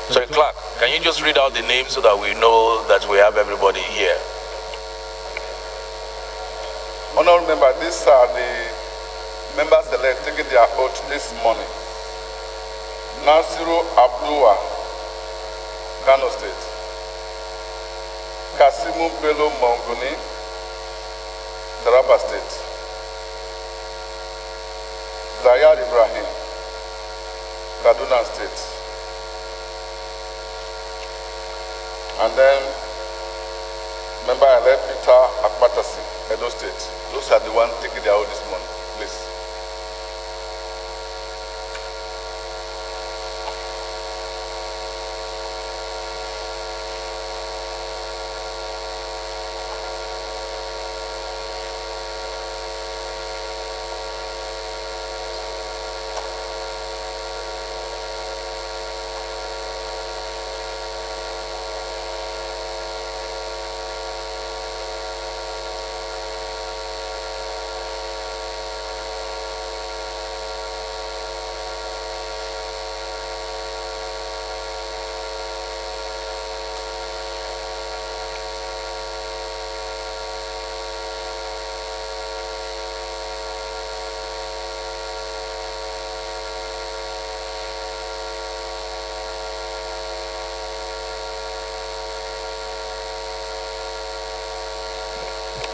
So, Clark, can you just read out the names so that we know that we have everybody here? Honorable member, these are the members elect taking their oath this morning. Nasiru Abdullah, Kano State. Kasimu Bello Mongoni, Taraba State. Zayad Ibrahim, Kaduna State. And then member elect Peter Akpatasi, Edo State. Those are the ones taking their oath this morning, please.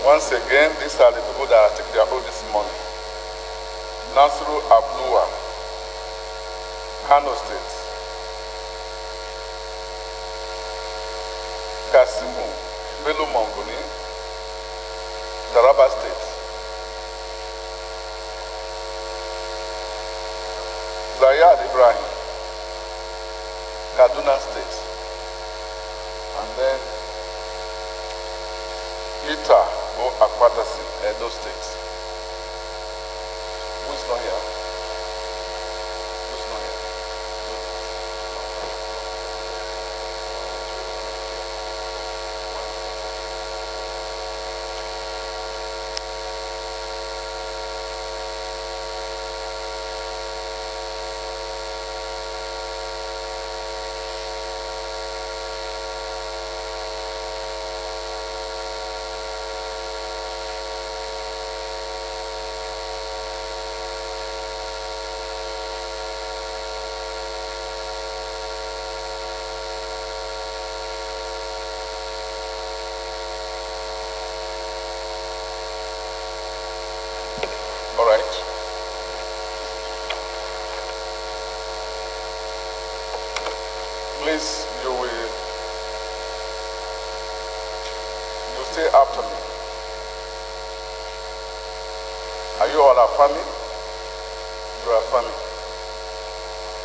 Once again, these are the people that are taking their oath this morning. Nasiru Abdullah, Kano State. Kasimu Bello Mongoni, Taraba State. Zayad Ibrahim, Kaduna State. And then Peter Akpatasi, Edo State. Who is not here? Who is not here? All right. Please, you stay after me. Are you all a family? You are a family.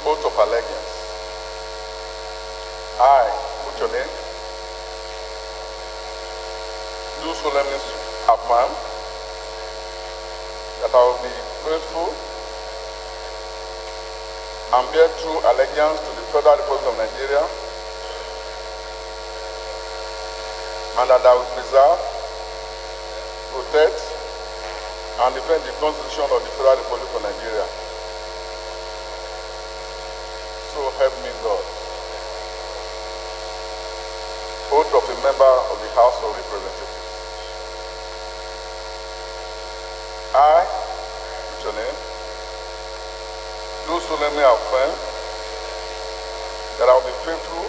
Oath of allegiance. I, put your name, do solemnly affirm that I will be faithful and bear true allegiance to the Federal Republic of Nigeria, and that I will preserve, protect, and defend the Constitution of the Federal Republic of Nigeria. So help me God. Oath of a member of the House of Representatives. I, with your name, do solemnly affirm that I will be faithful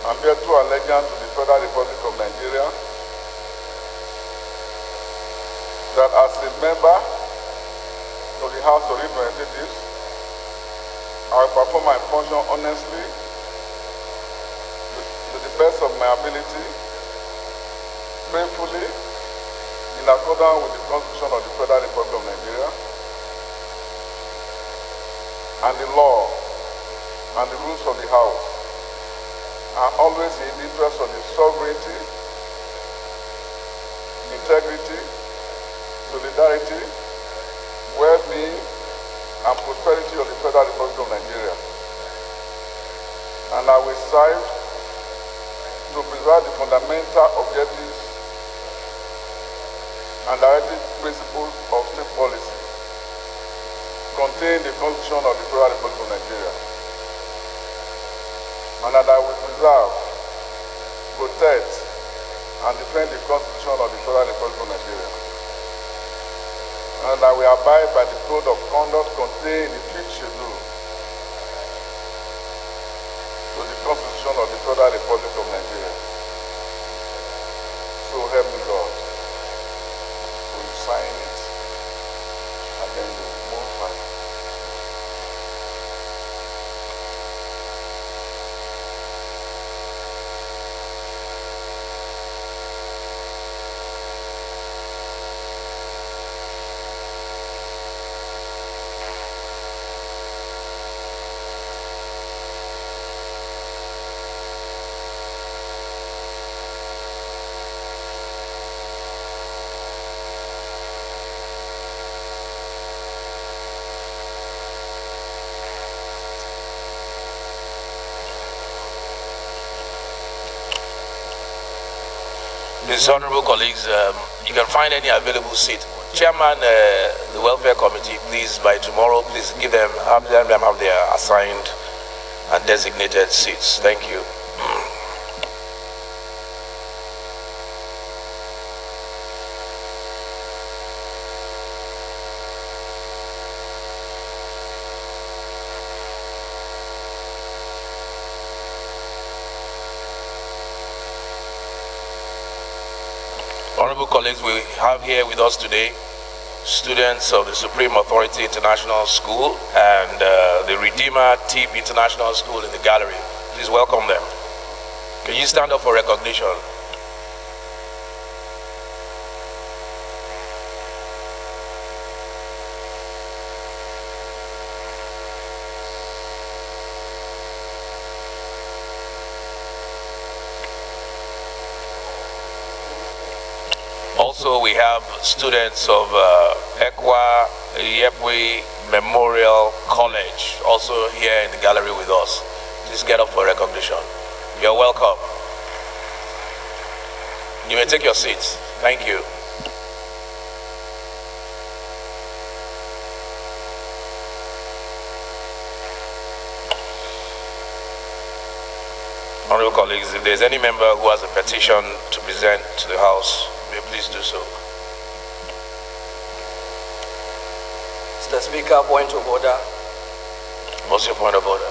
and bear true allegiance to the Federal Republic of Nigeria, that as a member of the House of Representatives, I will perform my function honestly, to the best of my ability, faithfully, in accordance with the Constitution of the Federal Republic of Nigeria and the law and the rules of the House, and always in the interest of the sovereignty, integrity, solidarity, well-being, and prosperity of the Federal Republic of Nigeria. And I will strive to preserve the fundamental objectives and directive principles of state policy contained in the Constitution of the Federal Republic of Nigeria. and that I will preserve, protect, and defend the Constitution of the Federal Republic of Nigeria, and I will abide by the code of conduct contained in the 5th schedule to the Constitution of the Federal Republic of Nigeria. So help me God. So you sign it, and then you move back. These honorable colleagues, you can find any available seat. Chairman, the Welfare Committee, please, by tomorrow, please have them have their assigned and designated seats. Thank you. Honorable colleagues, we have here with us today students of the Supreme Authority International School and the Redeemer Tip International School in the gallery. Please welcome them. Can you stand up for recognition? Also, we have students of Ekwa Yepwe Memorial College also here in the gallery with us. Please get up for recognition. You're welcome. You may take your seats. Thank you. Honorable colleagues, if there's any member who has a petition to present to the House, may please do so. Mr. Speaker, point of order. What's your point of order?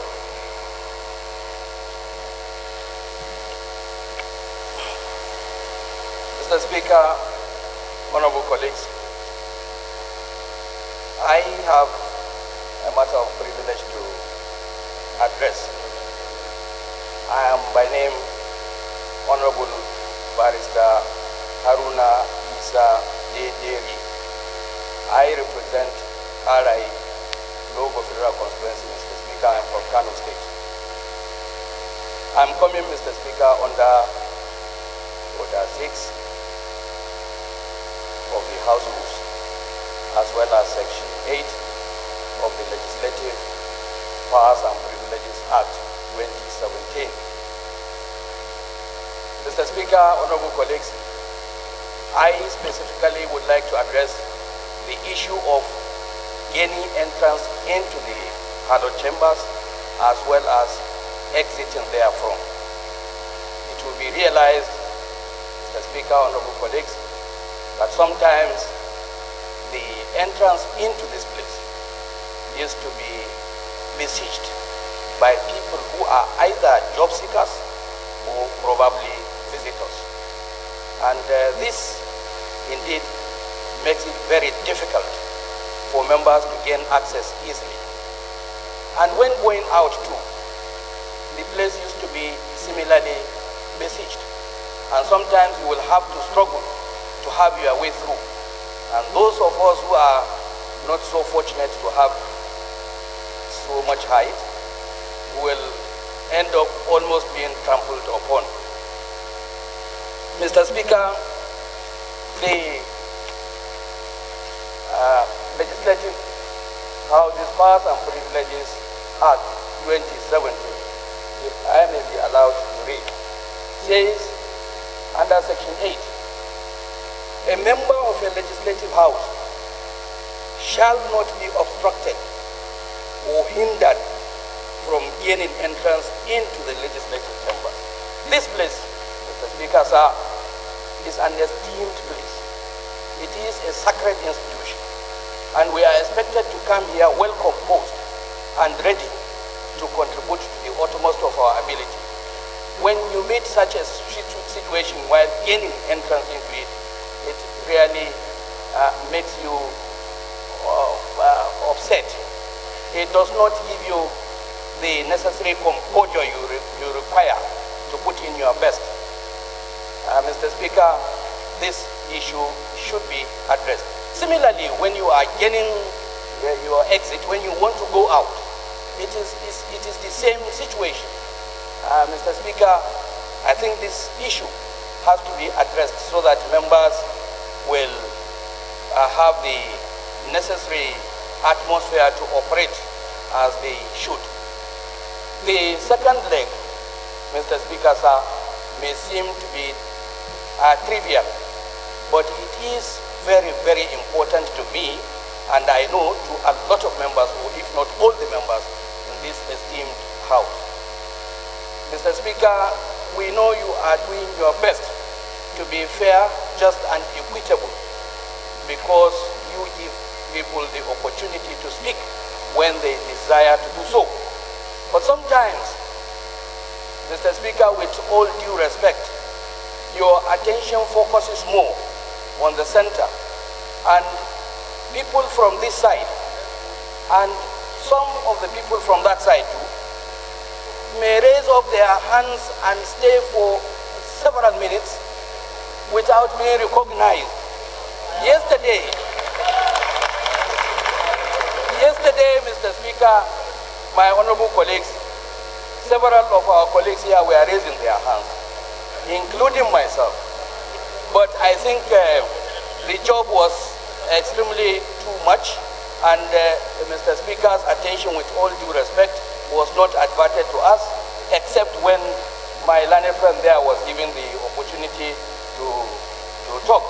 Mr. Speaker, honorable colleagues, I have a matter of privilege to address. I am by name Honorable Barrister Haruna Isa Dederi. I represent RI Logo Federal Constituency, Mr. Speaker. I am from Kano State. I am coming, Mr. Speaker, under Order 6 of the House Rules, as well as Section 8 of the Legislative Powers and Privileges Act 2017. Mr. Speaker, honorable colleagues, I specifically would like to address the issue of gaining entrance into the hallowed chambers as well as exiting therefrom. It will be realized, Mr. Speaker, honorable colleagues, that sometimes the entrance into this place is to be besieged by people who are either job seekers or probably visitors. And this indeed makes it very difficult for members to gain access easily. And when going out too, the place used to be similarly besieged. And sometimes you will have to struggle to have your way through. And those of us who are not so fortunate to have so much height will end up almost being trampled upon. Mr. Speaker, the Legislative Houses Powers and Privileges Act 2017, if I may be allowed to read, says under Section 8, a member of a legislative house shall not be obstructed or hindered from gaining entrance into the legislative chambers. This place, Mr. Speaker, sir, is an esteemed place. It is a sacred institution, and we are expected to come here well composed and ready to contribute to the utmost of our ability. When you meet such a situation while gaining entrance into it, it really makes you upset. It does not give you the necessary composure you require to put in your best. Mr. Speaker, this issue should be addressed. Similarly, when you are gaining your exit, when you want to go out, it is the same situation. Mr. Speaker, I think this issue has to be addressed so that members will have the necessary atmosphere to operate as they should. The second leg, Mr. Speaker, sir, may seem to be trivial, but it is very, very important to me, and I know to a lot of members, or if not all the members in this esteemed House. Mr. Speaker, we know you are doing your best to be fair, just, and equitable, because you give people the opportunity to speak when they desire to do so. But sometimes, Mr. Speaker, with all due respect, your attention focuses more on the center, and people from this side, and some of the people from that side too, may raise up their hands and stay for several minutes without being recognized. Yesterday, Mr. Speaker, my honorable colleagues, several of our colleagues here were raising their hands, including myself. But I think the job was extremely too much, and Mr. Speaker's attention, with all due respect, was not adverted to us, except when my learned friend there was given the opportunity to talk.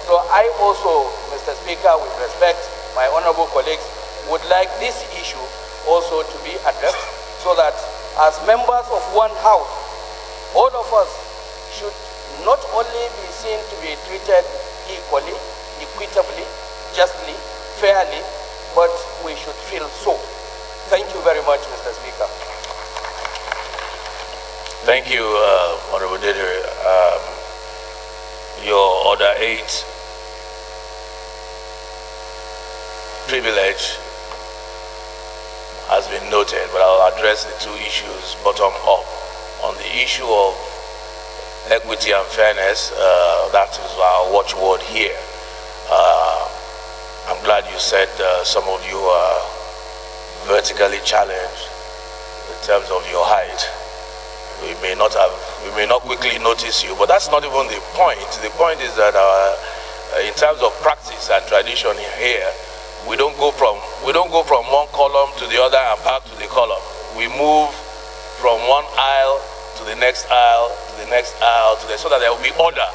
So I also, Mr. Speaker, with respect, my honorable colleagues, would like this issue also to be addressed, so that as members of one House, all of us should not only be seen to be treated equally, equitably, justly, fairly, but we should feel so. Thank you very much, Mr. Speaker. Thank you, Honorable Deder. Your Order 8 privilege has been noted, but I'll address the two issues bottom up. On the issue of equity and fairness, that is our watchword here. I'm glad you said some of you are vertically challenged in terms of your height. We may not quickly notice you, but that's not even the point. The point is that in terms of practice and tradition here, we don't go from one column to the other and back to the column. We move from one aisle to the next aisle, to the next aisle, so that there will be order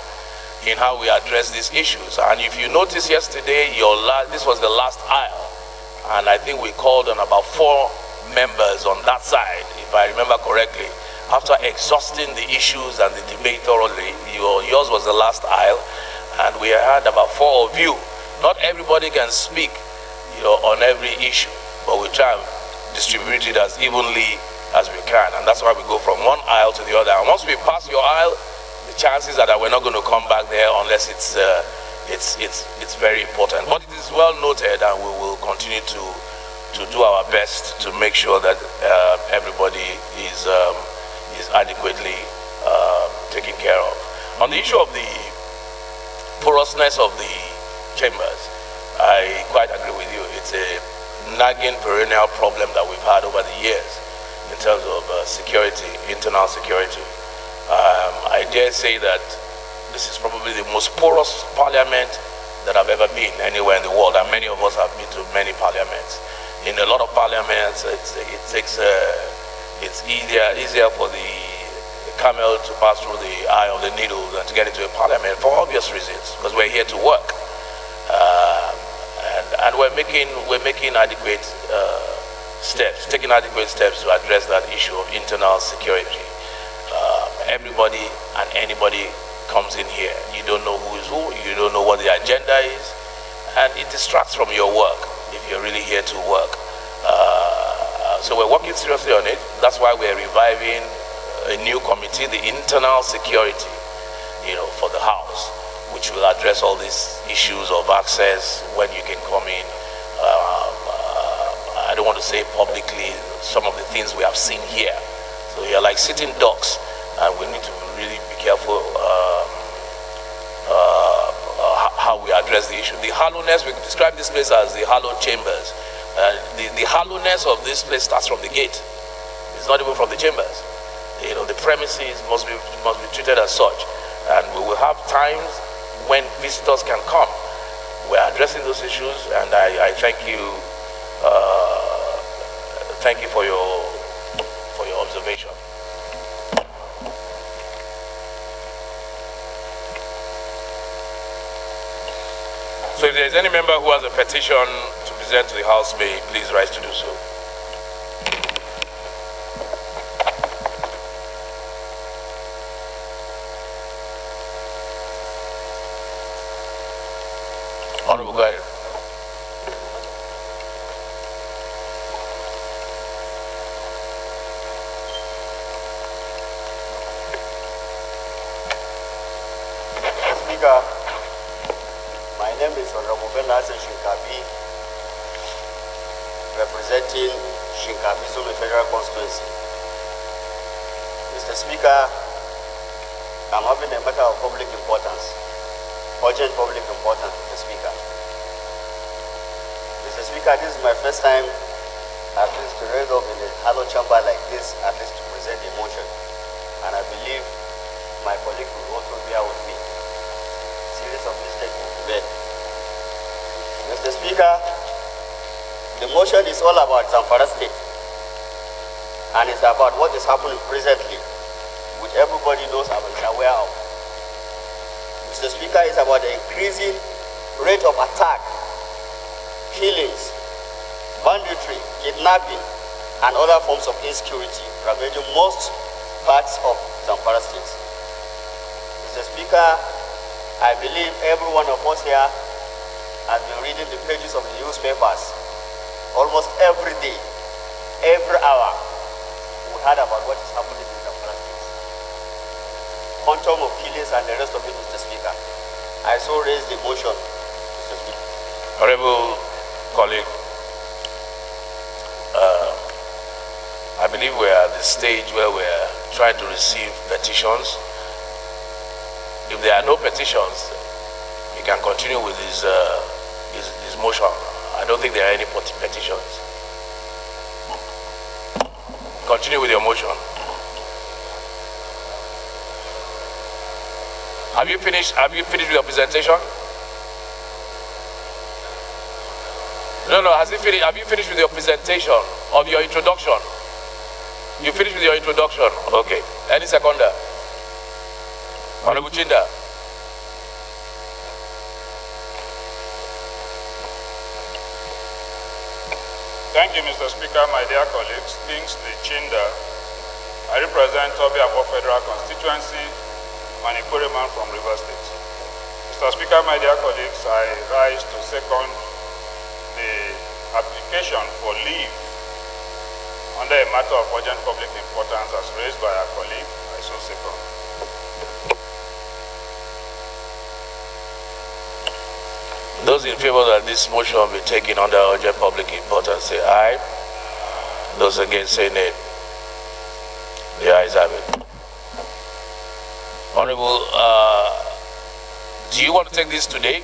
in how we address these issues. And if you notice yesterday, this was the last aisle, and I think we called on about 4 members on that side, if I remember correctly. After exhausting the issues and the debate thoroughly, yours was the last aisle, and we had about 4 of you. Not everybody can speak, on every issue, but we try and distribute it as evenly as we can, and that's why we go from one aisle to the other. And once we pass your aisle, the chances are that we're not going to come back there unless it's very important. But it is well noted, and we will continue to do our best to make sure that everybody is adequately taken care of. On the issue of the porousness of the chambers, I quite agree with you. It's a nagging perennial problem that we've had over the years in terms of security, internal security. I dare say that this is probably the most porous parliament that I've ever been anywhere in the world, and many of us have been to many parliaments. In a lot of parliaments, it's easier for the camel to pass through the eye of the needle than to get into a parliament, for obvious reasons, because we're here to work. And we're making adequate steps, taking adequate steps to address that issue of internal security. Everybody and anybody comes in here. You don't know who is who, you don't know what the agenda is, and it distracts from your work if you're really here to work. So we're working seriously on it. That's why we're reviving a new committee, the internal security, for the House, which will address all these issues of access, when you can come in. I don't want to say publicly some of the things we have seen here. So you're like sitting ducks, and we need to really be careful how we address the issue. The hollowness, we describe this place as the hallowed chambers. The hollowness of this place starts from the gate. It's not even from the chambers. The premises must be treated as such. And we will have times when visitors can come. We're addressing those issues, and I thank you. Thank you for your observation. So if there is any member who has a petition to present to the House, may please rise to do so. Honorable, go ahead. Speaker, my name is Honorable Shinkabi, representing Shinkabi Zulu Federal Constituency. Mr. Speaker, I'm having a matter of public importance, urgent public importance, Mr. Speaker. Mr. Speaker, this is my first time at least to raise up in a hollow chamber like this, at least to present a motion. And I believe my colleague will also bear with me. Series of mistakes will be made. Mr. Speaker, the motion is all about Zamfara State, and it's about what is happening presently, which everybody knows and is aware of. Mr. Speaker, it's about the increasing rate of attack, killings, banditry, kidnapping, and other forms of insecurity ravaging most parts of Zamfara State. Mr. Speaker, I believe every one of us here has been reading the pages of the newspapers almost every day, every hour. We heard about what is happening in Zamfara State. Quantum of killings and the rest of it, Mr. Speaker. I so raise the motion, Mr. Speaker. Honorable colleague, I believe we are at the stage where we are trying to receive petitions. If there are no petitions, he can continue with his motion. I don't think there are any petitions. Continue with your motion. Have you finished with your presentation? No, has he finished? Have you finished with your presentation of your introduction? You finished with your introduction? Okay. Any seconder? Honorable Chinda. Thank you, Mr. Speaker, my dear colleagues. Kingsley Chinda. I represent Toby Abo Federal Constituency, Manipuri man from Rivers State. Mr. Speaker, my dear colleagues, I rise to second the application for leave under a matter of urgent public importance as raised by our colleague. I so second. Those in favor that this motion be taken under urgent public importance say aye. Those against say nay. The ayes have it. Honorable, do you want to take this today?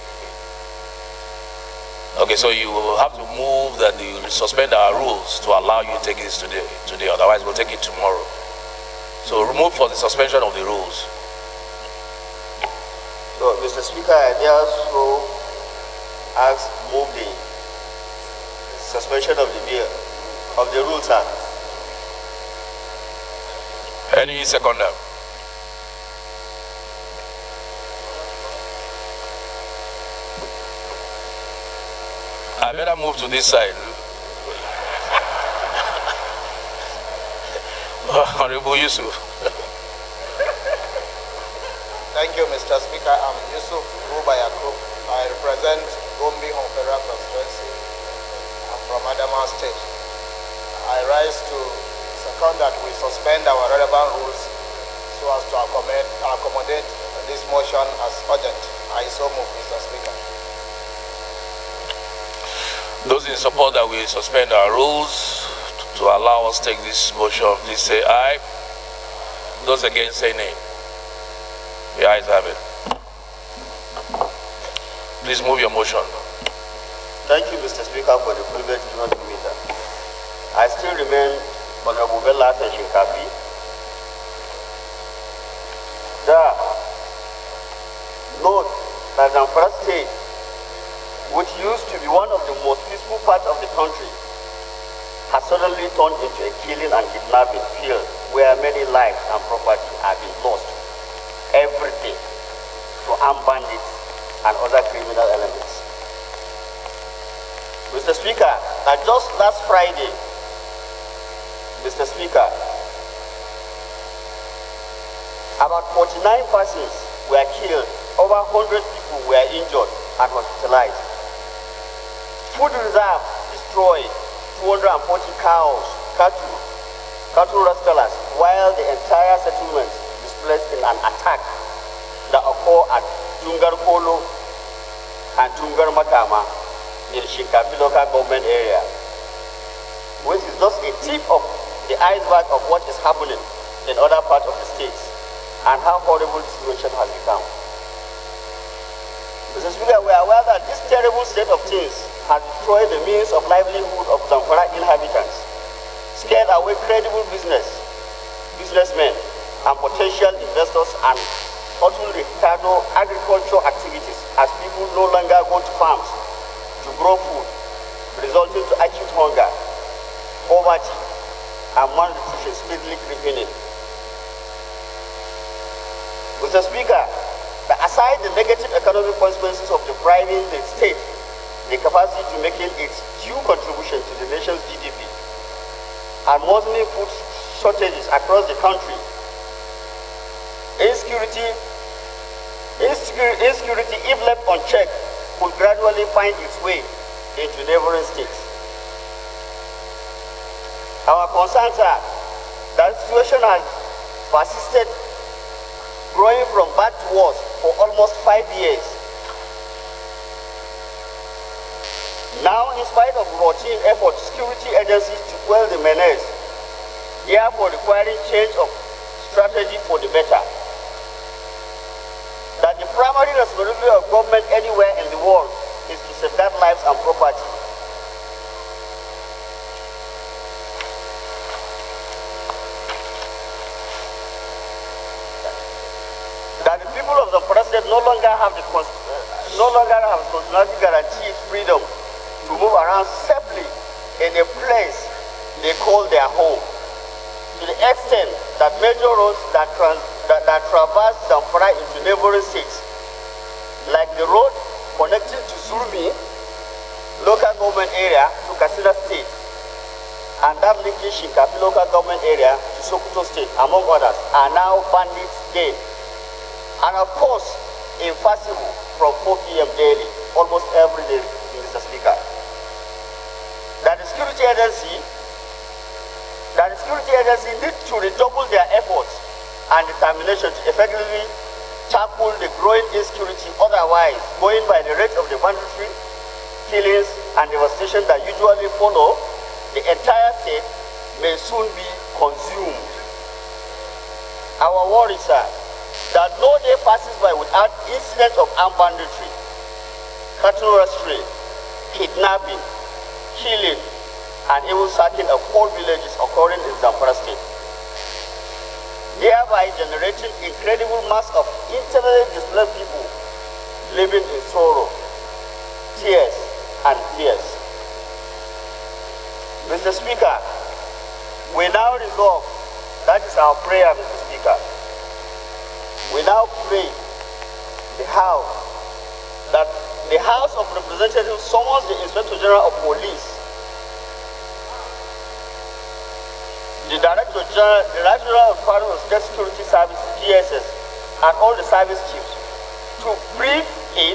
Okay, so you will have to move that you suspend our rules to allow you to take this today. Otherwise we'll take it tomorrow. So remove for the suspension of the rules. So, Mr. Speaker, I also ask move the suspension of the bill, of the rules, sir. Any seconder? I better move to this side. Honorable Yusuf. Thank you, Mr. Speaker. I'm Yusuf Rubayakub. I represent Gombe Home Federal Constituency. I'm from Adamawa State. I rise to second that we suspend our relevant rules so as to accommodate this motion as urgent. I so move, Mr. Speaker. Those in support that we suspend our rules to allow us to take this motion, please say aye. Those against say nay. The ayes have it. Please move your motion. Thank you, Mr. Speaker, for the privilege given to me. I still remain Honorable Bella Shinkapi. Note that Zamfara State, which used to be one of the most peaceful parts of the country, has suddenly turned into a killing and kidnapping field where many lives and property have been lost every day to armed bandits and other criminal elements. Mr. Speaker, just last Friday, Mr. Speaker, about 49 persons were killed, over 100 people were injured and hospitalized. Food reserve destroyed, 240 cows, cattle rustlers, while the entire settlement displaced in an attack that occurred at Tungar Kolo and Tungar Makama in Shinkapi local government area, which is just a tip of the iceberg of what is happening in other parts of the states and how horrible the situation has become. Mr. Speaker, we are aware that this terrible state of things has destroyed the means of livelihood of Zamfara inhabitants, scared away credible businessmen and potential investors, and utterly retarded agricultural activities as people no longer go to farms to grow food, resulting to acute hunger, poverty, and malnutrition speedily creeping in. Mr. Speaker, aside the negative economic consequences of depriving the state the capacity to making its due contribution to the nation's GDP and worsening food shortages across the country, insecurity, if left unchecked, will gradually find its way into neighboring states. Our concerns are that the situation has persisted, growing from bad to worse for almost 5 years. Now, in spite of routine efforts, security agencies to quell the menace, therefore requiring change of strategy for the better. That the primary responsibility of government anywhere in the world is to safeguard lives and property. That the people of the president no longer have constitutionally guaranteed freedom to move around safely in a place they call their home, to the extent that major roads that traverse Zamfara into neighboring states, like the road connecting to Surmi local government area to Katsina State, and that linking Shinkapi local government area to Sokoto State, among others, are now bandits game. And of course, impassable from 4 p.m. daily, almost every day, Mr. Speaker. That the security agency needs to redouble their efforts and determination to effectively tackle the growing insecurity, otherwise going by the rate of the banditry, killings, and devastation that usually follow, the entire state may soon be consumed. Our worries are that no day passes by without incidents of armed banditry, cattle rustling, kidnapping, killing, and even sacking of whole villages occurring in Zamfara State, thereby generating incredible mass of internally displaced people living in sorrow, tears, and fears. Mr. Speaker, we now resolve, that is our prayer, Mr. Speaker. We now pray that the House of Representatives summons the Inspector General of Police, the the Director General of Department of State Security Service, DSS, and all the service chiefs to brief it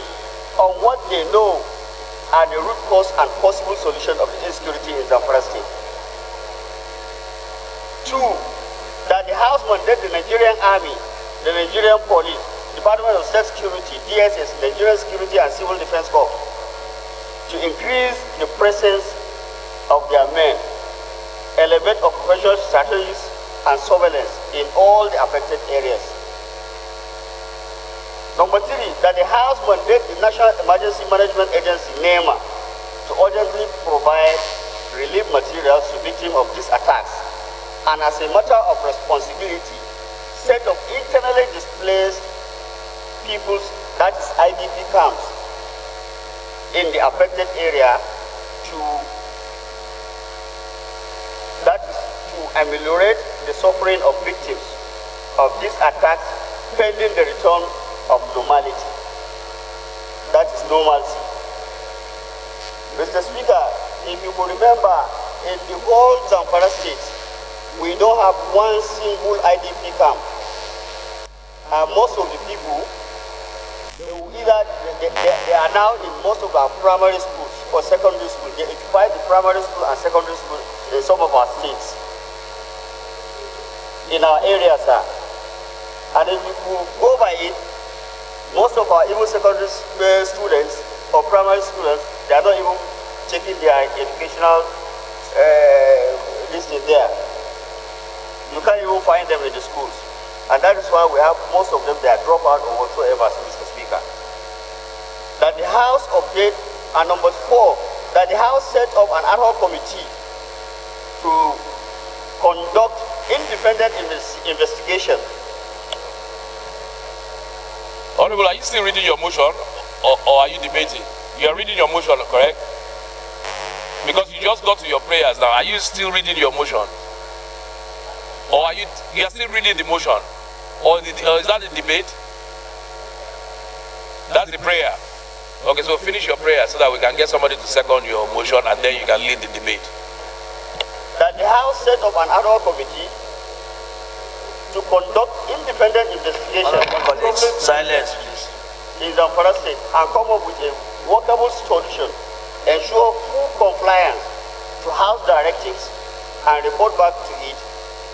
on what they know are the root cause and possible solution of the insecurity in Zamfara State. 2, that the House mandate the Nigerian Army, the Nigerian Police, Department of State Security, DSS, Nigerian Security and Civil Defense Corps to increase the presence of their men, elevate operational strategies and surveillance in all the affected areas. Number 3, that the House mandate the National Emergency Management Agency, NEMA, to urgently provide relief materials to victims of these attacks, and as a matter of responsibility, set of internally displaced people's, that is IDP camps, in the affected area that is to ameliorate the suffering of victims of these attacks pending the return of normality. That is normalcy. Mr. Speaker, if you could remember, in the whole Zamfara State, we don't have one single IDP camp. And most of the people, they are now in most of our primary schools or secondary schools. They occupy the primary school and secondary school in some of our states, in our areas, sir. And if you go by it, most of our even secondary students or primary students, they are not even taking their educational listing there. You can't even find them in the schools. And that is why we have most of them, they are dropout or whatsoever, Mr. Speaker. That the House update, and number 4, that the House set up an ad hoc committee to conduct independent investigation. Honorable, are you still reading your motion or are you debating? You are reading your motion, correct? Because you just got to your prayers now. Are you still reading your motion? Or are you are still reading the motion? Or is that the debate? That's the prayer. Okay, so finish your prayer so that we can get somebody to second your motion and then you can lead the debate. That the House set up an ad hoc committee to conduct independent investigation Silence, please. in Zamfara State and come up with a workable solution, ensure full compliance to House directives and report back to it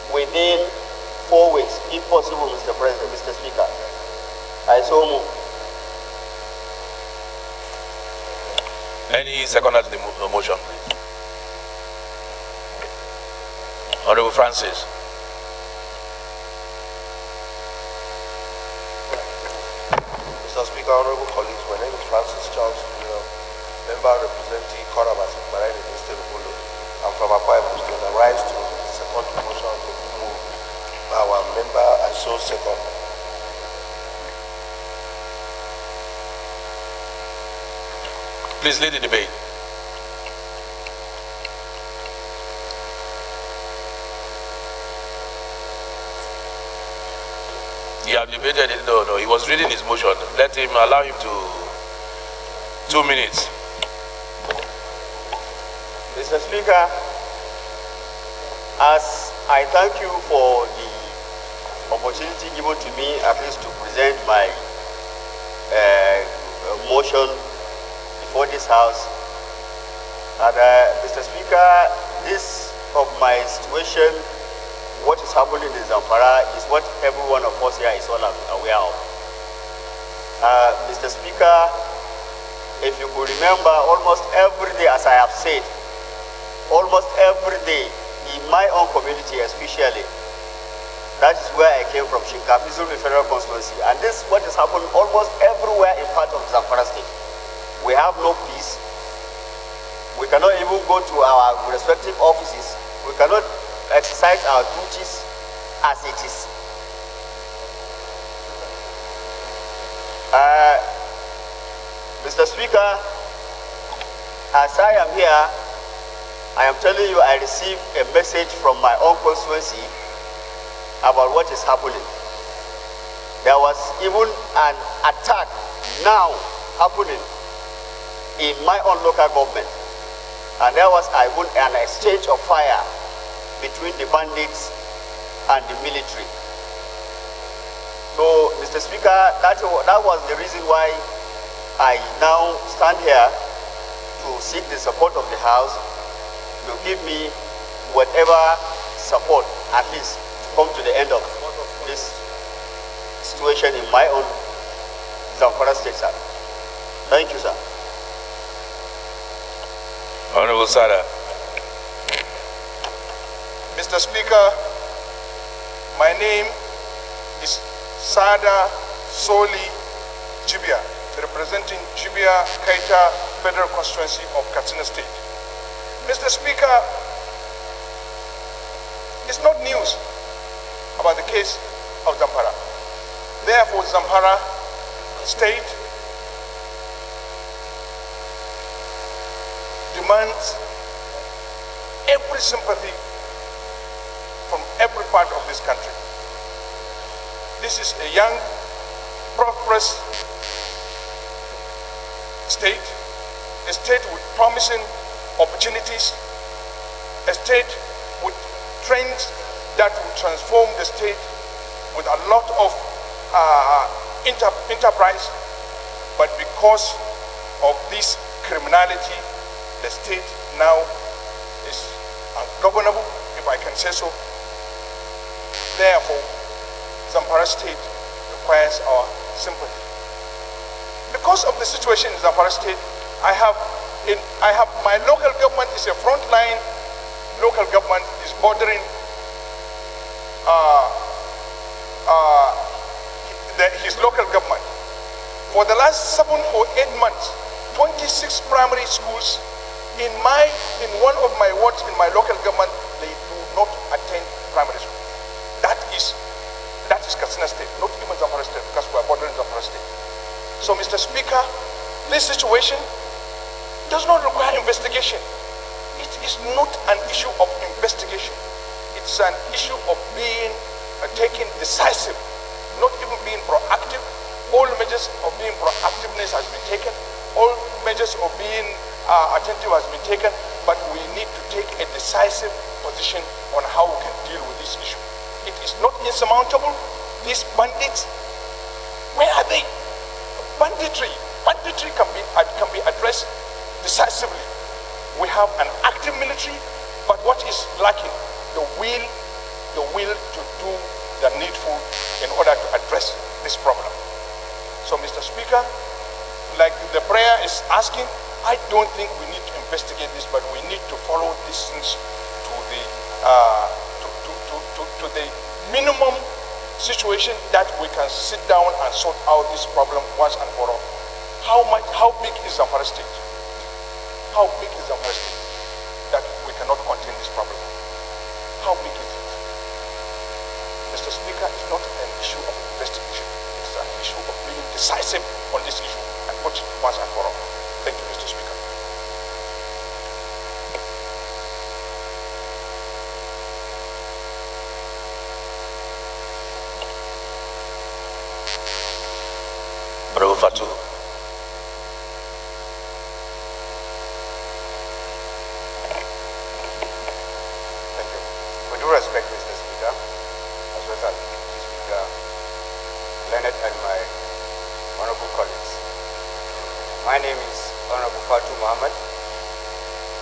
within 4 weeks, if possible, Mr. President, Mr. Speaker. I so move. Any seconder to the motion, please? Honorable Francis. Mr. Speaker, honorable colleagues, my name is Francis Charles Jr., member representing Korabas in Marine in the state of Bolo. I'm from Akwa Ibom State. I rise to second the motion to move our member and so second. Please lead the debate. He had debated it. No, he was reading his motion. Let him, allow him to 2 minutes. Mr. Speaker, as I thank you for the opportunity given to me at least to present my motion before this House, and Mr. Speaker, this of my situation, what is happening in Zamfara is what every one of us here is all aware of. Mr. Speaker, if you could remember, almost every day, as I have said, almost every day in my own community especially, that is where I came from, Shinkafizumi Federal Constituency, and this is what is happening almost everywhere in part of Zamfara State. We have no peace. We cannot even go to our respective offices. We cannot exercise our duties as it is. Mr. Speaker, as I am here, I am telling you I received a message from my own constituency about what is happening. There was even an attack now happening in my own local government, and there was an exchange of fire between the bandits and the military. So, Mr. Speaker, that was the reason why I now stand here to seek the support of the House to give me whatever support, at least, to come to the end of this situation in my own Zamfara state, sir. Thank you, sir. Honorable Sada. Mr. Speaker, my name is Sada Soli Jibia, representing Jibia Kaita Federal Constituency of Katsina State. Mr. Speaker, it's not news about the case of Zamfara. Therefore, Zamfara State demands every sympathy from every part of this country. This is a young, prosperous state, a state with promising opportunities, a state with trends that will transform the state with a lot of enterprise, but because of this criminality, the state now is ungovernable, if I can say so. Therefore, Zamfara State requires our sympathy. Because of the situation in Zamfara State, I have my local government is a frontline local government, is bordering his local government. For the last 7 or 8 months, 26 primary schools in one of my wards in my local government, they do not attend primary school. That is Katsina State, not even Zamfara State, because we are bordering Zamfara State. So, Mr. Speaker, this situation does not require investigation. It is not an issue of investigation. It's an issue of being taking decisive, not even being proactive. All measures of being proactiveness has been taken. All measures of being attentive has been taken, but we need to take a decisive position on how we can deal with this issue. It is not insurmountable. These bandits, where are they? Banditry can be addressed decisively. We have an active military, but what is lacking? The will to do the needful in order to address this problem. So, Mr. Speaker, like the prayer is asking, I don't think we need to investigate this, but we need to follow these things to the minimum situation that we can sit down and sort out this problem once and for all. How big is Zamfara State? How big is Zamfara State that we cannot contain this problem? How big is it? Mr. Speaker, it's not an issue of investigation. It's an issue of being decisive on this issue and put it once and for all. Thank you, Mr. Speaker. Bravo Fatu. Thank you. With due respect, Mr. Speaker, as well as Mr. Speaker, Leonard and my honorable colleagues. My name is Honorable Fatu Muhammad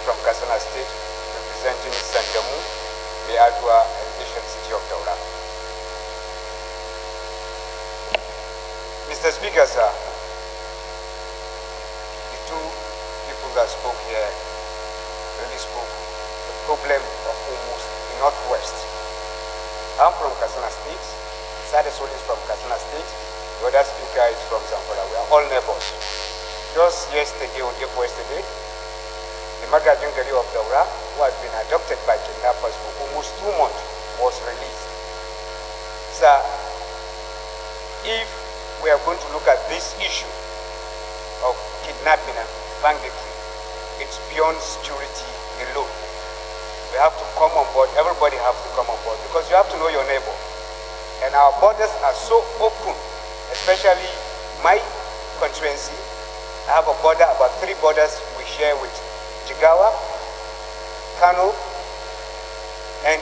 from Katsina State, representing Sanjamu, Beadua, and Asian City of Daura. Mr. Speaker, sir, the two people that spoke here really spoke the problem of almost the Northwest. I'm from Katsina State, Sadesol is from Katsina State, the other speaker is from Zamfara. We are all neighbors. Just yesterday or day before yesterday, the Magajin Gari of Daura, who had been adopted by kidnappers for almost 2 months, was released. Sir, if we are going to look at this issue of kidnapping and banditry, it's beyond security alone. We have to come on board, everybody has to come on board, because you have to know your neighbor. And our borders are so open, especially my constituency. I have a border, about 3 borders we share with Jigawa, Kano, and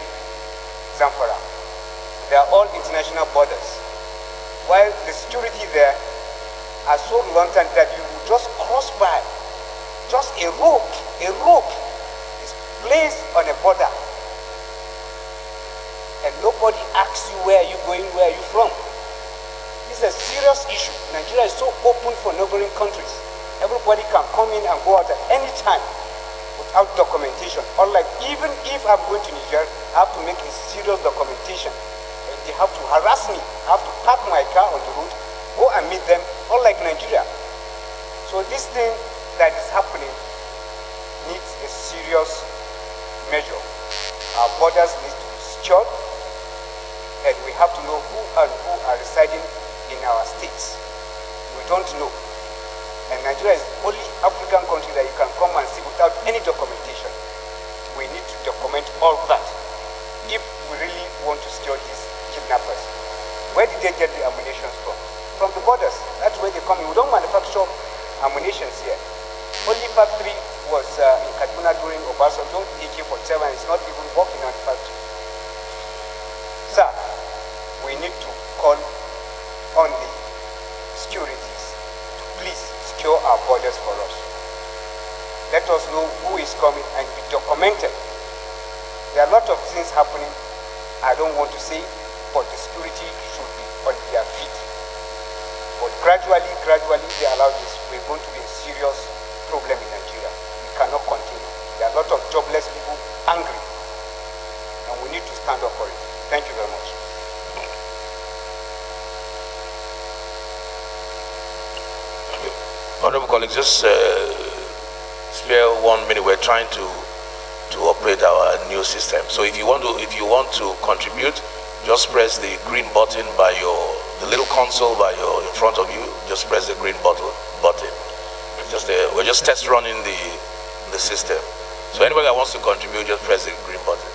Zamfara. They are all international borders. While the security there are so reluctant that you will just cross by, just a rope is placed on a border, and nobody asks you where are you going, where are you from. It's a serious issue. Nigeria is so open for neighboring countries. Everybody can come in and go out at any time without documentation. Unlike even if I'm going to Niger, I have to make a serious documentation. And they have to harass me. I have to park my car on the road, go and meet them, unlike Nigeria. So this thing that is happening needs a serious measure. Our borders need to be secured, and we have to know who and who are residing in our states. We don't know. And Nigeria is the only African country that you can come and see without any documentation. We need to document all that if we really want to secure these kidnappers. Where did they get the ammunition from? From the borders. That's where they come in. We don't manufacture ammunition here. Only factory was in Kaduna during Obasanjo, AK-47. It's not even working on the factory. Sir, we need to call on the securities to please secure our borders for us. Let us know who is coming and be documented. There are a lot of things happening I don't want to say, but the security should be on their feet. But gradually they allow this, we're going to be a serious problem in Nigeria. We cannot continue. There are a lot of jobless people angry, and we need to stand up for it. Thank you very much. Honorable colleagues, just spare 1 minute. We're trying to operate our new system. So if you want to contribute, just press the green button by the little console in front of you. Just press the green button. We're just test running the system. So anybody that wants to contribute, just press the green button.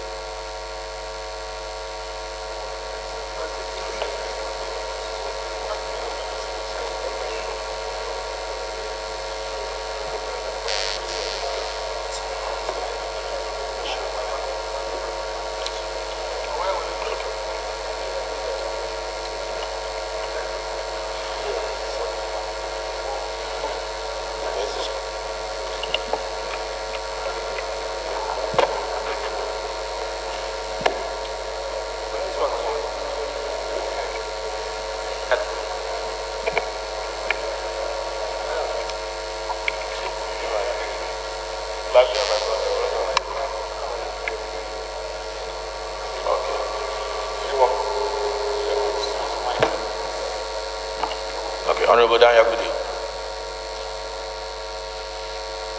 Honorable Danyagudi.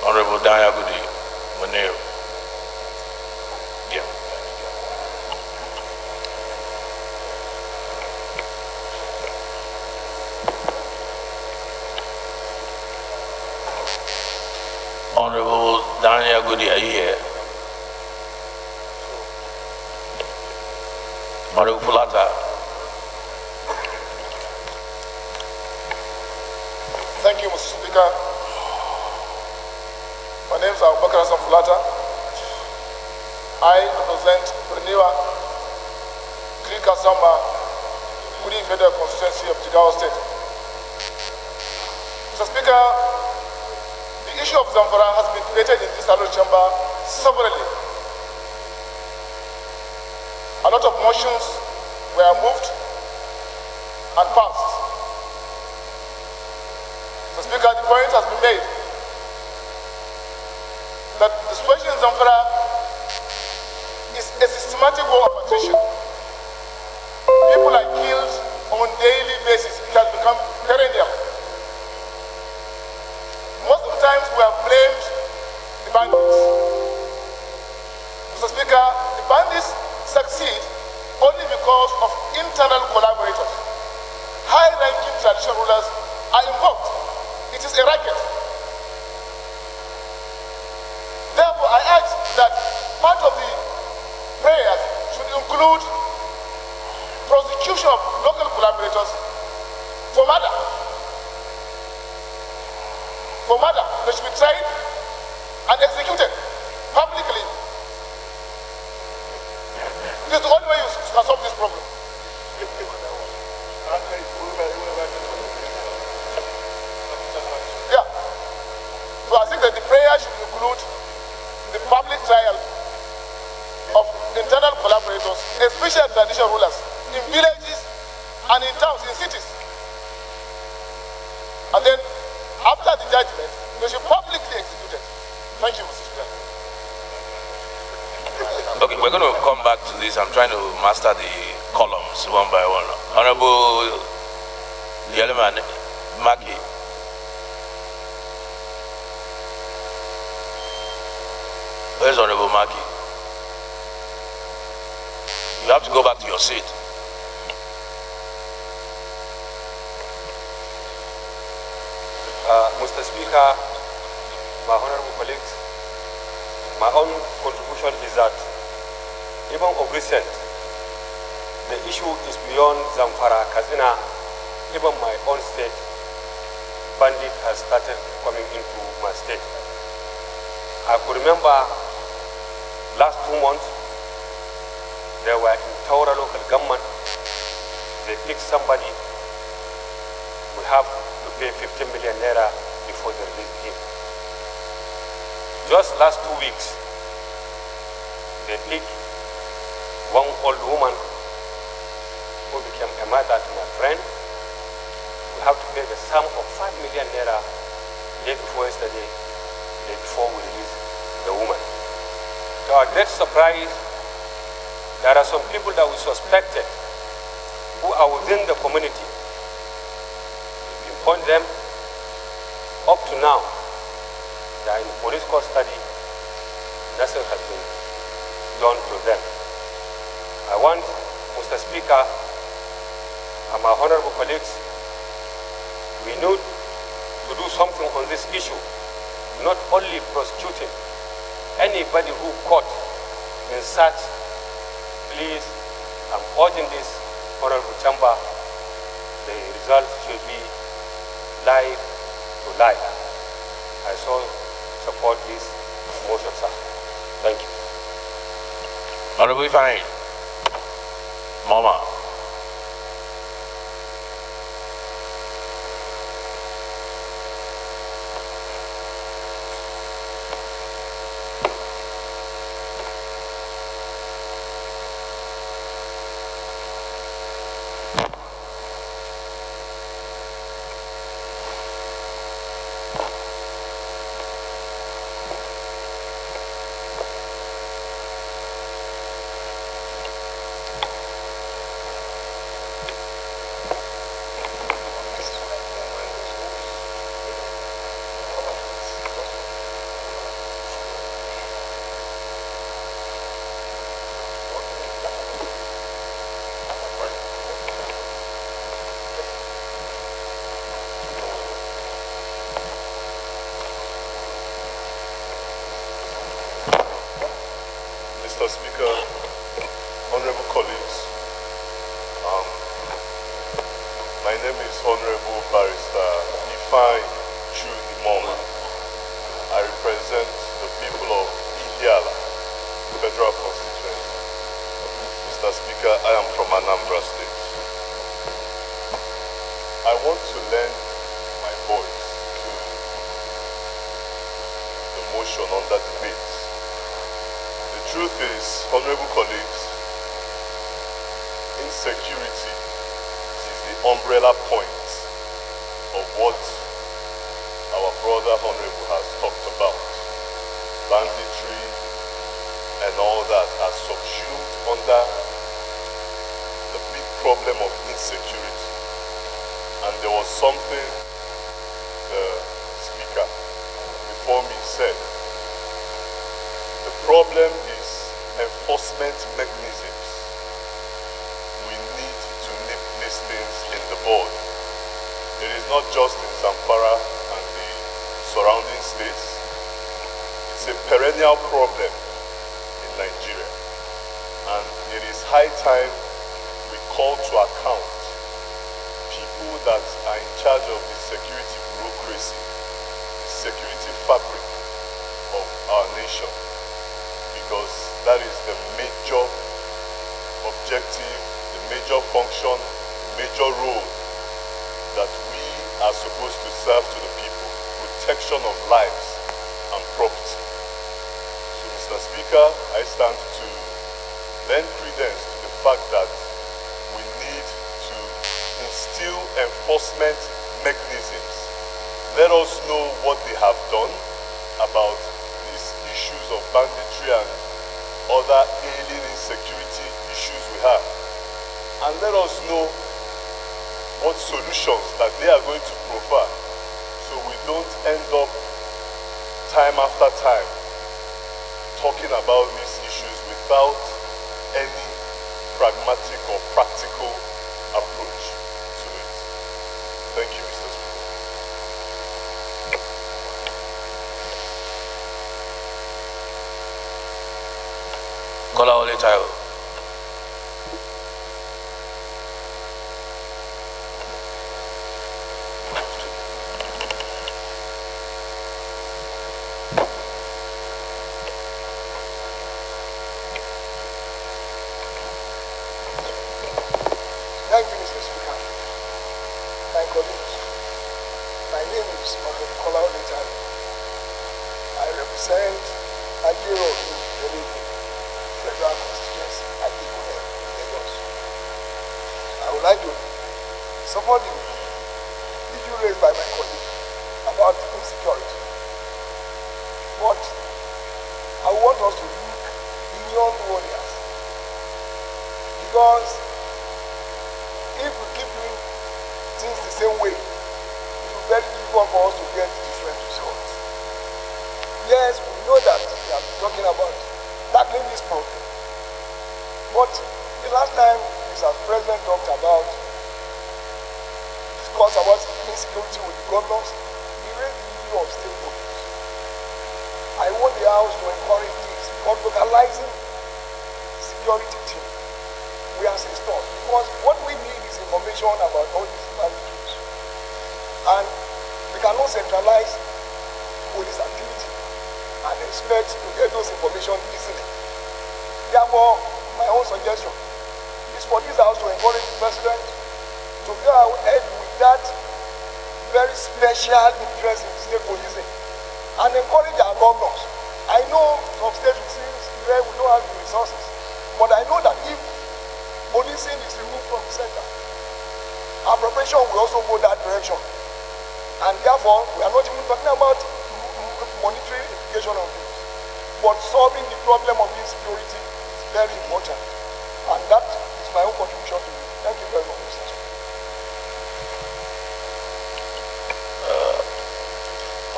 Honorable Danyagudi. Munir. Yeah. Honorable Danyagudi, are you here? Honorable Fulata. Thank you, Mr. Speaker. My name is Abubakar Hassan Fulata. I represent Renewa, Krika Samba, Kudi Federal Constituency of Jigawa State. Mr. Speaker, the issue of Zamfara has been debated in this Honorable Chamber severally. A lot of motions were moved and passed. Mr. Speaker, the point has been made that the situation in Zamfara is a systematic war of attrition. People are killed on a daily basis. It has become perennial. Most of the times we have blamed the bandits. Mr. Speaker, the bandits succeed only because of internal collaborators. High-ranking traditional rulers are involved. It is a racket. Therefore, I ask that part of the prayers should include prosecution of local collaborators for murder. They should be tried and executed publicly. can solve this problem. Yeah. So I think that the prayer should include the public trial of internal collaborators, especially traditional rulers, in villages and in towns, in cities. And then, after the judgment, they should publicly execute it. Thank you, Mr. Speaker. Okay, we're going to come back to this. I'm trying to master the columns one by one. Honorable Yeleman Maki. Where's Honorable Maki? You have to go back to your seat. Mr. Speaker, my honorable colleagues, my own contribution is that even of recent, the issue is beyond Zamfara, Kazina, even my own state, bandit has started coming into my state. I could remember last 2 months, they were in Taura local government, they picked somebody, we have to pay 15 million naira before they release him. Just last 2 weeks, they picked one old woman who became a mother to my friend. We have to pay the sum of 5 million naira day before yesterday, day before we release the woman. To our great surprise, there are some people that we suspected who are within the community. We point them. Up to now, they are in police custody. Nothing has been done to them. I want, Mr. Speaker, and my honorable colleagues, we need to do something on this issue, not only prosecuting anybody who caught in such. Please, I'm urging this honorable chamber, the result should be life to life. I so support this motion, sir. Thank you. Honorable Fine. Mama. Mr. Speaker, honorable colleagues, my name is Honorable Barrister Ifeanyi Chudimoma. I represent the people of Ihiala, Federal Constituency. Mr. Speaker, I am from Anambra State. I want to lend my voice to the motion under debate. The truth is, honorable colleagues, insecurity is the umbrella point of what our brother honorable has talked about. Banditry and all that are subsumed under the big problem of insecurity. And there was something the speaker before me said. The problem is enforcement mechanisms. We need to nip these things in the bud. It is not just in Zamfara and the surrounding states. It's a perennial problem in Nigeria. And it is high time we call to account people that are in charge of the security bureaucracy, the security fabric of our nation. Because that is the major objective, the major function, the major role that we are supposed to serve to the people, protection of lives and property. So, Mr. Speaker, I stand to lend credence to the fact that we need to instill enforcement mechanisms. Let us know what they have done about these issues of banditry and other alien insecurity issues we have. And let us know what solutions that they are going to provide, so we don't end up time after time talking about these issues without any pragmatic or practical approach to it. Thank you, Mr. Speaker. Kola Ole Tayo. Thank you, Mr. Speaker. My colleagues, my name is Honorable Kola Ole Tayo. I represent Ajero in Federal Constituency at the in Lagos. I would like to support the issue raised by my colleague about insecurity. But I want us to look beyond warriors, because if we keep doing things the same way, it will be very difficult for us to get different results. Yes, we know that we are talking about tackling this problem. But the last time Mr. President talked about, discussed about insecurity with the governors, he raised the issue of state police. I want the House to encourage this, because localizing security team, we assist us, because what we need is information about all these bandits. And we cannot centralize police activity and expect to get those information easily. Therefore, my own suggestion is for this House to encourage the President to go ahead with that very special interest in state policing and encourage our governors. I know some states where we don't have the resources, but I know that if policing is removed from the center, our preparation will also go that direction. And therefore, we are not even talking about monetary implication of this, but solving the problem of insecurity is very important. And that is my own contribution to it. Thank you very much, Mr. Speaker.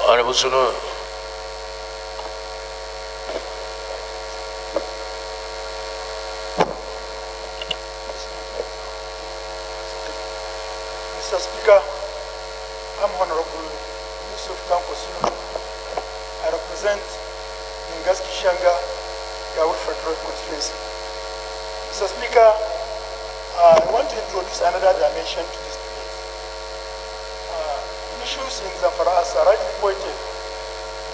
Honorable Sunu. Mr. Speaker, I'm Honorable Yusuf Tanko Sunu. I represent Ngaski Shanga, Gawur Federal Constituency. Mr. Speaker, I want to introduce another dimension to this debate. Issues in Zamfara are rightly pointed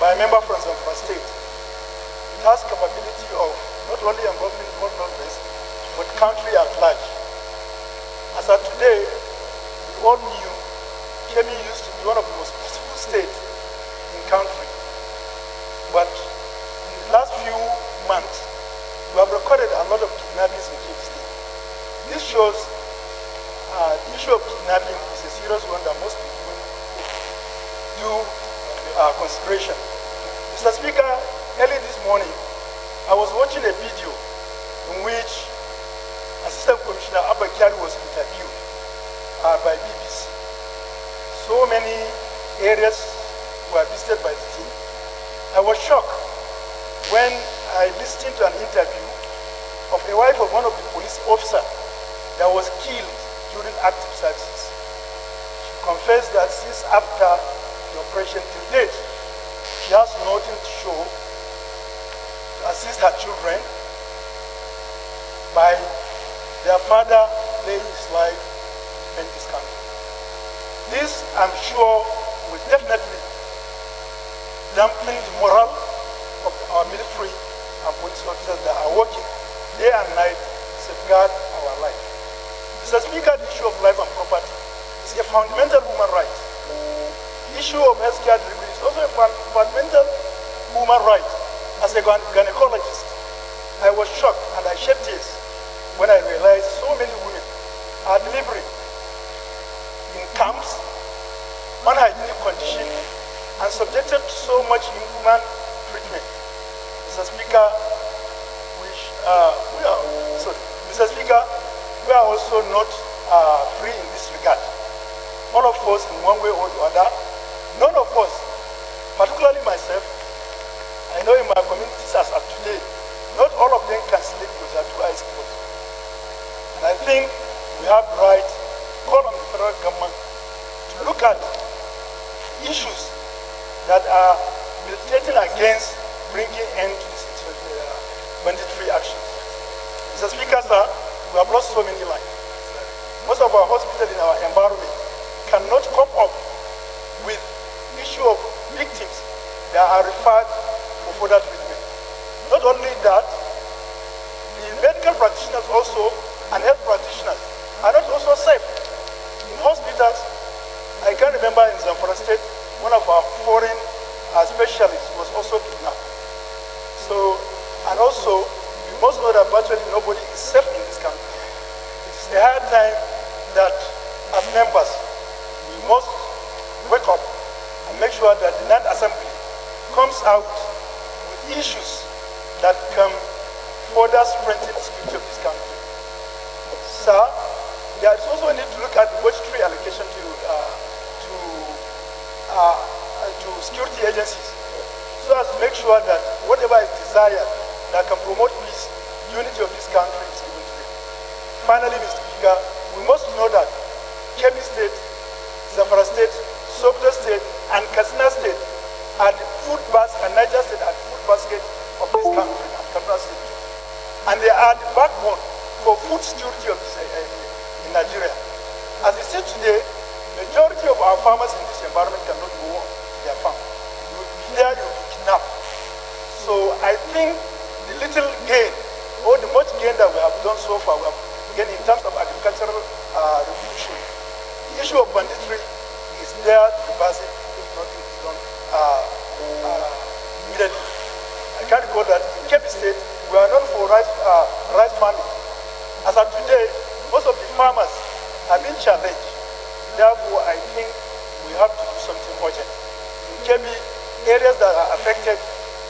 by a member from Zamfara State. It has capability of not only involving one Northwest, but country at large. As of today, we all knew Kemi used to be one of the most peaceful states in country. But in the last few months, we have recorded a lot of kidnappings in Kebbi State. This shows the issue of kidnapping is a serious one that most people do consideration. Mr. Speaker, early this morning, I was watching a video in which Assistant Commissioner Abba Kyari was interviewed by BBC. So many areas were visited by the team. I was shocked when I listened to an interview of a wife of one of the police officers that was killed during active services. She confessed that since after the operation till date, she has nothing to show to assist her children by their father laying his life in this country. This, I'm sure, will definitely dampen the morale of our military and police officers that are working day and night safeguard our life. Mr. Speaker, the issue of life and property is a fundamental human right. The issue of healthcare delivery is also a fundamental human right. As a gynecologist, I was shocked and I shed tears when I realized so many women are delivering in camps, unhygienic conditions, and subjected to so much inhuman treatment. Mr. Speaker, Mr. Speaker, we are also not free in this regard. All of us, in one way or the other, none of us, particularly myself, I know in my communities as of today, not all of them can sleep with their two eyes closed. And I think we have the right to call on the federal government to look at issues that are militating against bringing end to this mandatory actions. Mr. Speaker, sir, we have lost so many lives. Most of our hospitals in our environment cannot cope up with the issue of victims that are referred for further treatment. Not only that, the medical practitioners also and health practitioners are not also safe. In hospitals, I can remember in Zamfara State, one of our foreign specialists was also kidnapped. So, and also, we must know that virtually nobody is safe in this country. It is the high time that as members, we must wake up and make sure that the Land Assembly comes out with issues that can further strengthen the security of this country. Sir, there is also a need to look at the budgetary allocation to security agencies, so as to make sure that whatever is desired that can promote peace, unity of this country is given to them. Finally, Mr. Speaker, we must know that Kebbi State, Zamfara State, Sokoto State, and Katsina State are the food basket, and Niger State are the food basket of this country, and Kaduna State. And they are the backbone for food security of this, in Nigeria. As we see today, majority of our farmers in this environment cannot go on their farm. You will be there, you will be kidnapped. So I think the little gain, or the much gain that we have done so far, we have gained in terms of agricultural revolution. The issue of banditry is there to reverse it if nothing is done immediately. I can recall that in Kebbi State, we are known for rice farming. As of today, most of the farmers have been challenged. Therefore, I think we have to do something urgent. In Kebbi, areas that are affected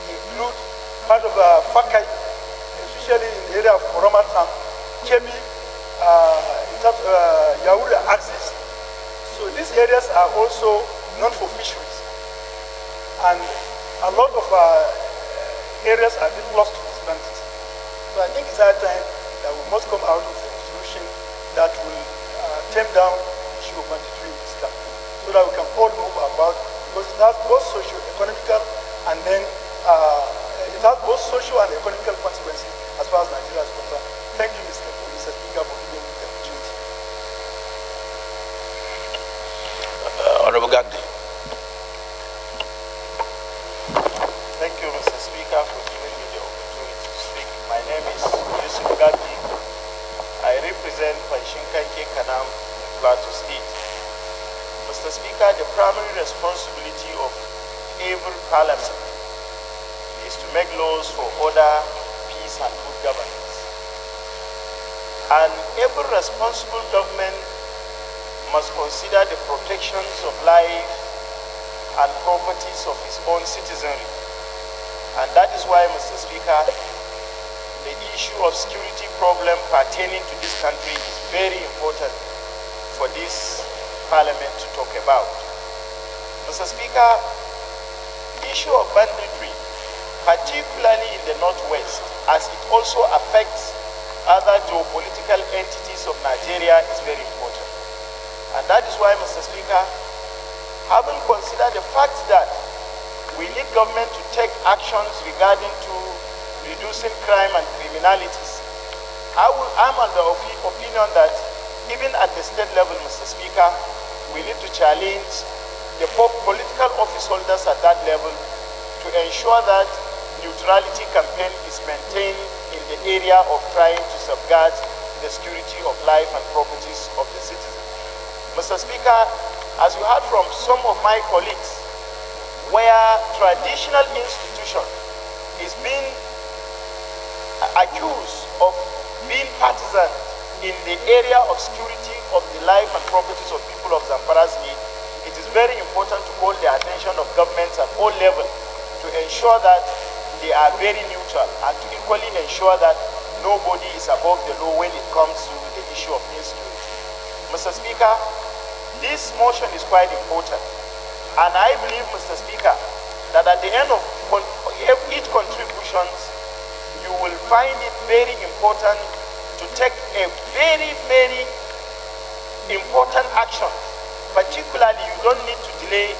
include part of Fakai, especially in the area of Koroma Town, Kebbi, in terms of Yauri axis. So these areas are also known for fisheries. And a lot of areas are being lost to these bandits. So I think it's our time that we must come out with a solution that will tame down the issue of banditry in this country, so that we can all move about, because it has both socio-economical and then it has both social and economical consequences as far as Nigeria is concerned. Thank you, Mr. Speaker, for giving me the opportunity. Honorable Gandhi. Thank you, Mr. Speaker, for giving me the opportunity to speak. My name is Yusuf Gandhi. I represent Paishinkanke Kanam, Plateau State. Mr. Speaker, the primary responsibility of every parliament is to make laws for order, peace, and good governance. And every responsible government must consider the protections of life and properties of its own citizenry. And that is why, Mr. Speaker, the issue of security problem pertaining to this country is very important for this parliament to talk about. Mr. Speaker, the issue of banditry, particularly in the Northwest, as it also affects other geopolitical entities of Nigeria, is very important. And that is why, Mr. Speaker, having considered the fact that we need government to take actions regarding to reducing crime and criminalities, I'm of the opinion that even at the state level, Mr. Speaker, we need to challenge the political office holders at that level to ensure that neutrality campaign is maintained in the area of trying to safeguard the security of life and properties of the citizens. Mr. Speaker, as you heard from some of my colleagues, where traditional institution is being accused of being partisan in the area of security of the life and properties of people of Zamfara State, it is very important to call the attention of governments at all levels to ensure that they are very neutral and to equally ensure that nobody is above the law when it comes to the issue of insecurity. Mr. Speaker, this motion is quite important, and I believe, Mr. Speaker, that at the end of each contribution, you will find it very important to take a very, very important action. Particularly, you don't need to delay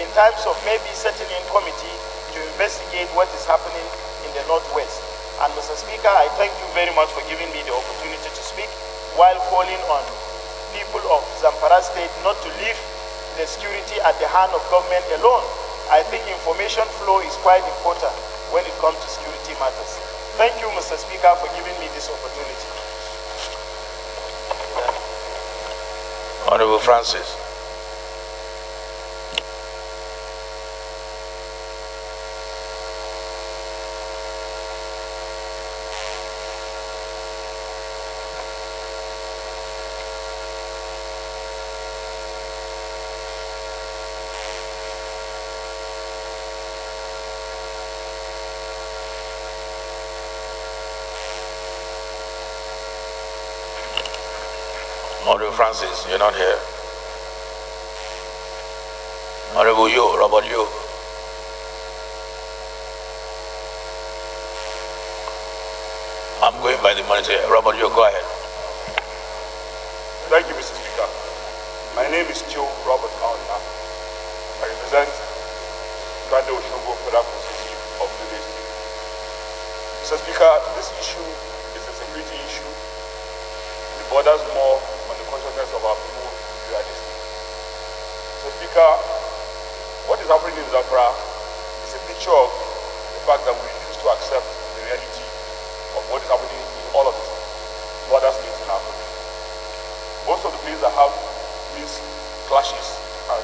in terms of maybe setting in committee to investigate what is happening in the Northwest. And Mr. Speaker, I thank you very much for giving me the opportunity to speak while calling on people of Zamfara State not to leave the security at the hand of government alone. I think information flow is quite important when it comes to security matters. Thank you, Mr. Speaker, for giving me this opportunity. Honorable Francis. Honorable Francis, you're not here. Honorable Yo, Robert Yo. I'm going by the monitor. Robert Yo, go ahead. Thank you, Mr. Speaker. My name is Joe Robert Auna. I represent Grande Oshungo Federal Constituency of the State. Mr. Speaker, this issue is a security issue. It borders more on the consciousness of our people who are listening. Mr. Speaker, what is happening in Zamfara is a picture of the fact that we refuse to accept the reality of what is happening in all of the border states in Africa. Most of the places that have these clashes and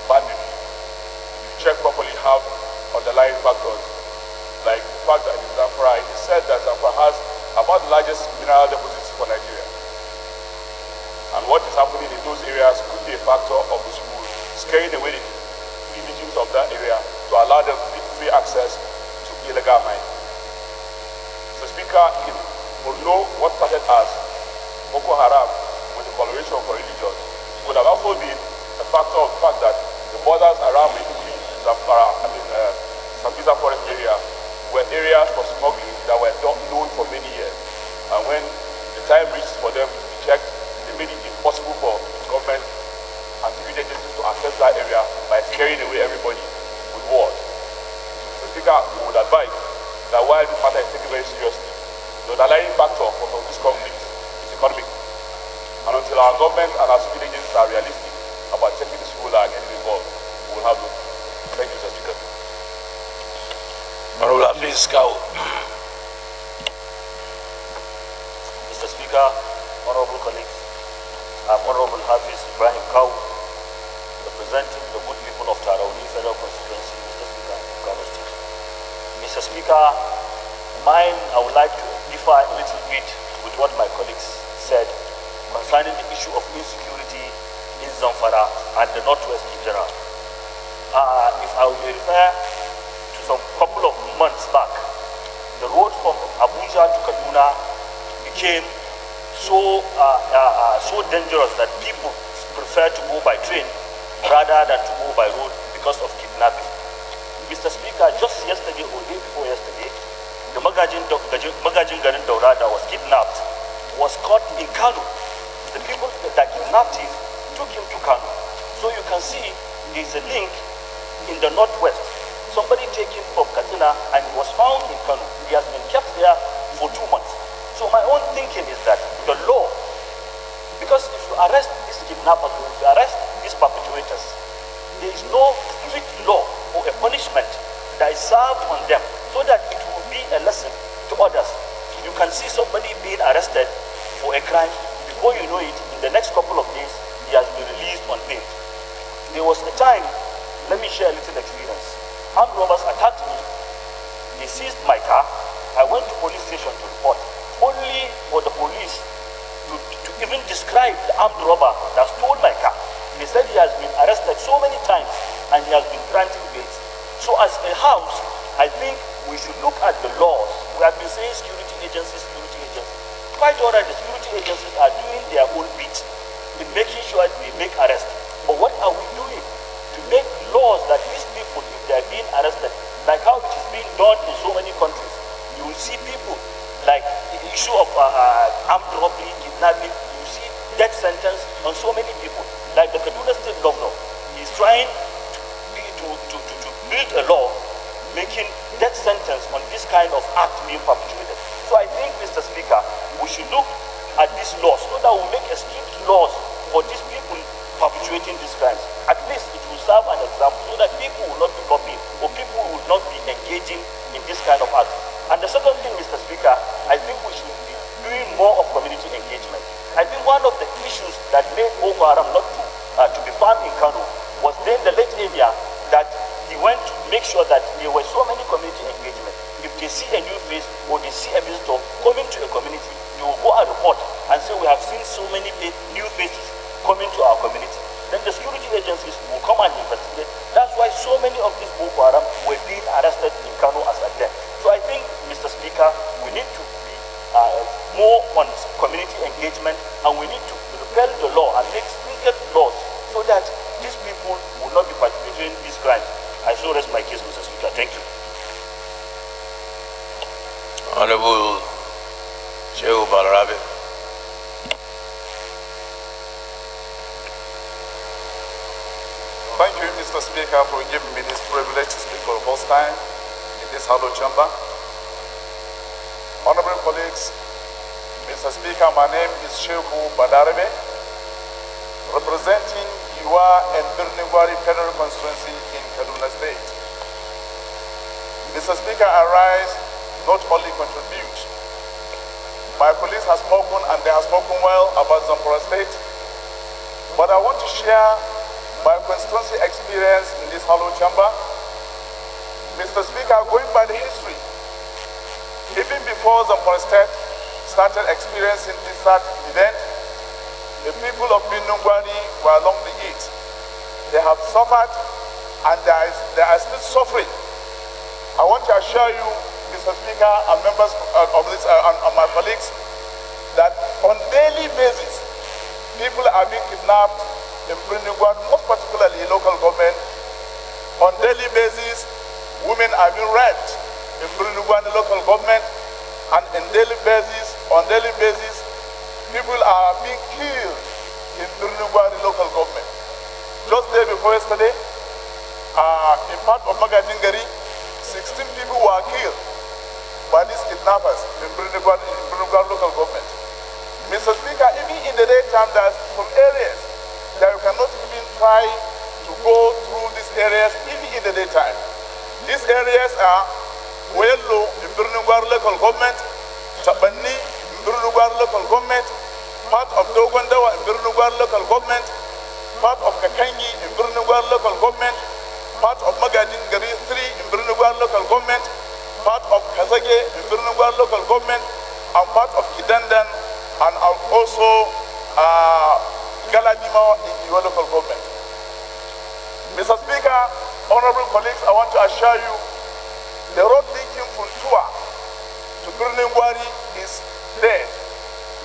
banditry, if you check properly, have underlying factors like the fact that in Zamfara, it is said that Zamfara has about the largest mineral deposits for Nigeria. And what is happening in those areas could be a factor of the school scaring away the indigenous of that area to allow them free access to illegal mining. Mr. Speaker, in Borno, what started as Boko Haram with the coloration for religion would have also been a factor of the fact that the borders around Maiduguri, Zamfara, Sambisa forest area were areas for smuggling that were not known for many years. And when the time reached for them to be checked, they made it impossible for government and security agencies to access that area by scaring away everybody with wars. Mr. Speaker, we would advise that while this matter is taken very seriously, the underlying factor for some of these conflicts is economic. And until our government and our security agencies are realistic about checking the school and getting involved, we will have those. Thank you, Mr. Speaker. Honorable Hafiz Kau. Mr. Speaker, honorable colleagues, I'm Honorable Hafiz Ibrahim Kau, representing the good people of Tarauni Federal Constituency, Mr. Speaker, Kano State. Mr. Speaker, mine, I would like to differ a little bit with what my colleagues said concerning the issue of insecurity in Zamfara and the Northwest in general. If I will refer to some couple of months back, the road from Abuja to Kaduna became so dangerous that people prefer to go by train rather than to go by road because of kidnapping. Mr. Speaker, just yesterday or day before yesterday, the Magajin Garin Daura that was kidnapped was caught in Kano. The people that kidnapped him took him to Kano. So you can see there is a link in the Northwest. Somebody took him from Katsina and he was found in Kano. He has been kept there for 2 months. So my own thinking is that the law, because if you arrest these kidnappers, if you arrest these perpetrators, there is no strict law or a punishment that is served on them so that it will be a lesson to others. you can see somebody being arrested for a crime. Before you know it, in the next couple of days, he has been released on bail. There was a time, let me share a little experience. Armed robbers attacked me. They seized my car. I went to police station to report, only for the police to even describe the armed robber that stole my car. They said he has been arrested so many times and he has been granted bail. So as a house, I think we should look at the laws. We have been saying security agencies. Quite all right, the security agencies are doing their own bit in making sure they make arrests. But what are we doing to make laws that these people, if they are being arrested, like how it is being done in so many countries, you will see people like the issue of armed robbery, kidnapping, you see death sentence on so many people. Like the Kaduna State Governor, he is trying to build a law making death sentence on this kind of act being perpetrated. So I think, Mr. Speaker, we should look at these laws so that we make a strict laws for these people perpetrating these crimes. At least it will serve an example so that people will not be copying or people will not be engaging in this kind of act. And the second thing, Mr. Speaker, I think we should be doing more of community engagement. I think one of the issues that made Boko Haram not to be found in Kano was then the late area that he went to make sure that there were so many community engagement. If they see a new face or they see a visitor coming to a community, they will go and report and say we have seen so many new faces coming to our community. Then the security agencies will come and investigate. That's why so many of these Boko Haram were being arrested in Kano as at then. So I think, Mr. Speaker, we need to be more on community engagement, and we need to repeal the law and make stringent laws so that these people will not be participating in these crimes. I so rest my case, Mr. Speaker. Thank you. Honorable Shehu Balarabe. Thank you, Mr. Speaker, for giving me this privilege to speak for the first time in this hallowed chamber. Honorable colleagues, Mr. Speaker, my name is Shehu Balarabe, representing Iwa and Birnigwari Federal Constituency in Kaduna State. Mr. Speaker, I rise not only contribute. My colleagues have spoken and they have spoken well about Zamfara State, but I want to share my constituency experience in this hollow chamber. Mr. Speaker, going by the history, even before Zamfara State started experiencing this event, the people of Binungwani were along the gate. They have suffered and they are still suffering. I want to assure you, Mr. Speaker, and members of this and my colleagues, that on daily basis, people are being kidnapped in Birnigwan, most particularly in local government. On daily basis, women are being raped in Birnigwan local government, and on daily basis, people are being killed in Birnigwan local government. Just day before yesterday, in part of Magadingari, 16 people were killed by these kidnappers in Birnigwan local government. Mr. Speaker, even in the daytime, there are some areas that you cannot even try to go through these areas, even in the daytime. These areas are Wello in Birnigwan local government, Chabani in Birnigwan local government, part of Dogondawa in Birnigwan local government, part of Kakangi in Birnigwan local government, part of Magadingari 3 in Birnigwan local government, part of Kazage in Birnigwan local government, and part of Kidandan, and also Galadima in your local government. Mr. Speaker, honorable colleagues, I want to assure you, the road linking from Tua to Birnigwari is dead.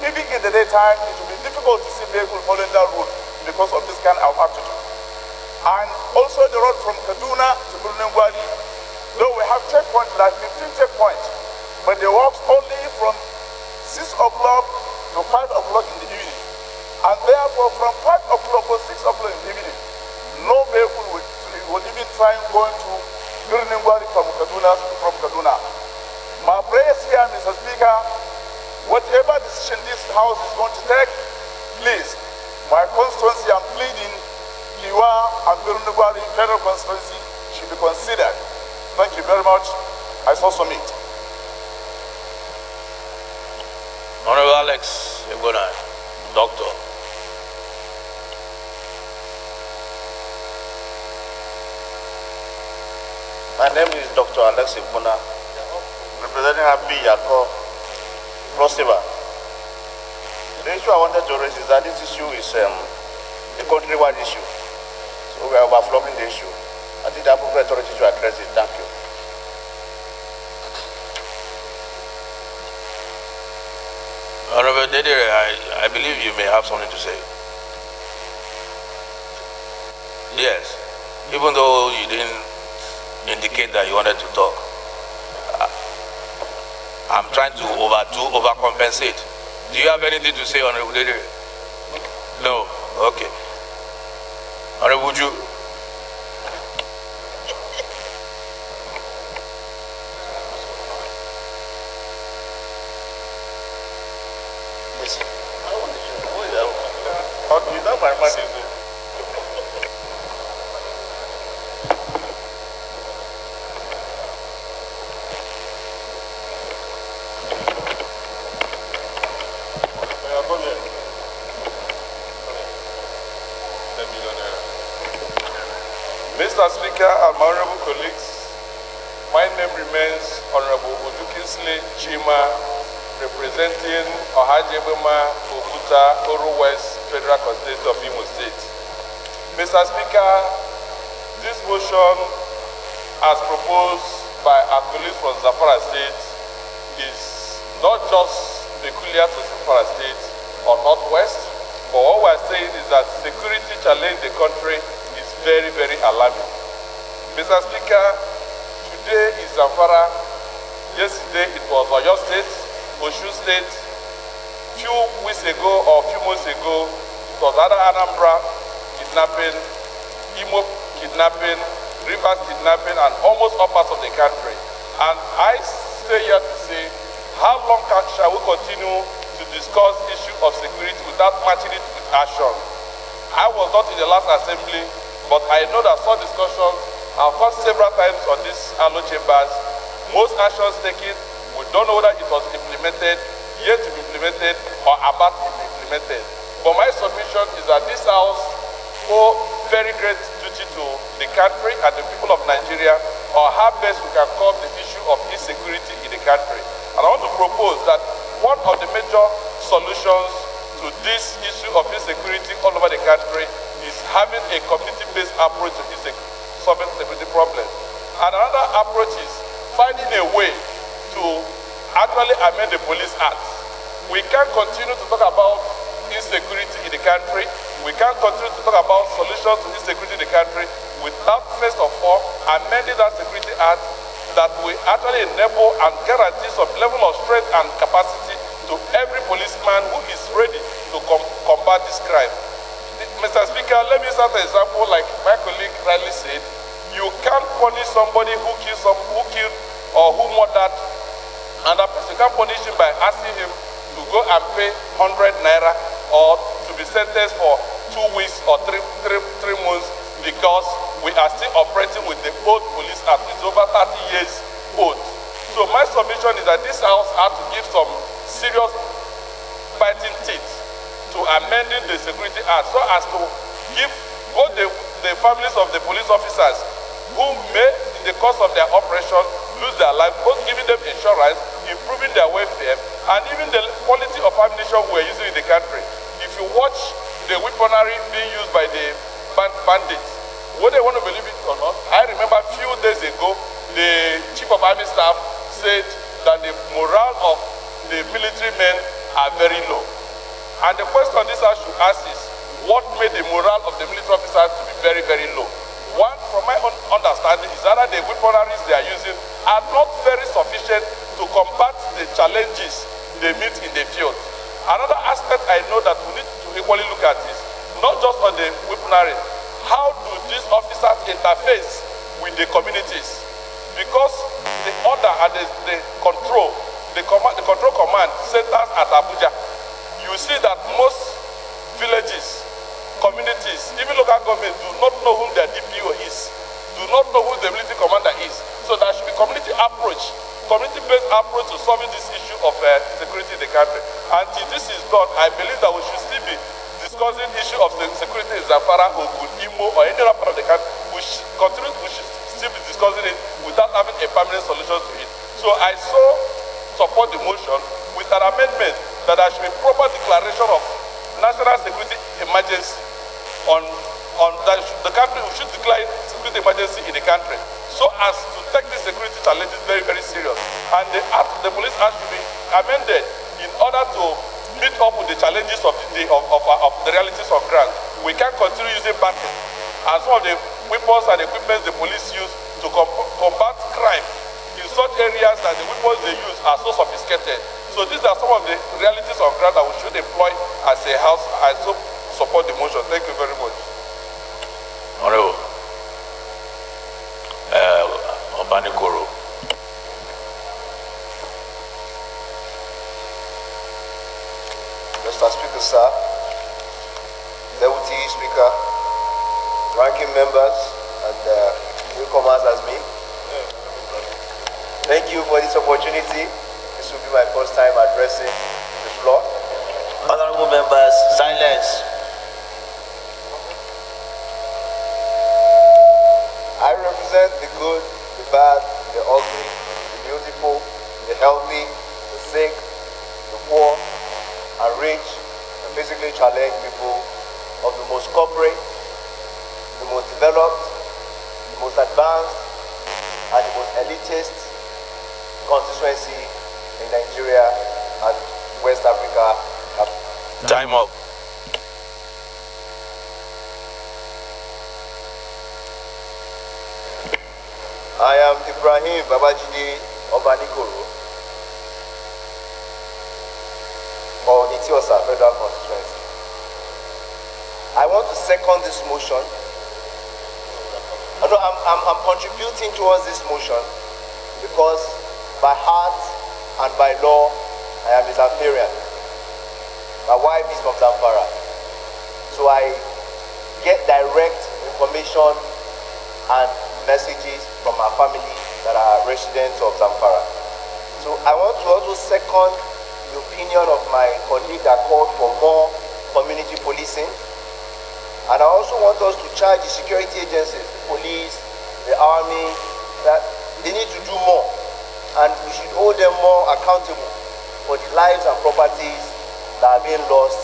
Even in the daytime, it will be difficult to see vehicles following that route because of this kind of altitude. And also the road from Kaduna to Birnigwari, though we have checkpoints, like 15 checkpoints, but they work only from 6 o'clock to 5 o'clock in the evening. And therefore, from 5 o'clock or 6 o'clock in the evening, no vehicle will even try going to Birnigwari from Kaduna. My prayers here, Mr. Speaker, whatever decision this House is going to take, please, my constituency, I'm pleading, Liwa and Birnigwari Federal Constituency should be considered. Thank you very much. I so submit. Honorable Alex Ebona, Doctor. My name is Dr. Alex Ebona, representing Happy Yako, Cross River. The issue I wanted to raise is that this issue is a countrywide issue. So we are overflowing the issue. I think the appropriate authority to address it. Thank you. Honorable Dedere, I believe you may have something to say. Yes, even though you didn't indicate that you wanted to talk. I'm trying to overcompensate. Do you have anything to say, Honorable Dedere? No? Okay. Honorable Uju? Okay, that's my mind. Mr. Speaker and my honorable colleagues, my name remains Honorable Odukinsley Chima, representing Ohajebema Okuta, Oru West Federal Constituency of Imo State. Mr. Speaker, this motion, as proposed by our colleagues from Zamfara State, is not just peculiar to Zamfara State or Northwest, but what we're saying is that security challenge in the country is very, very alarming. Mr. Speaker, today is Zamfara, yesterday it was Oyo State, Oshu State, few weeks ago or few months ago, it was Anambra kidnapping, Imo kidnapping, Rivers kidnapping, and almost all parts of the country. And I stay here to say, how long shall we continue to discuss issue of security without matching it with action? I was not in the last assembly, but I know that such discussions have occurred several times on this Allo chambers. Most actions taken, we don't know whether it was implemented, yet to be implemented, or about to be implemented. But my submission is that this House owe very great duty to the country and the people of Nigeria, or how best we can curb the issue of insecurity in the country. And I want to propose that one of the major solutions to this issue of insecurity all over the country is having a community-based approach to solving security problems. And another approach is finding a way to actually amend the Police Act. We can't continue to talk about insecurity in the country. We can't continue to talk about solutions to insecurity in the country without, first of all, amending that Security Act that will actually enable and guarantee some level of strength and capacity to every policeman who is ready to combat this crime. Mr. Speaker, let me start an example like my colleague rightly said. You can't punish somebody who killed or who murdered another person. You can't punish him by asking him to go and pay 100 naira or to be sentenced for 2 weeks or three months because we are still operating with the old Police Act. It's over 30 years old. So my submission is that this House has to give some serious fighting teeth to amending the Security Act so as to give both the families of the police officers who may, in the course of their operation, lose their life, both giving them insurance, improving their welfare, and even the quality of ammunition we're using in the country. If you watch the weaponry being used by the bandits, whether they want to believe it or not, I remember a few days ago, the Chief of Army Staff said that the morale of the military men are very low. And the question this House should ask is, what made the morale of the military officers to be very, very low? One, from my own understanding, is that the weaponaries they are using are not very sufficient to combat the challenges they meet in the field. Another aspect I know that we need to equally look at is not just on the weaponry. How do these officers interface with the communities? Because the order and the control command centers at Abuja. You see that most villages, communities, even local government do not know who their DPO is, do not know who the military commander is. So there should be community approach community-based approach to solving this issue of security in the country. Until this is done, I believe that we should still be discussing issue of security in Zamfara, Ogun, Imo, or any other part of the country. We should still be discussing it without having a permanent solution to it. So I support the motion with an amendment that there should be proper declaration of national security emergency on that the country. We should declare security emergency in the country so as to take this security challenges very, very serious. And the police act should be amended in order to meet up with the challenges of the day of the realities of ground. We can't continue using battery and some of the weapons and equipment the police use to combat crime in such areas that the weapons they use are so sophisticated. So these are some of the realities of ground that we should employ as a house. I support the motion. Thank you very much. Honorable Obanikoro. Mr. Speaker, sir, Deputy Speaker, ranking members, and newcomers as me. Thank you for this opportunity. This will be my first time addressing the floor. Honorable members, silence. I represent the good, the bad, the ugly, the beautiful, the healthy, the sick, the poor, and rich, and physically challenged people of the most corporate, the most developed, the most advanced, and the most elitist constituency in Nigeria and West Africa. Time up. I am Ibrahim Babajide Obanikoro of Itiosa Federal Constituency. I want to second this motion. I'm contributing towards this motion because by heart and by law, I am a Zamfarian. My wife is from Zamfara. So I get direct information and messages from our family that are residents of Zamfara. So I want to also second the opinion of my colleague that called for more community policing. And I also want us to charge the security agencies, the police, the army, that they need to do more. And we should hold them more accountable for the lives and properties that are being lost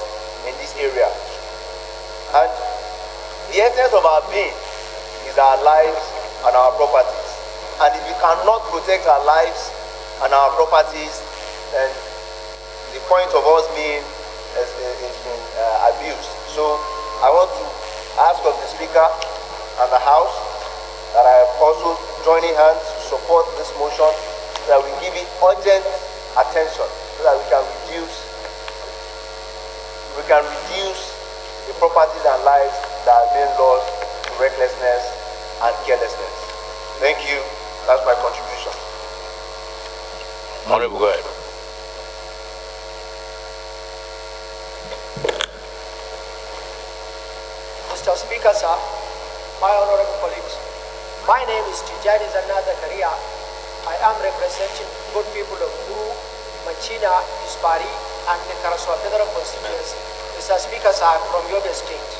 in this area. And the essence of our being is our lives and our properties. And if we cannot protect our lives and our properties, then the point of us being has been abused. So I want to ask of the Speaker and the House that I am also joining hands to support this motion, so that we give it urgent attention, so that we can reduce the properties and lives that are being lost to recklessness and carelessness. Thank you. That's my contribution. Honorable, go ahead. Mr. Speaker, sir, my honorable colleagues, my name is Tijani Zanna Zakaria. I am representing good people of Guru, Machina, Ispari, and the Karaswa Federal Constituency. Mr. Speaker, sir, from Yobe State.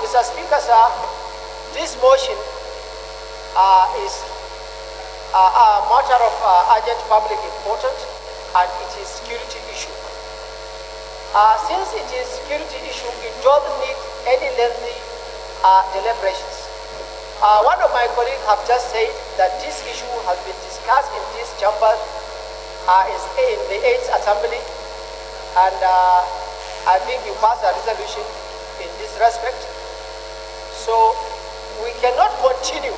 Mr. Speaker, sir, this motion is a matter of urgent public importance, and it is security issue. Since it is security issue, it doesn't need any lengthy deliberations. One of my colleagues have just said that this issue has been discussed in this chamber in the 8th Assembly, and I think you passed a resolution in this respect. So we cannot continue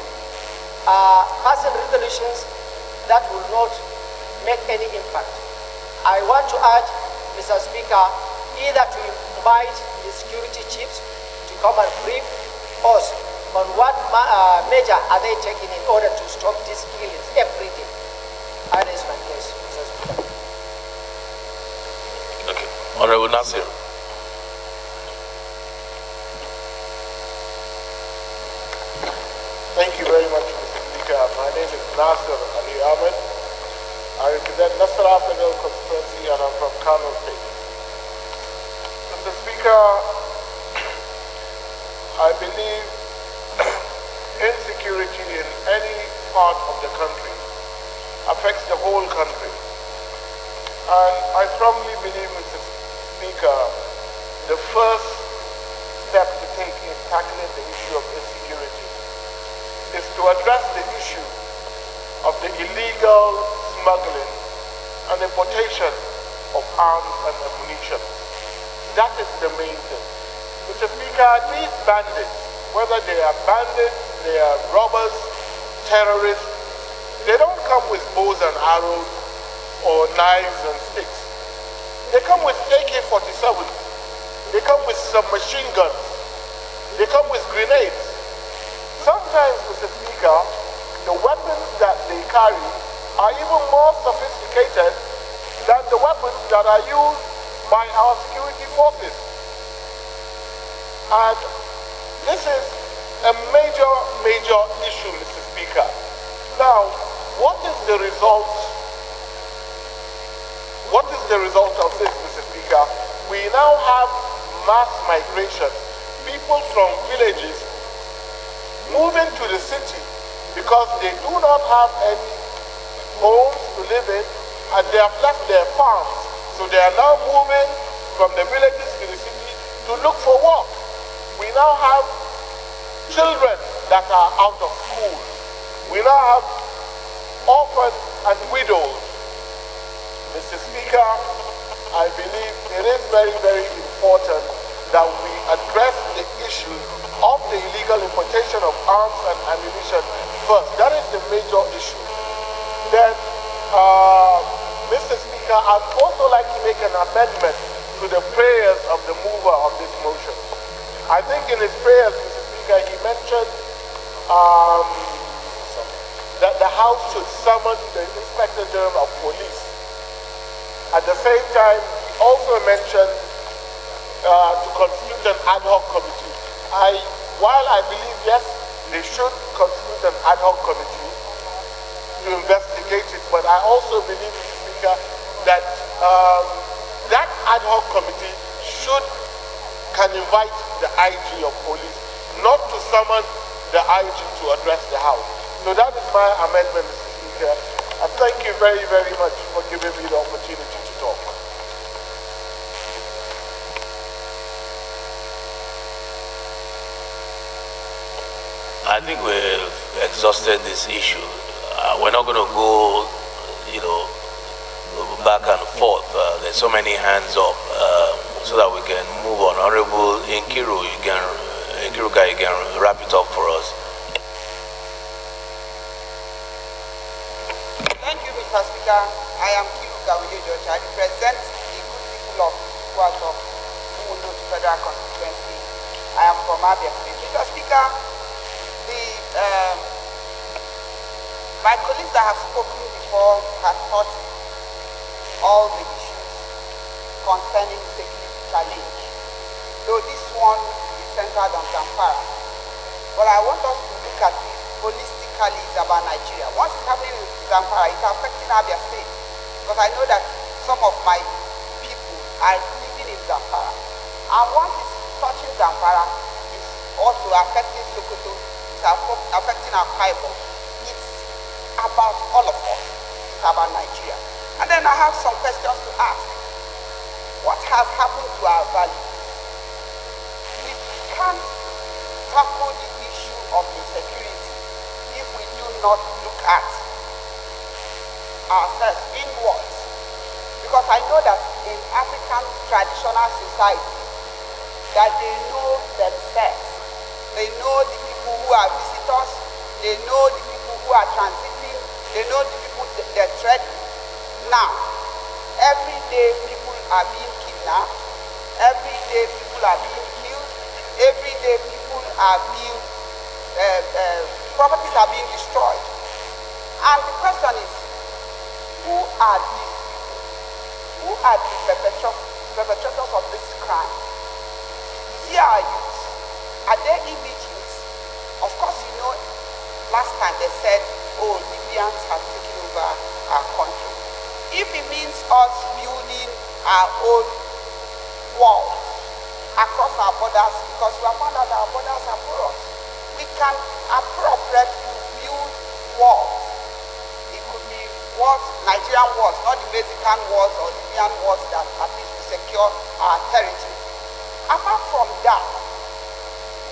passing resolutions that will not make any impact. I want to urge Mr. Speaker either to invite the security chiefs to come and brief us on what measure are they taking in order to stop these killings every day. That is my case, Mr. Speaker. Okay. Honorable Nasir. Thank you very much, Mr. Speaker. My name is Nasir Ali Ahmed. I represent Nasarawa Federal Constituency and I'm from Kano State. Mr. Speaker, I believe insecurity in any part of the country affects the whole country. And I strongly believe, Mr. Speaker, the first step to take in tackling the issue of insecurity is to address the issue of the illegal smuggling and importation of arms and ammunition. That is the main thing. Mr. Speaker, these bandits, whether they are bandits, they are robbers, terrorists, they don't come with bows and arrows or knives and sticks. They come with AK-47s. They come with submachine guns. They come with grenades. Sometimes, Mr. Speaker, the weapons that they carry are even more sophisticated than the weapons that are used by our security forces. And this is a major, major issue, Mr. Speaker. Now, what is the result? What is the result of this, Mr. Speaker? We now have mass migration. People from villages moving to the city because they do not have any homes to live in and they have left their farms. So they are now moving from the villages to the city to look for work. We now have children that are out of school. We now have orphans and widows. Mr. Speaker, I believe it is very, very important that we address the issue of the illegal importation of arms and ammunition first. That is the major issue. Then, Mr. Speaker, I'd also like to make an amendment to the prayers of the mover of this motion. I think in his prayers, Mr. Speaker, he mentioned that the House should summon the Inspector General of Police. At the same time, he also mentioned to constitute an ad hoc committee. While I believe, yes, they should constitute an ad hoc committee to investigate it, but I also believe, Mr. Speaker, that that ad hoc committee can invite the IG of police, not to summon the IG to address the House. So that is my amendment, Mr. Speaker. And thank you very, very much for giving me the opportunity to talk. I think we've exhausted this issue. We're not going to go, back and forth. There's so many hands up, so that we can move on. Honorable Inkiru, you can wrap it up for us. Thank you, Mr. Speaker. I am Kiruka George. I represent the good people of Kwatok, Mundo Federal Constituency. I am from Abia State. Mr. Speaker, my colleagues that have spoken before have touched all the issues concerning security challenge. Though this one is centered on Zamfara. But I want us to look at it holistically about Nigeria. Once it's happening in Zamfara, it's affecting Abia State. Because I know that some of my people are living in Zamfara. And once it's touching Zamfara, it's also affecting Sokoto, it's affecting Akwa Ibom. It's about all of us. It's about Nigeria. And then I have some questions to ask. What has happened to our values? We can't tackle the issue of insecurity if we do not look at ourselves inwards. Because I know that in African traditional society, that they know themselves. They know the people who are visitors, they know the people who are transiting, they know the people they're treading. Now, every day people are being kidnapped, every day people are being killed, every day people are being, properties are being destroyed. And the question is, who are these people? Who are the perpetrators of this crime? Is it our youth? Are they immediate? Of course, you know, last time they said, oh, Libyans have taken over our country. if it means us building our own walls across our borders, because we have found that our borders are porous, we can appropriate to build walls. It could be walls, Nigerian walls, not the Mexican walls or Libyan walls that at least will secure our territory. Apart from that,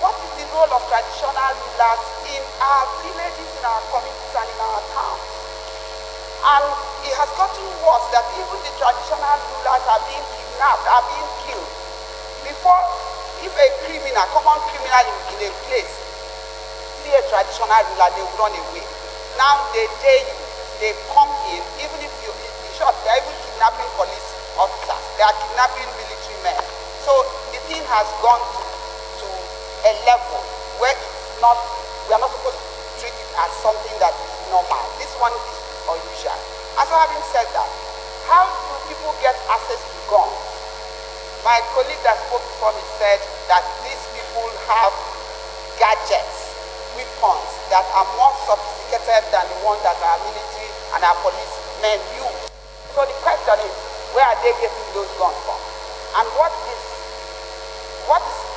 what is the role of traditional rulers in our villages, in our communities, and in our towns? And it has gotten worse that even the traditional rulers are being kidnapped, are being killed. Before, if a criminal, common criminal in a place, see a traditional ruler, they will run away. Now they dare you, they come in, even if you, in short, they are even kidnapping police officers, they are kidnapping military men. So the thing has gone to a level where it's not, we are not supposed to treat it as something that is normal. This one is unusual. And so having said that, how do people get access to guns? My colleague that spoke before me said that these people have gadgets, weapons that are more sophisticated than the ones that our military and our policemen use. So the question is, where are they getting those guns from? And what is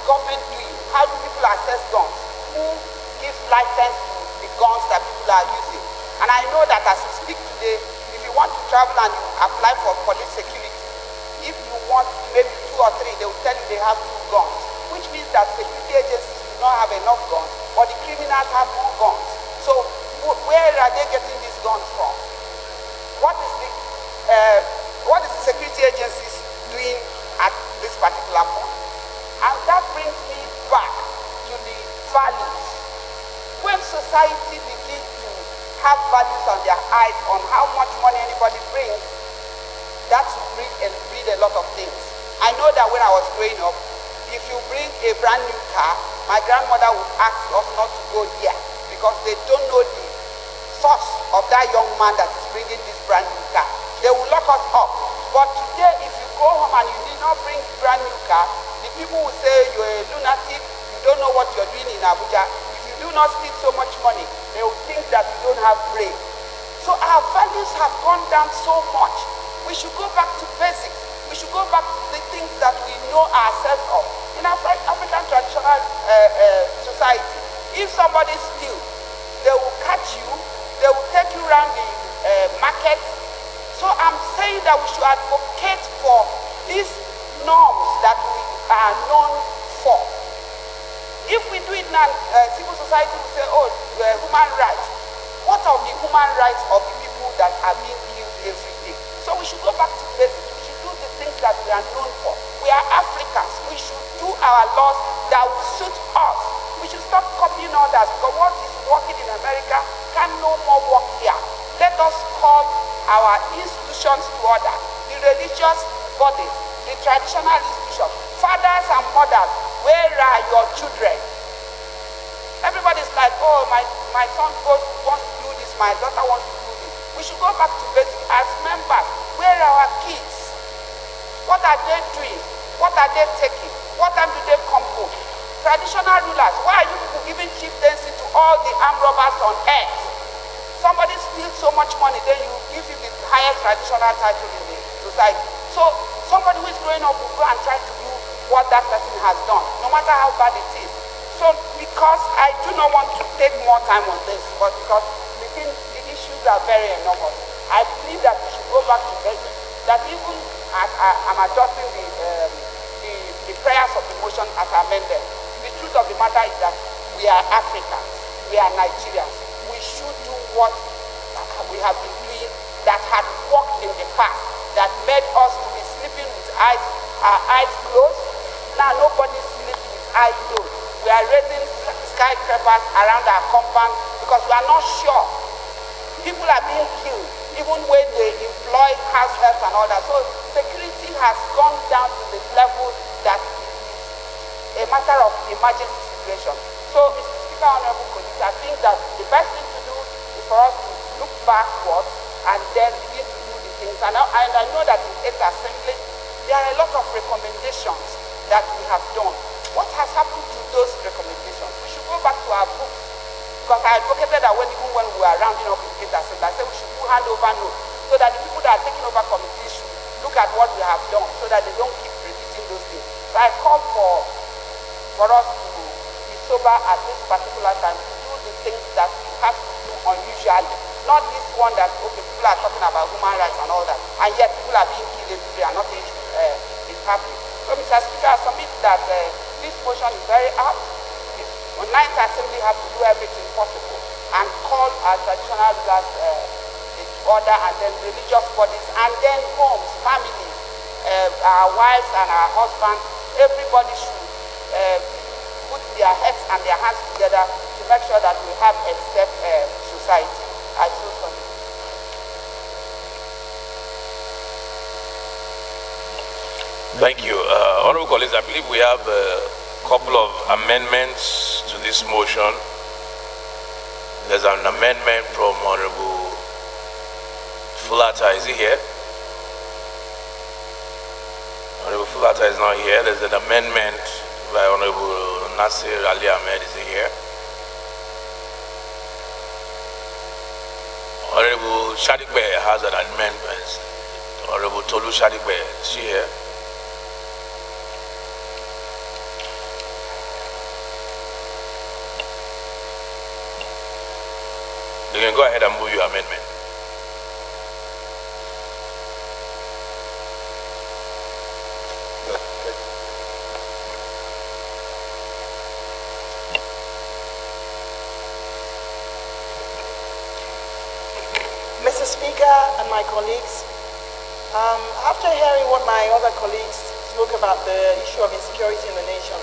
government doing? How do people access guns? Who gives license to the guns that people are using? And I know that as we speak today, if you want to travel and you apply for police security, if you want maybe 2 or 3, they will tell you they have 2 guns, which means that security agencies do not have enough guns, but the criminals have more guns. So where are they getting these guns from? What is the security agencies doing at this particular point? And that brings me back to the values. When society begins to have values on their eyes on how much money anybody brings, that will breed a lot of things. I know that when I was growing up, if you bring a brand new car, my grandmother would ask us not to go there because they don't know the source of that young man that is bringing this brand new car. They will lock us up. But today, if you go home and you did not bring the brand new car, the people will say you're a lunatic, you don't know what you're doing in Abuja. If you do not steal so much money, they will think that you don't have brain. So our values have gone down so much. We should go back to basics. We should go back to the things that we know ourselves of. In African traditional society, if somebody steals, they will catch you, they will take you around the market. So I'm saying that we should advocate for these norms that we are known for. If we do it now, civil society will say, oh, human rights. What of the human rights of the people that are being killed every day? So we should go back to basics. We should do the things that we are known for. We are Africans. We should do our laws that will suit us. We should stop copying others, because what is working in America can no more work here. Let us call our institutions to order, the religious bodies, the traditional institutions. Fathers and mothers, where are your children? Everybody's like, oh, my son wants to do this, my daughter wants to do this. We should go back to basics as members. Where are our kids? What are they doing? What are they taking? What time do they come home? Traditional rulers, why are you people giving chieftaincy to all the armed robbers on earth? Somebody steals so much money, then you give him the highest traditional title in the society. So somebody who is growing up will go and try to do what that person has done, no matter how bad it is. So because I do not want to take more time on this, but because the issues are very enormous, I believe that we should go back to basics, that even as I'm adopting the prayers of the motion as amended, the truth of the matter is that we are Africans, we are Nigerians. We should do what we have been doing that had worked in the past, that made us to be sleeping with our eyes closed. Now nobody sleeps with eyes closed. We are raising skyscrapers around our compound because we are not sure. People are being killed, even when they employ house help and all that. So security has gone down to the level that is a matter of emergency situation. So, Mr. Speaker, honorable colleagues, I think that the best thing to do is for us to look backwards and then begin to do the things. And I know that in 8th Assembly, there are a lot of recommendations that we have done. What has happened to those recommendations? We should go back to our books. Because I advocated that even when we were rounding up in 8th Assembly, I said we should do handover notes. so that the people that are taking over committees should look at what we have done so that they don't keep repeating those things. So I call for us to be sober at this particular time, to do the things that we have to do unusually. Not this one that, okay, people are talking about human rights and all that, and yet people are being killed every day and nothing is happening. So, Mr. Speaker, I submit that this motion is very apt. The Ninth Assembly have to do everything possible and call our traditional rulers in order, and then religious bodies, and then homes, families, our wives and our husbands. Everybody should put their heads and their hands together to make sure that we have a safe society. I so submit. Thank you. Honorable colleagues, I believe we have a couple of amendments to this motion. There's an amendment from Honorable Fulata. Is he here? Honorable Fulata is not here. There's an amendment by Honorable Nasir Ali Ahmed. Is he here? Honorable Shadigbe has an amendment. Honorable Tolu Shadigbe, is she here? You can go ahead and move your amendment. Mr. Speaker and my colleagues, after hearing what my other colleagues spoke about the issue of insecurity in the nation,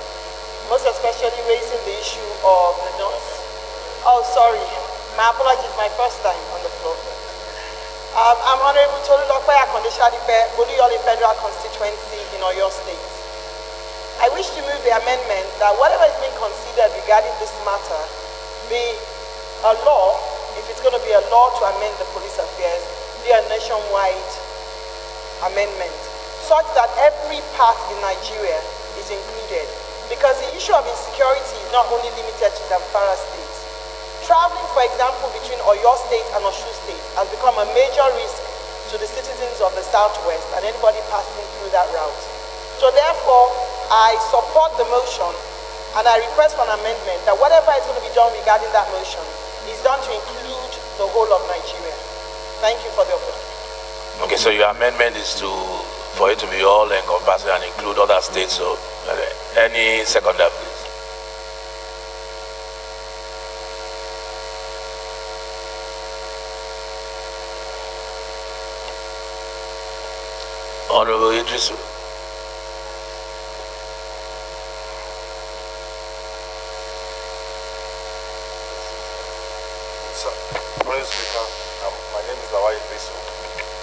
most especially raising the issue of the north. Oh, sorry. My apologies, my first time on the floor. I'm Honorable Tolulope Akondeshadipe, Oluyole Federal Constituency in Oyo State. I wish to move the amendment that whatever is being considered regarding this matter be a law, if it's going to be a law to amend the police affairs, be a nationwide amendment, such that every part in Nigeria is included. Because the issue of insecurity is not only limited to Zamfara State. Traveling, for example, between Oyo State and Osun State has become a major risk to the citizens of the Southwest and anybody passing through that route. So therefore, I support the motion and I request for an amendment that whatever is going to be done regarding that motion is done to include the whole of Nigeria. Thank you for the opportunity. Okay, so your amendment is for it to be all encompassing and include other states. So any seconder, please. Honorable Idrisu. Mr. Speaker, my name is Lawai Idrisu.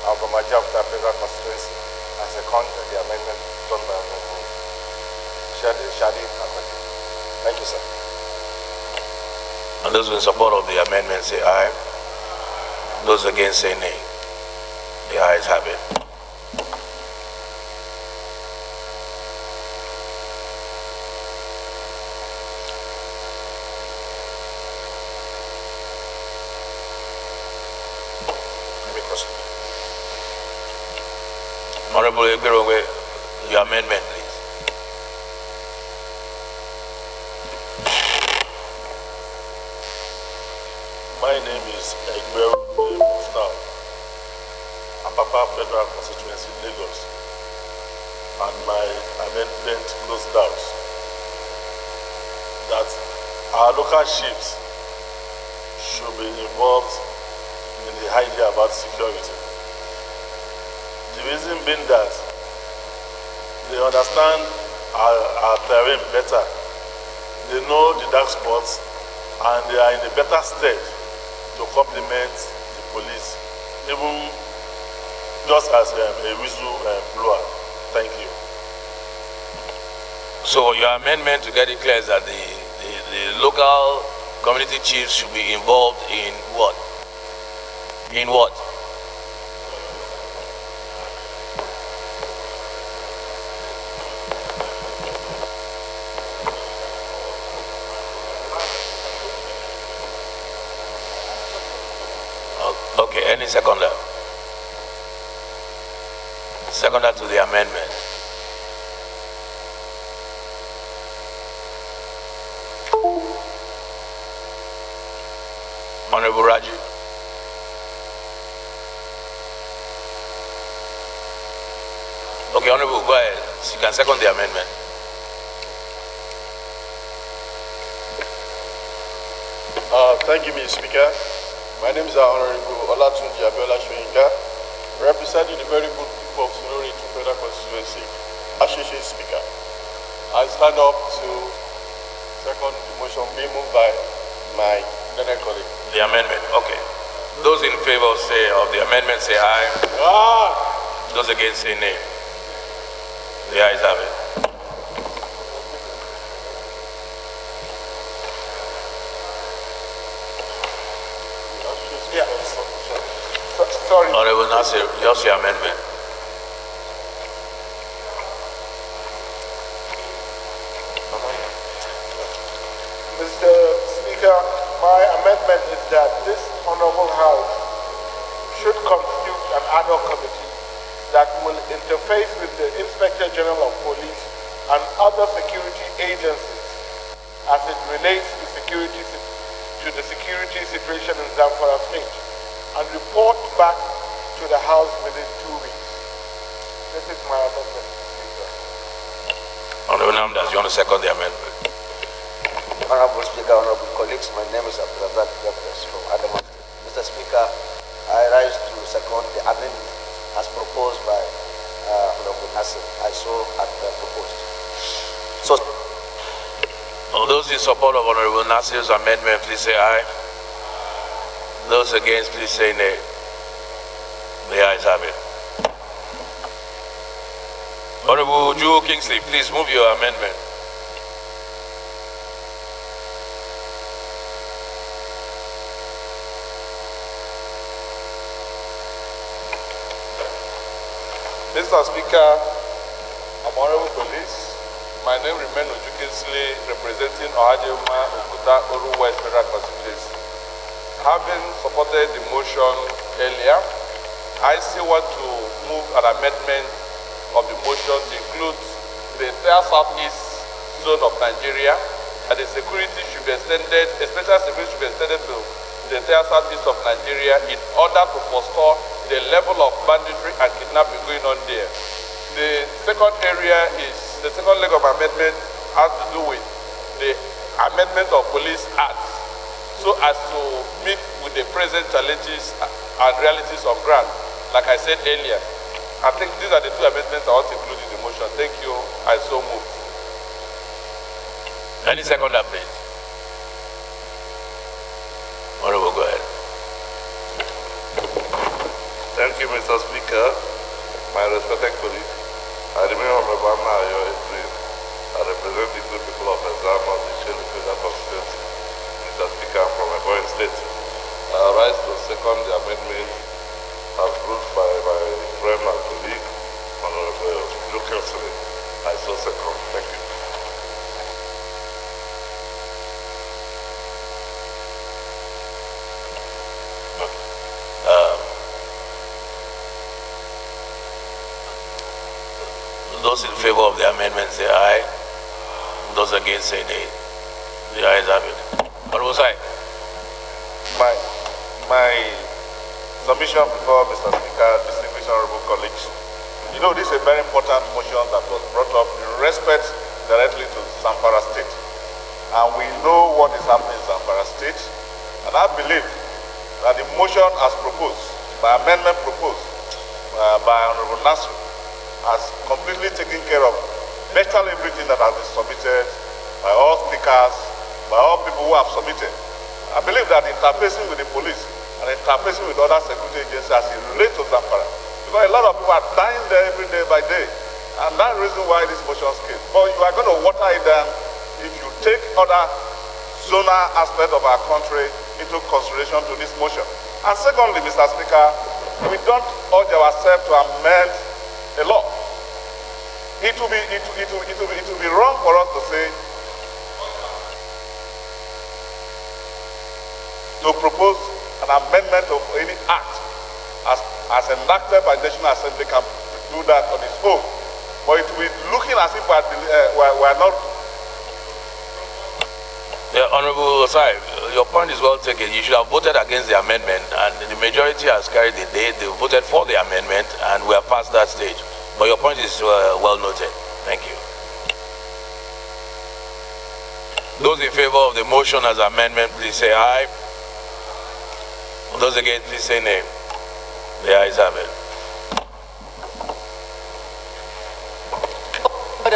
I'm from Ajabta Federal Constituency. I second the amendment done by Honorable Shadi Ahmed. Thank you, sir. And those in support of the amendment say aye. Those against say nay. The ayes have it. Honorable Eberongwe, your amendment, please. My name is Eberongwe Muftar, Apapa Federal Constituency, Lagos, and my amendment goes out that our local chiefs should be involved in the idea about security. The reason being that they understand our terrain better. They know the dark spots and they are in a better state to complement the police, even just as a whistle blower. Thank you. So your amendment to get it clear is that the local community chiefs should be involved in what? In what? Okay, any seconder? Seconder to the amendment. Honorable Raji. Okay, Honorable, go ahead. You can second the amendment. Thank you, Mr. Speaker. My name is Honorable Olatunji Abiola Shoyinka, representing the very good people of Plenary to Federal Constituency. Associate Speaker, I stand up to second the motion being moved by my colleague. The amendment, okay. Those in favor of the amendment say aye. Aye. Those against say nay. The ayes have it. Sorry. Honorable Nasir, just your amendment. Mr. Speaker, my amendment is that this Honorable House should constitute an ad hoc committee that will interface with the Inspector General of Police and other security agencies as it relates to the security situation in Zamfara State and report back to the House within 2 weeks. This is my amendment, Speaker. Honorable Namdas, you want to second the amendment? Honorable Speaker, honorable colleagues, my name is Abdulrazak Gabres from Adamawa. Mr. Speaker, I rise to second the amendment as proposed by Honorable Nasir. I so had proposed. So, all those in support of Honorable Nasir's amendment, please say aye. Those against, please say nay. The ayes have it. Honorable Joe Kingsley, please move your amendment. Mr. Speaker, honorable colleagues, my name remains Oju Kingsley, representing Ohajema Okuta Oru West Federal Constituency. Having supported the motion earlier, I still want to move an amendment of the motion to include the entire southeast zone of Nigeria, and the security should be extended, special security should be extended to the entire southeast of Nigeria in order to forestall the level of banditry and kidnapping going on there. The second leg of amendment has to do with the amendment of Police Act, so as to meet with the present challenges and realities of ground. Like I said earlier, I think these are the two amendments I want to include in the motion. Thank you. I so move. Any seconder, please? Honorable, go ahead. Thank you, Mr. Speaker. My respected colleagues, I remain Honorable Anna Ayo Edwin. I represent the good people of Ezama, the Shell Federal Constituency. Mr. Speaker, I'm from Ebonyi State. I rise to second the amendment approved by my friend and colleague, Honorable Joe Kingsley. I so second. Thank you. Those in favor of the amendment say aye. Those against say nay. The ayes have it. Honorable Sai. My submission before Mr. Speaker, distinguished honorable colleagues. You know, this is a very important motion that was brought up in respect directly to Zamfara State. And we know what is happening in Zamfara State. And I believe that the motion as proposed, by amendment proposed by Honorable Nasir, has completely taken care of virtually everything that has been submitted by all speakers, by all people who have submitted. I believe that interfacing with the police and interfacing with other security agencies as it relates to Zamfara, because a lot of people are dying there every day by day, and that's the reason why this motion came. But you are going to water it down if you take other zonal aspects of our country into consideration to this motion. And secondly, Mr. Speaker, we don't urge ourselves to amend the law. It will be wrong for us to say, to propose an amendment of any act as enacted by National Assembly can do that on its own. But it will be looking as if we're not. Yeah, Honorable Osai, your point is well taken. You should have voted against the amendment, and the majority has carried the day. They voted for the amendment, and we are past that stage. But your point is well noted. Thank you. Those in favor of the motion as amendment, please say aye. Those against, please say nay. The ayes have it.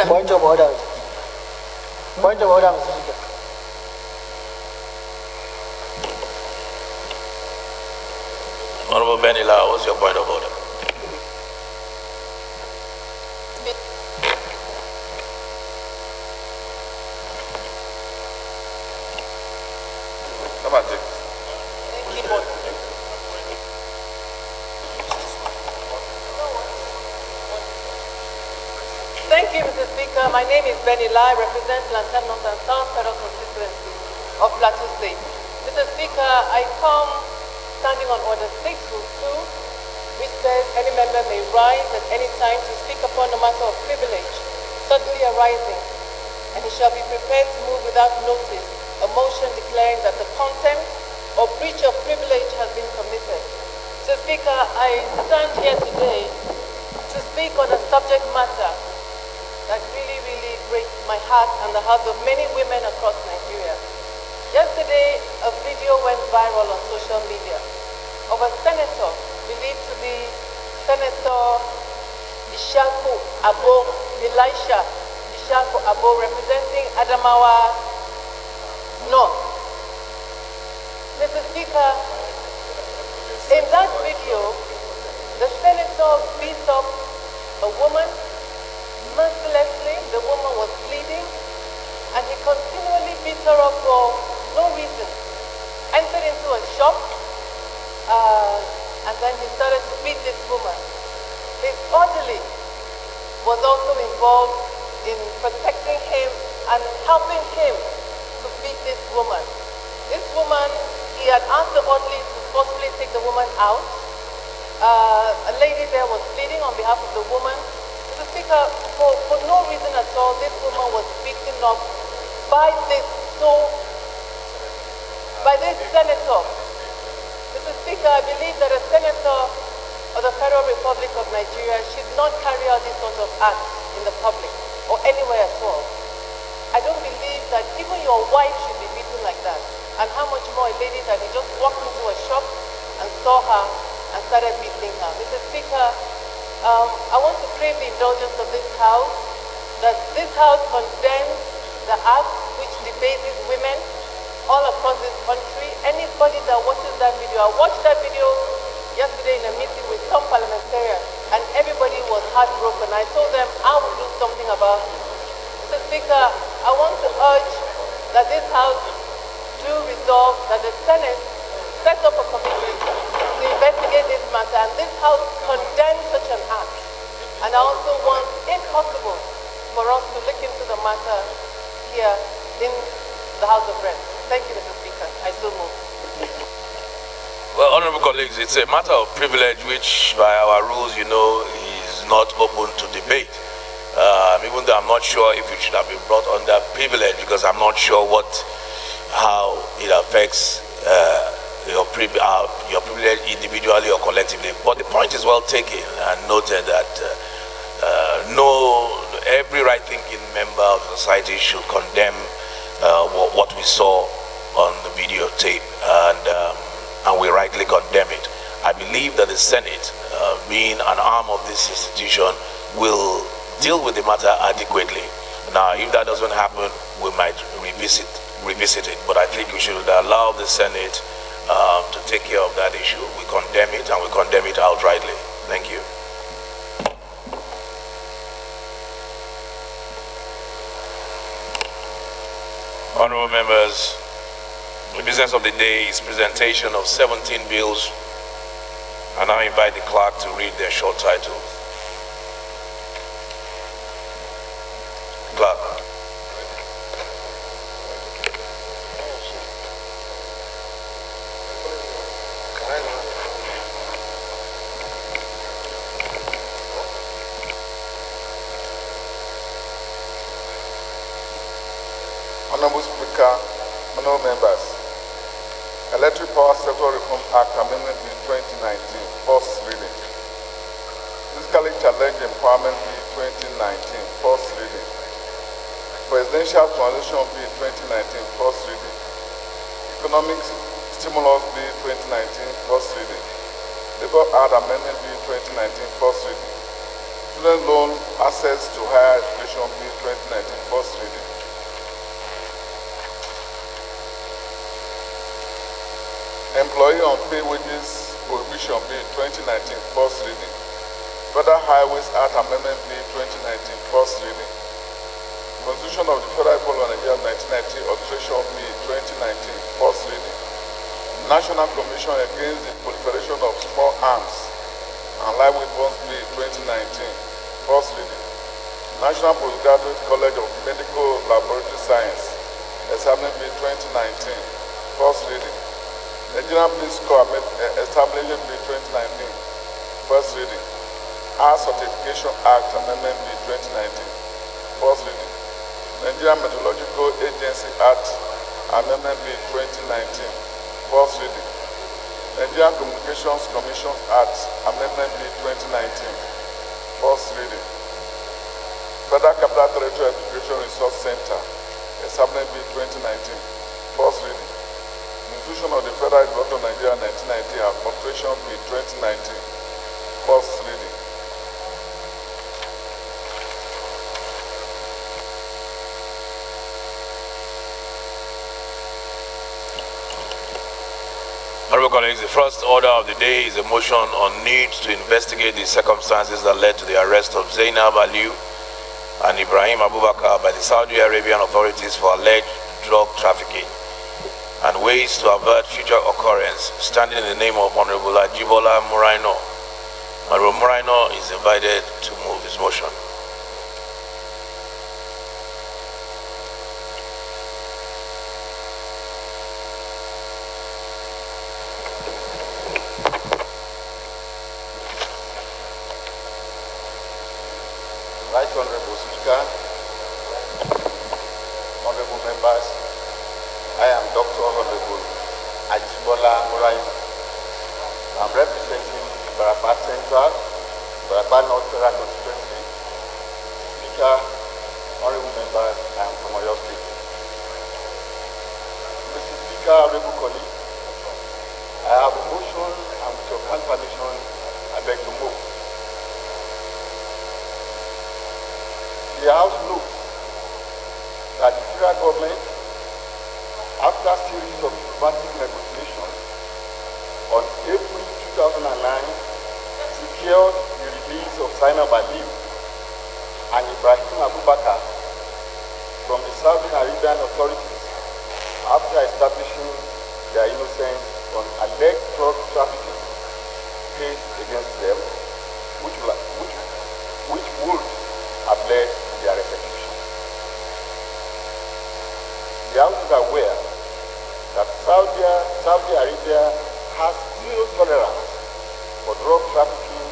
Point of order. Point of order, Mr. Speaker. Honorable Benila, what's your point of order? Thank you, Mr. Speaker. My name is Benny Lai, represent Lantan North and South Federal Constituency of Plateau State. Mr. Speaker, I come standing on Order 6, Rule 2, which says any member may rise at any time to speak upon a matter of privilege suddenly arising, and he shall be prepared to move without notice a motion declaring that the contempt or breach of privilege has been committed. Mr. Speaker, I stand here today to speak on a subject matter that really breaks my heart and the hearts of many women across Nigeria. Yesterday, a video went viral on social media of a senator believed to be Senator Ishaku Abo, Elisha Ishaku Abo, representing Adamawa North. Mr. Speaker, in that video, the senator beat up a woman mercilessly. The woman was bleeding, and he continually beat her up for no reason. Entered into a shop, and then he started to beat this woman. His orderly was also involved in protecting him and helping him to beat this woman. This woman, he had asked the orderly to forcefully take the woman out. A lady there was pleading on behalf of the woman. Mr. Speaker, for no reason at all, this woman was beaten up by this senator. Mr. Speaker, I believe that a senator of the Federal Republic of Nigeria should not carry out these sorts of acts in the public or anywhere at all. I don't believe that even your wife should be beaten like that. And how much more a lady that he just walked into a shop and saw her and started beating her. Mr. Speaker, I want to crave the indulgence of this House, that this House condemns the act which debases women all across this country. Anybody that watches that video, I watched that video yesterday in a meeting with some parliamentarians, and everybody was heartbroken. I told them I would do something about it. Mr. Speaker, I want to urge that this House do resolve that the Senate set up a committee to investigate this matter, and this House condemns such an act. And I also want, if possible, for us to look into the matter here in the House of Reps. Thank you, Mr. Speaker. I so move. Well, honorable colleagues, it's a matter of privilege which, by our rules, you know, is not open to debate. Even though I'm not sure if it should have been brought under privilege, because I'm not sure how it affects your privilege individually or collectively. But the point is well taken and noted that every right-thinking member of the society should condemn what we saw on the videotape, and we rightly condemn it. I believe that the Senate, being an arm of this institution, will deal with the matter adequately. Now, if that doesn't happen, we might revisit it. But I think we should allow the Senate to take care of that issue. We condemn it, and we condemn it outrightly. Thank you. Honorable members, the business of the day is presentation of 17 bills, and I invite the clerk to read their short titles. Clerk. Honorable Speaker, honorable members, Electric Power Sector Reform Act Amendment Bill 2019, first reading. Physically Challenged Empowerment Bill 2019, first reading. Presidential Transition Bill 2019, first reading. Economic Stimulus Bill 2019, first reading. Labor Act Amendment Bill 2019, first reading. Student Loan Access to Higher Education Bill 2019, first reading. Employee Unpaid Wages Prohibition Bill 2019, first reading. Federal Highways Act Amendment Bill 2019, first reading. Constitution of the Federal Republic of Nigeria 1990 Alteration Bill 2019, first reading. National Commission Against the Proliferation of Small Arms and Live Weapons Bill 2019, first reading. National Postgraduate College of Medical Laboratory Science Examining Bill 2019, first reading. Nigerian Police Corps Establishment Bill 2019, first reading. Art Certification Act Amendment Bill 2019, first reading. Nigerian Meteorological Agency Act Amendment Bill 2019, first reading. Nigerian Communications Commission Act Amendment Bill 2019, first reading. Federal Capital Territory Education Resource Center Establishment Bill 2019, first reading. Constitution of the Federal Republic of Nigeria 1990 Alteration Bill 2019, first reading. Honorable colleagues, the first order of the day is a motion on need to investigate the circumstances that led to the arrest of Zainab Aliu and Ibrahim Abubakar by the Saudi Arabian authorities for alleged drug trafficking and ways to avert future occurrence, standing in the name of Honorable Ajibola Muraino. Honorable Muraino is invited to move his motion. Right Honorable Speaker, honorable members, I am Dr. Honorable Ajibola Muraino. I'm representing Barapa Central, Barapa North Federal Constituency. Speaker, honorable members, I am from Oyo State. Mr. Speaker, honorable colleagues, I have a motion and with your kind permission, I beg to move. The House notes that the federal government, after a series of diplomatic negotiations, on April 2009, secured the release of Zainab Aliu and Ibrahim Abubakar from the Saudi Arabian authorities after establishing their innocence on alleged drug trafficking case against them, which would have led to their execution. The House is aware that Saudi Arabia has zero tolerance for drug trafficking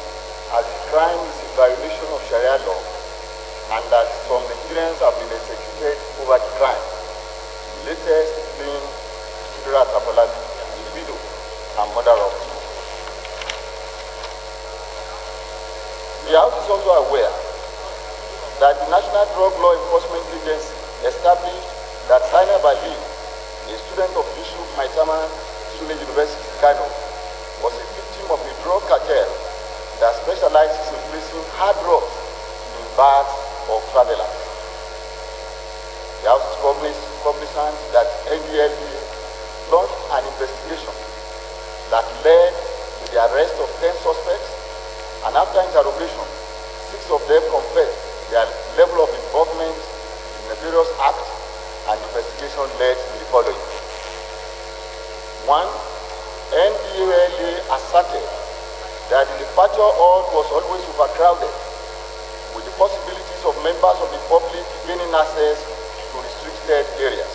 as the crime is a violation of Sharia law and that some Nigerians have been executed over the crime, the latest being Kidra Tapalani, the widow and mother of two. The House is also aware that the National Drug Law Enforcement Agency established that Zainab Aliu, a student of Yusuf Maitama University, Kano, was a victim of a drug cartel that specializes in placing hard drugs in bags of travelers. The House is cognizant that NDLEA launched an investigation that led to the arrest of 10 suspects, and after interrogation, 6 of them confessed their level of involvement in the various acts, and investigation led to the following. 1. NDLEA asserted that the departure hall was always overcrowded, with the possibilities of members of the public gaining access to restricted areas.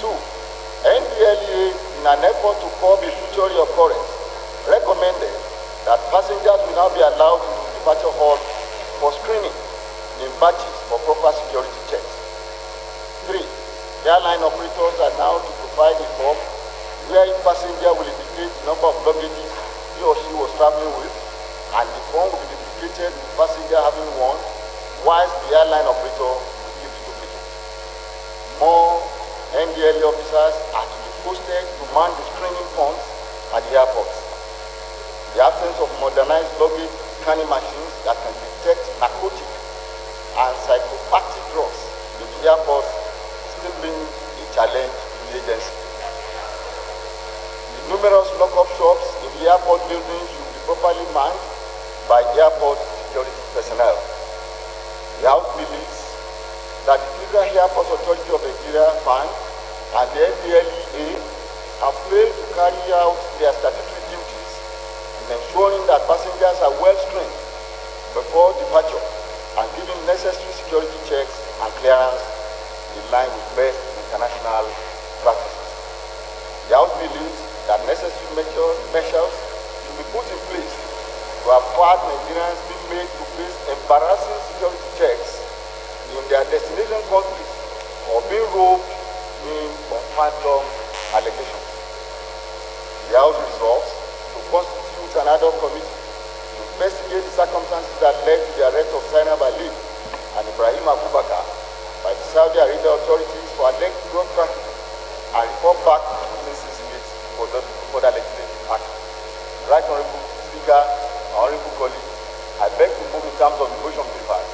2. NDLEA, in an effort to curb a future reoccurrence, recommended that passengers will now be allowed into the departure hall for screening in batches for proper security checks. 3. Airline operators are now to provide a form where each passenger will indicate the number of luggages he or she was traveling with, and the form will be duplicated with the passenger having one, whilst the airline operator will give the duplicate. More NDLA officers are to be posted to man the screening points at the airports. The absence of modernized luggage scanning machines that can detect narcotic and psychopathic drugs into airports is still being a challenge to the agency. The numerous lock-up shops in the airport buildings should be properly manned by airport security personnel. The House believes that the Federal Airport Authority of Nigeria FAN and the NDLEA have failed to carry out their statutory duties in ensuring that passengers are well screened before departure and given necessary security checks and clearance in line with best international practices. The House believes that necessary measures should be put in place to avoid Nigerians being made to face embarrassing security checks in their destination countries or being roped in on phantom allegations. The House resolves to constitute an ad hoc committee to investigate the circumstances that led to the arrest of Zainab Ali and Ibrahim Abubakar by the Saudi Arabia authorities for alleged drug trafficking and report back to the CCA for the legislative action. Right Honorable Speaker, Honorable colleagues, I beg to move in terms of the motion papers.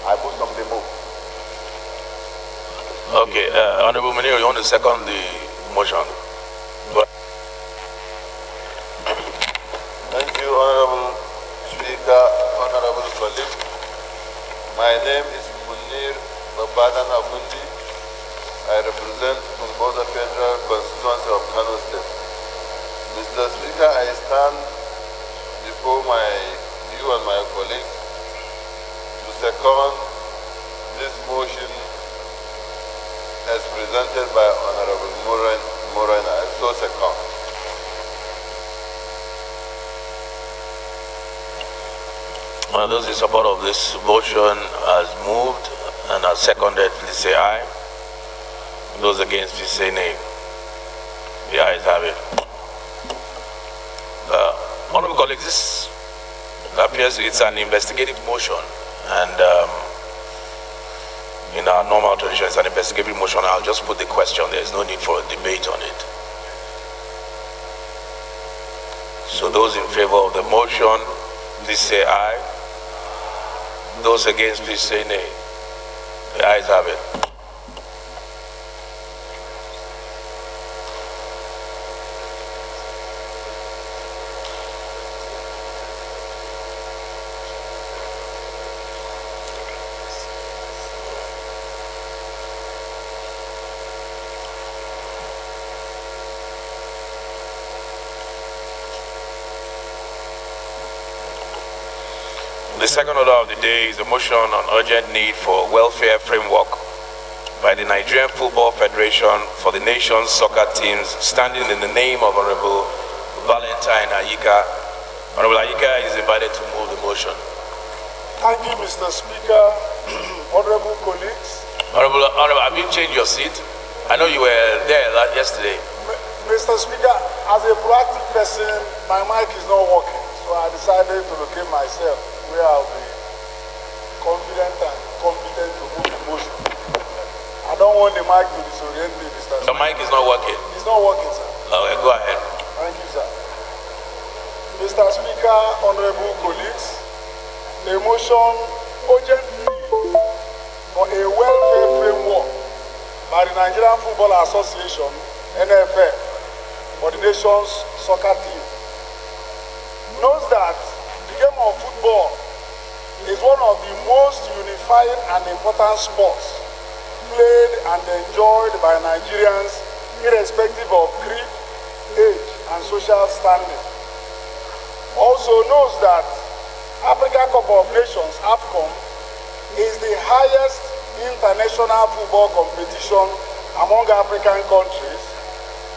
I move some the move. Okay, Honorable Munir, you want to second the motion? Thank you, Honorable Speaker, Honorable colleagues. My name is Munir Babadan Abundi. I represent Kumboda Federal Constituency of Kano State. Mr. Speaker, I stand before you and my colleagues to second this motion as presented by Honorable Moran. I so second. Those in support of this motion as moved and as seconded, please say aye. Those against, please say nay. The ayes have it. Honorable colleagues, this appears it's an investigative motion, and in our normal tradition, it's an investigative motion. I'll just put the question. There's no need for a debate on it. So those in favor of the motion, please say aye. Those against, please say nay. The ayes have it. The second order of the day is a motion on urgent need for welfare framework by the Nigerian Football Federation for the nation's soccer teams, standing in the name of Honorable Valentine Ayika. Honorable Ayika is invited to move the motion. Thank you, Mr. Speaker. Honorable colleagues. Honorable, have you changed your seat? I know you were there yesterday. Mr. Speaker, as a proactive person, my mic is not working, so I decided to locate myself where I'll be confident and competent to move the motion. I don't want the mic to disorient me, Mr. Speaker. The mic is not working? It's not working, sir. Okay, go ahead. Thank you, sir. Mr. Speaker, honorable colleagues, the motion urgent need for a welfare framework by the Nigerian Football Association, NFL, for the nation's soccer team knows that the game of football is one of the most unifying and important sports played and enjoyed by Nigerians irrespective of creed, age, and social standing. Also knows that African Cup of Nations, AFCON, is the highest international football competition among African countries,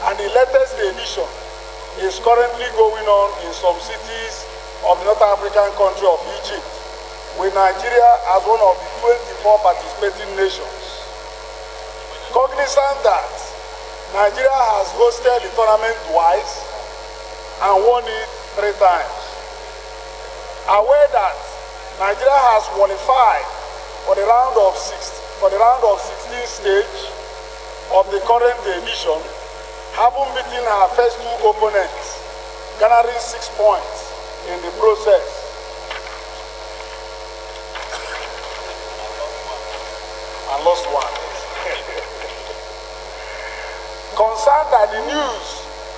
and the latest edition is currently going on in some cities of the North African country of Egypt, with Nigeria as one of the 24 participating nations. Cognizant that Nigeria has hosted the tournament twice and won it 3 times. Aware that Nigeria has qualified for the round of 16 stage of the current edition, having beaten her first 2 opponents, garnering 6 points in the process. And lost 1. Concerned that the news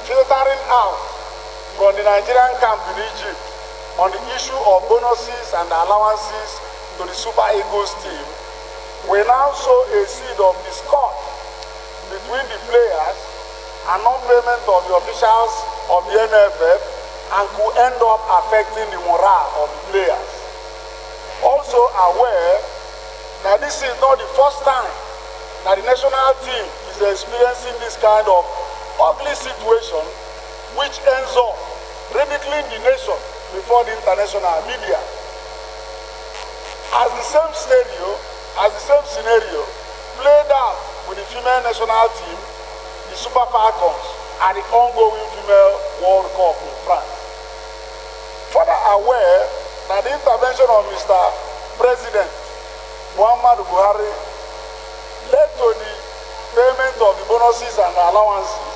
filtering out from the Nigerian camp in Egypt on the issue of bonuses and allowances to the Super Eagles team will now sow a seed of discord between the players and non-payment of the officials of the NFF, and could end up affecting the morale of the players. Also aware that this is not the first time that the national team is experiencing this kind of ugly situation, which ends up ridiculing the nation before the international media. As the same scenario played out with the female national team, the Super Falcons, and the ongoing female World Cup in France. Further aware that the intervention of Mr. President Muhammadu Buhari led to the payment of the bonuses and allowances,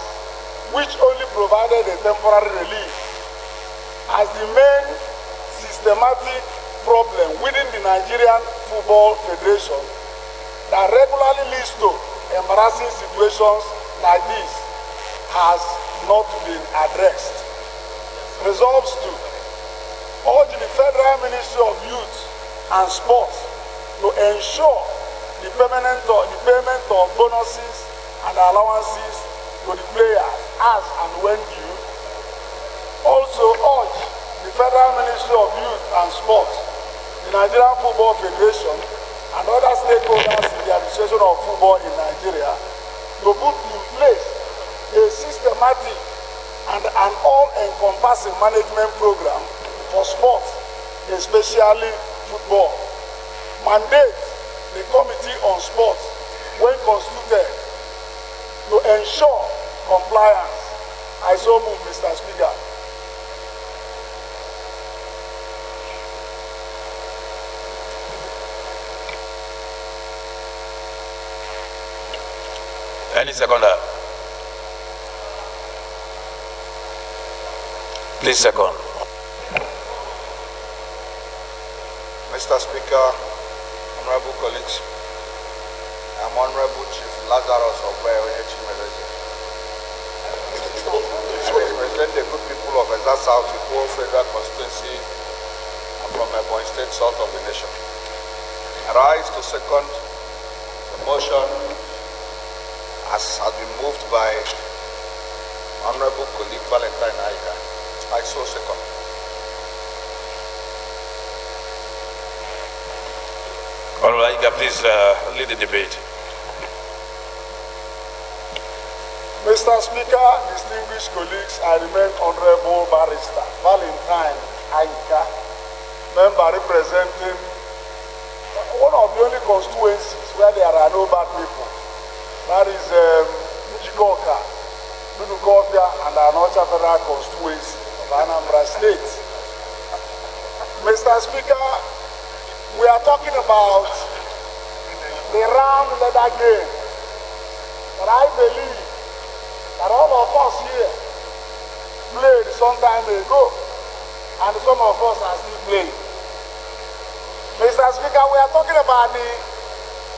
which only provided a temporary relief, as the main systematic problem within the Nigerian Football Federation that regularly leads to embarrassing situations like this has not been addressed. Resolves to urge the Federal Ministry of Youth and Sports to ensure the payment of bonuses and allowances to the players as and when due. Also urge the Federal Ministry of Youth and Sports, the Nigerian Football Federation, and other stakeholders in the administration of football in Nigeria to put in place a systematic and an all-encompassing management program for sports, especially football. Mandate the Committee on Sports, when constituted, to ensure compliance. I so move, Mr. Speaker. Any seconder? Please second. Mr. Speaker, honorable colleagues, I'm Honorable Chief Lazarus of Chimereze. I represent the good people of Ezza South, Ikwo Federal Constituency, and from Ebonyi State, south of the nation. I rise to second the motion as has been moved by Honorable colleague Valentine Aika. I so second. All right, please lead the debate. Mr. Speaker, distinguished colleagues, I remain Honorable Barrister Valentine Aika, member representing one of the only constituencies where there are no bad people. That is Njikoka, Nudukobia, and Anocha Federal Constituency of Anambra State. Mr. Speaker, we are talking about the round leather game. But I believe that all of us here played some time ago, and some of us are still playing. Mr. Speaker, we are talking about the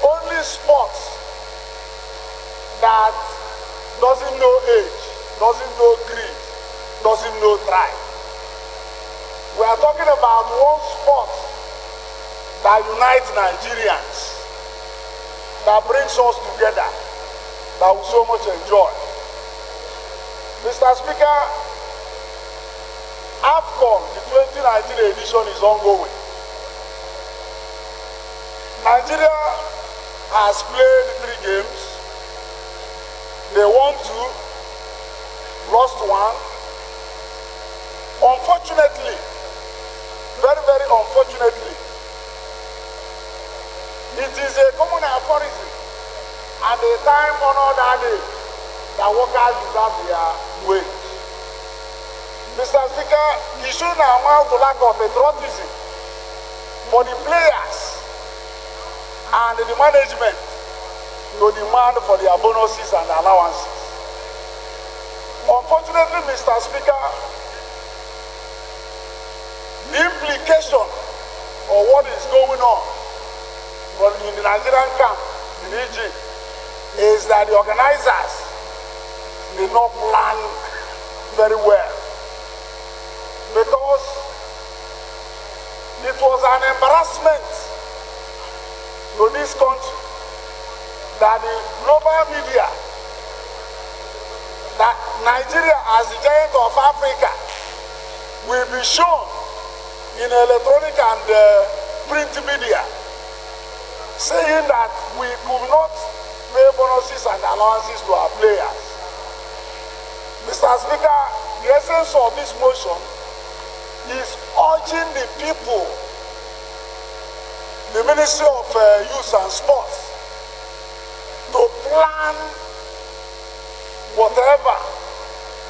only sport that doesn't know age, doesn't know creed, doesn't know tribe. We are talking about one sport that unites Nigerians, that brings us together, that we so much enjoy. Mr. Speaker, AFCON, the 2019 edition is ongoing. Nigeria has played 3 games. They won 2, lost 1. Unfortunately, very, very unfortunately, it is a common aphorism and a time-honored adage that workers deserve their wage. Mr. Speaker, it should amount to lack of patriotism for the players and the management to demand for their bonuses and allowances. Unfortunately, Mr. Speaker, the implication of what is going on in the Nigerian camp in Egypt is that the organizers did not plan very well, because it was an embarrassment to this country that the global media, that Nigeria as the giant of Africa will be shown in electronic and print media, saying that we could not pay bonuses and allowances to our players. Mr. Speaker, the essence of this motion is urging the people, the Ministry of Youth and Sports, to plan whatever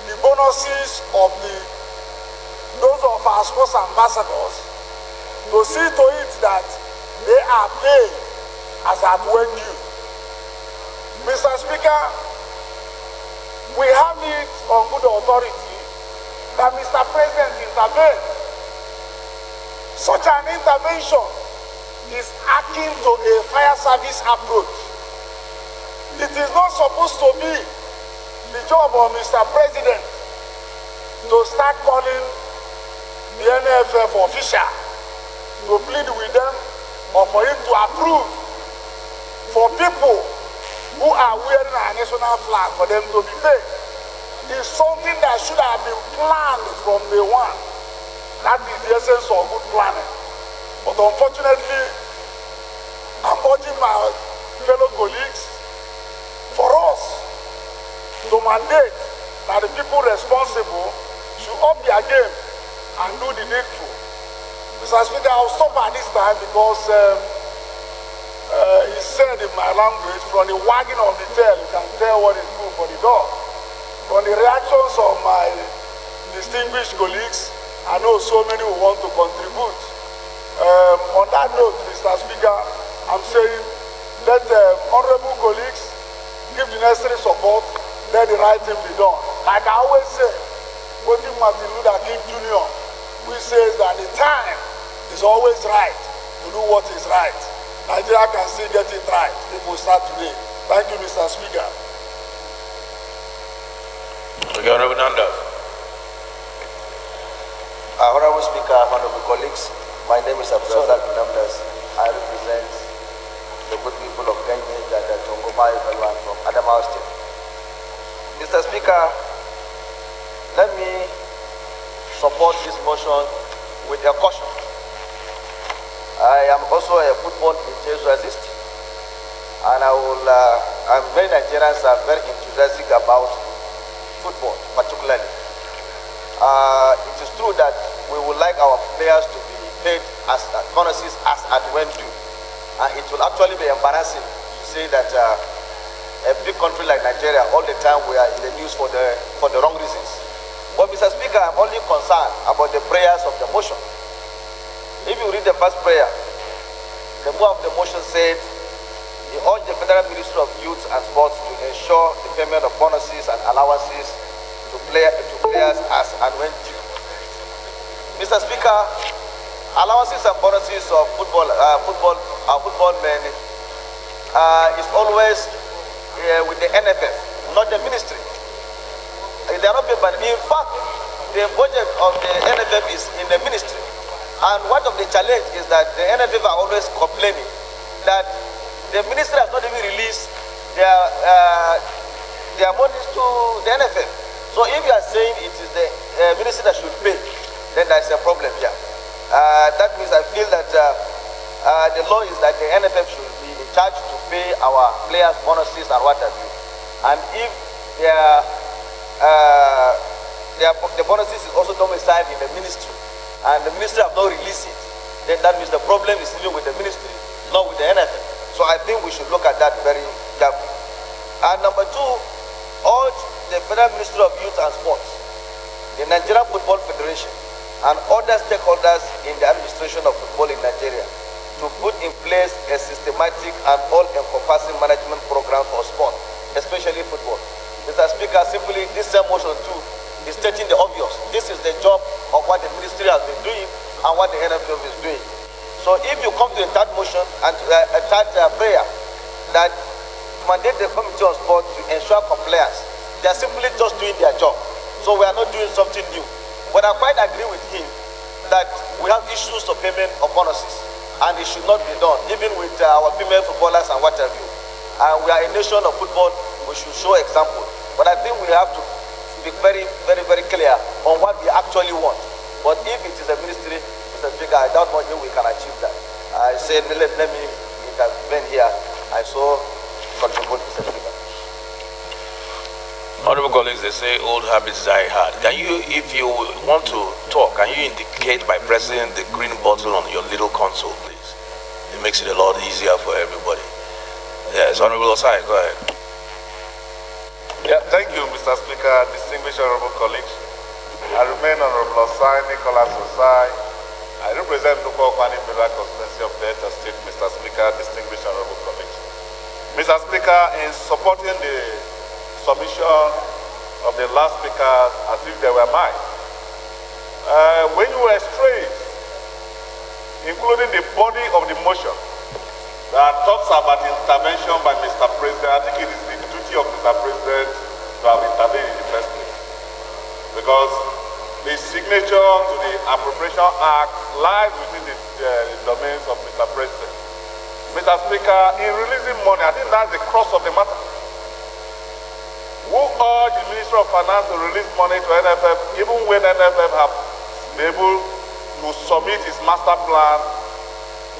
the bonuses of those of our sports ambassadors, to see to it that they are paid as at when due. Mr. Speaker, we have it on good authority that Mr. President intervened. Such an intervention is akin to a fire service approach. It is not supposed to be the job of Mr. President to start calling the NFF official to plead with them or for him to approve for people who are wearing our national flag for them to be paid. It is something that should have been planned from day one. That is the essence of good planning. But unfortunately, I'm urging my fellow colleagues for us to mandate that the people responsible should up their game and do the needful. Mr. Speaker, I'll stop at this time because he said in my language, from the wagging of the tail, you can tell what is good for the dog. From the reactions of my distinguished colleagues, I know so many who want to contribute. On that note, Mr. Speaker, I'm saying let honorable colleagues give the necessary support, let the right thing be done. Like I always say, quoting Martin Luther King Jr., which says that the time is always right to do what is right. Nigeria can still get it right if we start today. Thank you, Mr. Speaker. Honorable Nanda. Honorable Speaker, honorable colleagues, my name is Representative Namdas. I represent the good people of Kenya, that Tongoma, everyone from Adamawa State. Mr. Speaker, let me support this motion with a caution. I am also a football enthusiast, and I'm many Nigerians are very enthusiastic about football, particularly. It is true that we would like our players to be paid as bonuses as and when due. It will actually be embarrassing to say that a big country like Nigeria, all the time we are in the news for the wrong reasons. But Mr. Speaker, I'm only concerned about the prayers of the motion. If you read the first prayer, the move of the motion said, he urged the Federal Ministry of Youth and Sports to ensure the payment of bonuses and allowances to players as and when due. Mr. Speaker, allowances and bonuses of football men is always with the NFF, not the ministry. They are not paid by. In fact, the budget of the NFF is in the ministry. And one of the challenge is that the NFF are always complaining that the ministry has not even released their monies to the NFF. So if you are saying it is the ministry that should pay, then there is a problem here. That means I feel that the law is that the NFF should be in charge to pay our players bonuses and what have you. And if the bonuses is also domiciled in the ministry, and the ministry have not released it, then that means the problem is even with the ministry, not with the NFF. So I think we should look at that very carefully. And number two, urge the Federal Ministry of Youth and Sports, the Nigerian Football Federation, and other stakeholders in the administration of football in Nigeria to put in place a systematic and all-encompassing management program for sport, especially football. Mr. Speaker, simply this same motion too is stating the obvious. This is the job of what the ministry has been doing and what the NFF is doing. So if you come to the third motion and a third prayer that mandate the Committee on Sport to ensure compliance, they are simply just doing their job. So we are not doing something new. But I quite agree with him that we have issues of payment of bonuses, and it should not be done, even with our female footballers and what have you. And we are a nation of football, we should show example. But I think we have to be very, very, very clear on what we actually want. But if it is a ministry, Mr. Speaker, I doubt much we can achieve that. I said, let me intervene here. I so contribute, Mr. Speaker. Honorable colleagues, they say old habits die hard. Can you, if you want to talk, can you indicate by pressing the green button on your little console, please? It makes it a lot easier for everybody. Yes, Honorable Osai, go ahead. Yeah, thank you, Mr. Speaker, distinguished honorable colleagues. I remain Honorable Osai, Nicholas Osai. I represent Nuko Kwani Mira constituency of Delta State, Mr. Speaker, distinguished honorable colleagues. Mr. Speaker, in supporting the submission of the last speaker as if they were mine, when you were straight, including the body of the motion that talks about intervention by Mr. President, I think it is the duty of Mr. President to have intervened in the first place. Because the signature to the Appropriation Act lies within the domains of Mr. President. Mr. Speaker, in releasing money, I think that's the crux of the matter. Who urged the Ministry of Finance to release money to NFF even when NFF have been able to submit its master plan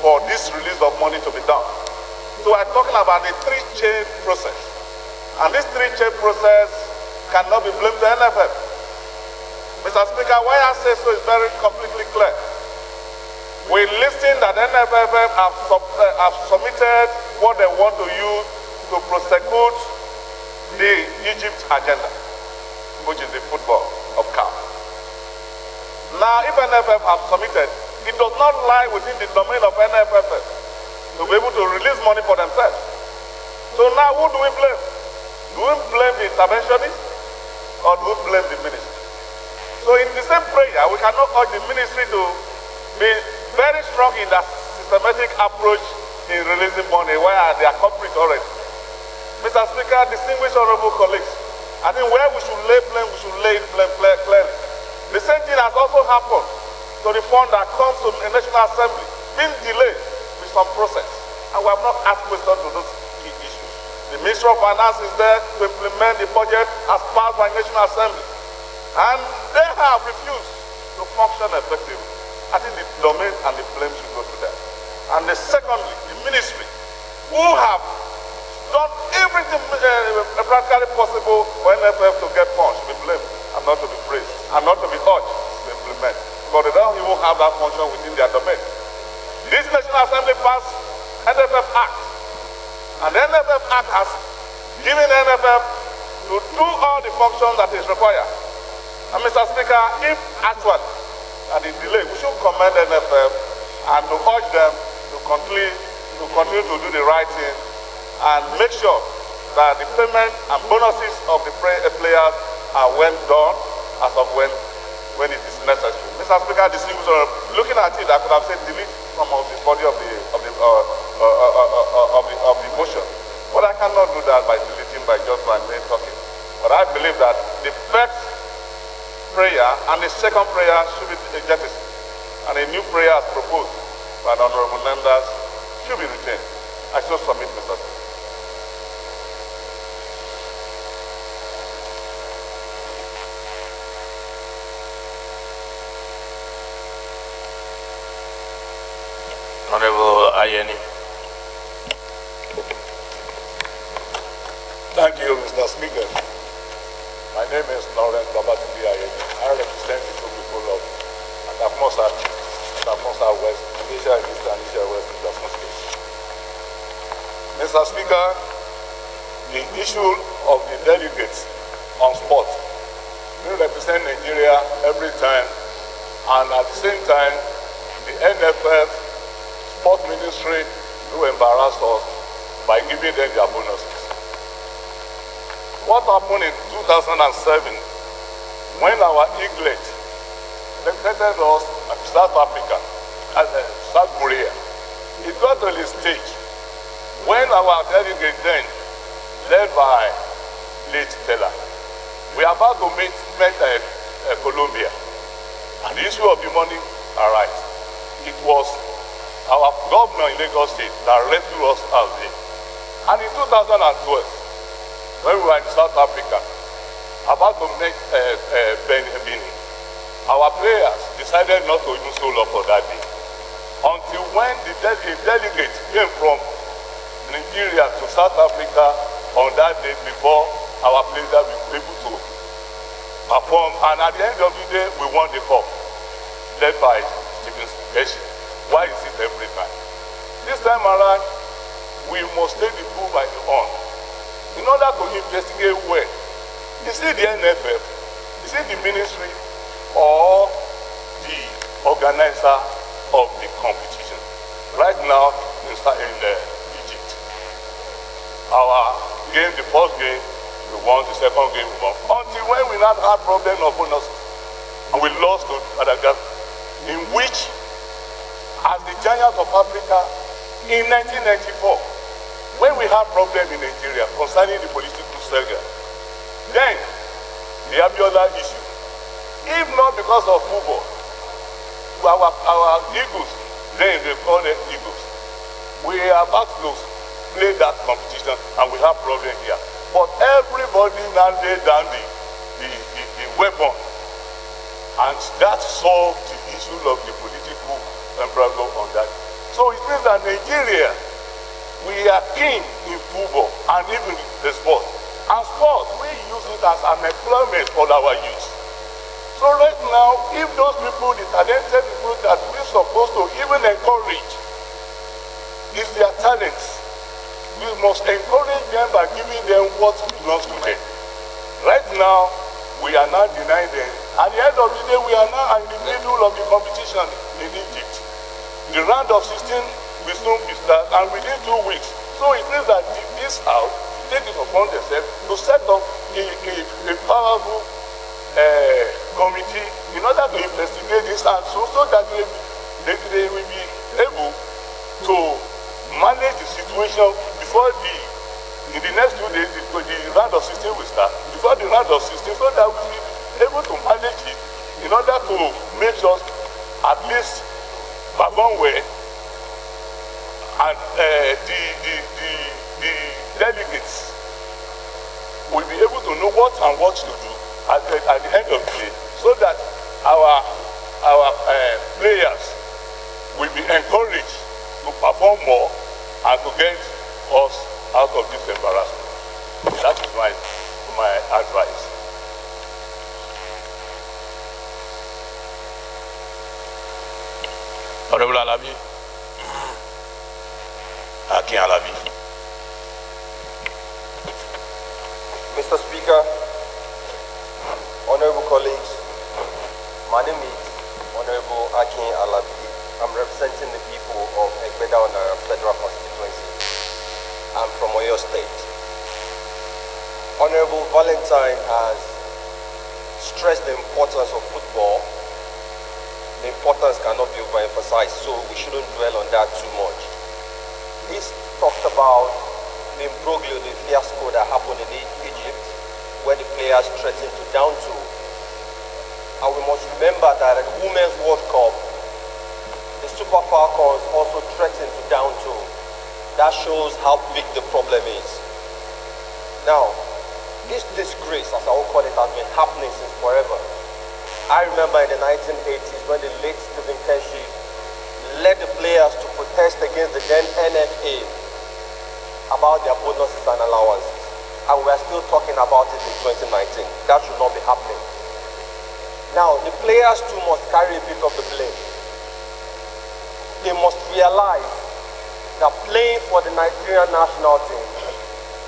for this release of money to be done? So we're talking about the three-chain process. And this three-chain process cannot be blamed to NFF. Mr. Speaker, why I say so is very completely clear. We listen that NFF have submitted what they want to use to prosecute the Egypt agenda, which is the football of CAF. Now, if NFF have submitted, it does not lie within the domain of NFF to be able to release money for themselves. So now, who do we blame? Do we blame the interventionists or do we blame the ministry? So in the same prayer, we cannot urge the ministry to be very strong in that systematic approach in releasing money where they are culprit already. Mr. Speaker, distinguished honorable colleagues, I think where we should lay blame, we should lay blame clearly. The same thing has also happened to the fund that comes to the National Assembly, being delayed with some process. And we have not asked questions to those key issues. The Ministry of Finance is there to implement the budget as passed by the National Assembly. And they have refused to function effectively. I think the domain and the blame should go to them. And secondly, the ministry, who have done everything practically possible for NFF to get funds, should be blamed and not to be praised, and not to be urged to implement. Because they don't even have that function within their domain. This National Assembly passed NFF Act, and the NFF Act has given NFF to do all the functions that is required. And Mr. Speaker, if actually at the delay, we should commend NFF and to urge them to continue to do the right thing and make sure that the payment and bonuses of the players are well done as of when it is necessary. Mr. Speaker, looking at it, I could have said delete some of the body of the motion, but I cannot do that by deleting by just my main talking. But I believe that the first prayer and the second prayer should be jettisoned, and a new prayer as proposed by the honorable members should be retained. I shall submit, Mr. Speaker. Honorable Ayeni. Thank you, Mr. Speaker. My name is Lawrence Babatunde Ayeni. I represent the two people of Atamosa West, Asia East and Asia West in the State. Mr. Speaker, the issue of the delegates on sport. We represent Nigeria every time, and at the same time, the NFF Sport Ministry do embarrass us by giving them their bonuses. What happened in 2007 when our Eaglet represented us at South Africa, South Korea? It got to the stage when our delegate then, led by late Stella, we are about to meet Colombia, and the issue of the money arise. It was our governor in Lagos State that rescued us out there. And in 2012, when we were in South Africa, about to make Benin, our players decided not to even show up for that day. Until when the delegate came from Nigeria to South Africa on that day before our players were able to perform. And at the end of the day, we won the cup, led by Stephen Keshi. Why is it every time? This time around, we must take the bull by the horn. In order to investigate well, is it the NFF, is it the ministry, or the organizer of the competition? Right now, in Egypt, our game, the first game, we won, the second game we won. Until when we not had problem of bonus, and we lost to Madagascar, in which, as the giant of Africa, in 1994, when we had problem in Nigeria concerning the political saga, then the Abiola issue, if not because of football, our Eagles, then they call them Eagles, we are about to play that competition and we have problem here. But everybody now laid down the weapon, and that solved the issue of the political embargo on that. So it means that Nigeria, we are keen in football and even the sport. And sport, we use it as an employment for our youth. So right now, if those people, the talented people that we're supposed to even encourage, is their talents, we must encourage them by giving them what belongs to them. Right now, we are not denying them. At the end of the day, we are now in the middle of the competition in Egypt. The round of 16 will soon be started, and within 2 weeks. So it means that this house take it upon themselves to set up a powerful committee in order to investigate this, and so that they will be able to manage the situation before in the next 2 days, the round of 16 will start. Before the round of 16, so that we will be able to manage it in order to make us at least perform well, and the delegates will be able to know what and what to do at the end of the day, so that our players will be encouraged to perform more and to get us out of this embarrassment. That is my advice. Honorable Alabi. Akin Alabi. Mr. Speaker, honorable colleagues, my name is Honorable Akin Alabi. I'm representing the people of Egbeda Onara Federal Constituency. I'm from Oyo State. Honorable Valentine has stressed the importance of football. The importance cannot be overemphasized, so we shouldn't dwell on that too much. He's talked about the imbroglio, the fiasco that happened in Egypt, where the players threatened to down tool. And we must remember that at the Women's World Cup, the Super Falcons also threatened to down tool. That shows how big the problem is. Now, this disgrace, as I will call it, has been happening since forever. I remember in the 1980s when the late Stephen Keshi led the players to protest against the then NFA about their bonuses and allowances. And we are still talking about it in 2019. That should not be happening. Now, the players too must carry a bit of the blame. They must realize that playing for the Nigerian national team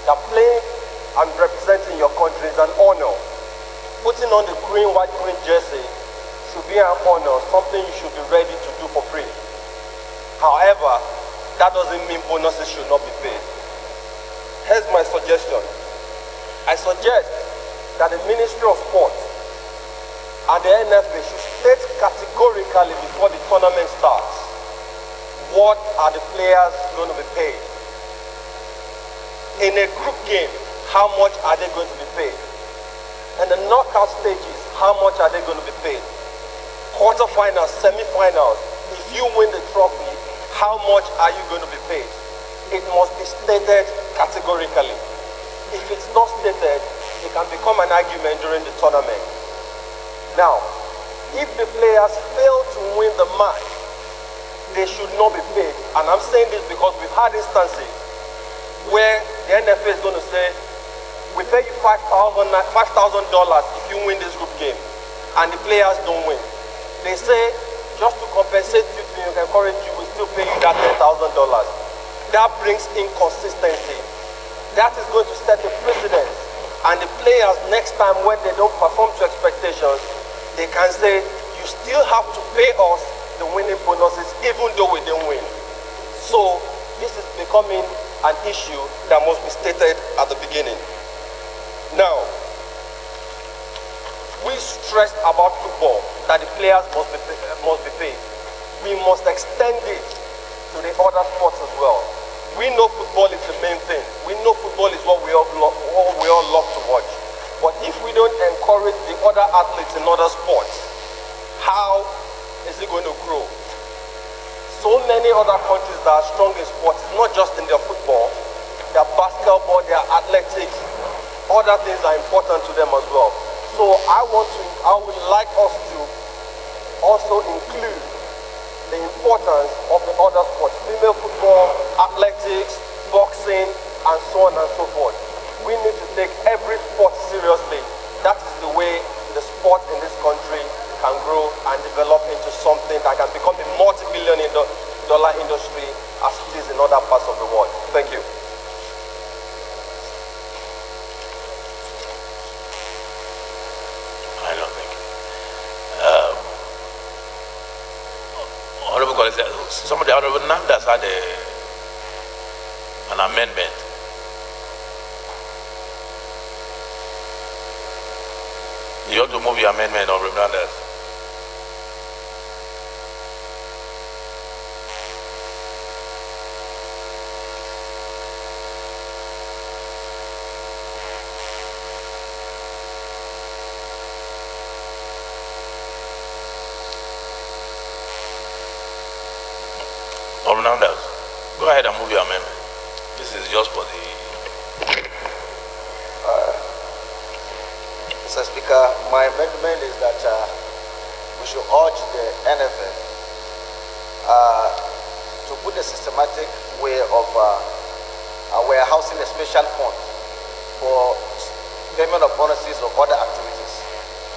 that playing and representing your country is an honor. Putting on the green, white, green jersey should be an honor, something you should be ready to do for free. However, that doesn't mean bonuses should not be paid. Here's my suggestion. I suggest that the Ministry of Sport and the NFA should state categorically before the tournament starts, what are the players going to be paid? In a group game, how much are they going to be paid? In the knockout stages, how much are they going to be paid? Quarterfinals, semifinals, if you win the trophy, how much are you going to be paid? It must be stated categorically. If it's not stated, it can become an argument during the tournament. Now, if the players fail to win the match, they should not be paid. And I'm saying this because we've had instances where the NFA is going to say, we pay you $5,000 if you win this group game, and the players don't win. They say, just to compensate you, to encourage you, we still pay you that $10,000. That brings inconsistency. That is going to set a precedent. And the players, next time when they don't perform to expectations, they can say, you still have to pay us the winning bonuses even though we didn't win. So this is becoming an issue that must be stated at the beginning. Now, we stressed about football that the players must be paid. We must extend it to the other sports as well. We know football is the main thing. We know football is what we all love to watch. But if we don't encourage the other athletes in other sports, how is it going to grow? So many other countries that are strong in sports, not just in their football, their basketball, their athletics, other things are important to them as well. So I would like us to also include the importance of the other sports, female football, athletics, boxing, and so on and so forth. We need to take every sport seriously. That is the way the sport in this country can grow and develop into something that can become a multi-billion dollar industry as it is in other parts of the world. Thank you. Honorable colleagues, some of the honorable Namdas had an amendment. You ought to move your amendment, Honorable Namdas. Go ahead and move your amendment. This is just for the... Mr. Speaker, my amendment is that we should urge the NFF to put a systematic way of warehousing a special fund for payment of bonuses or other activities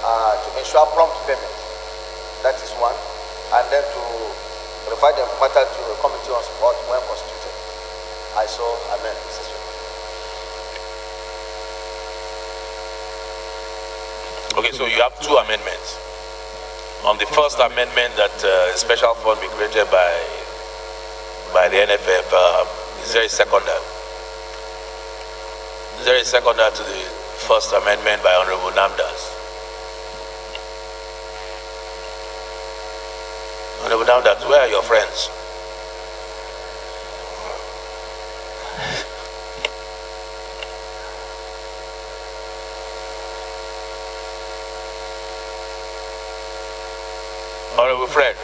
to ensure prompt payment. That is one. And then to refer the matter to a committee on sport when constituted. I so amend, Mr. Speaker. Okay, so you have two amendments. On the first amendment that a special fund be created by the NFF, is there a seconder? Is there a seconder to the first amendment by Honorable Namdas? Honorable Namdas, where are your friends? Honorable Fred,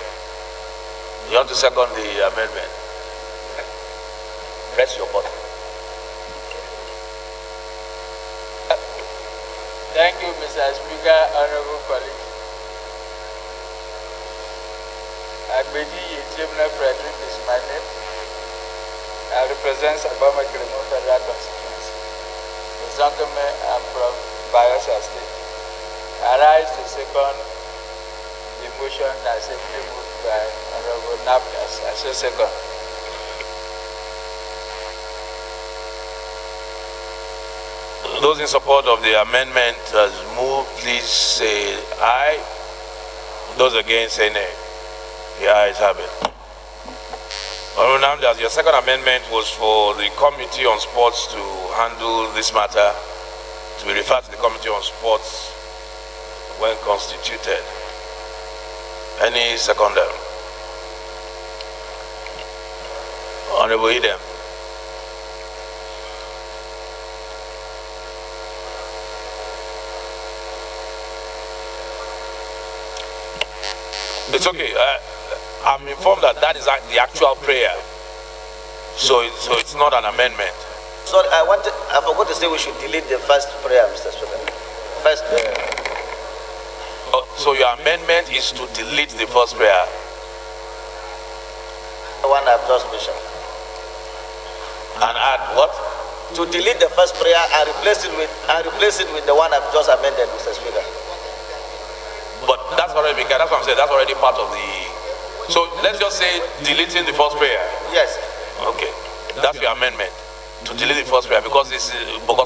you want to second the amendment? Press your button. Thank you, Mr. Speaker, honorable colleagues. Agbedi Yejimna Frederick is my name. I represent Sabama Grimo Federal Constituency. Presently, I'm from Bayelsa State. I rise to second the motion that's simply moved by Honorable Namdas. I so second. Those in support of the amendment as moved, please say aye. Those against say nay. The ayes have it. Honorable Namdas, your second amendment was for the Committee on Sports to handle this matter, to be referred to the Committee on Sports when constituted. Any seconder? Honorable Idem. It's okay. I'm informed that that is the actual prayer. So it's not an amendment. Sorry, I forgot to say we should delete the first prayer, Mr. Speaker. First prayer. So your amendment is to delete the first prayer? The one I've just mentioned. And add what? To delete the first prayer and replace it with the one I've just amended, Mr. Speaker. But that's already because that's what I'm saying. That's already part of the. So let's just say deleting the first prayer. Yes. Okay, that's your amendment to delete the first prayer because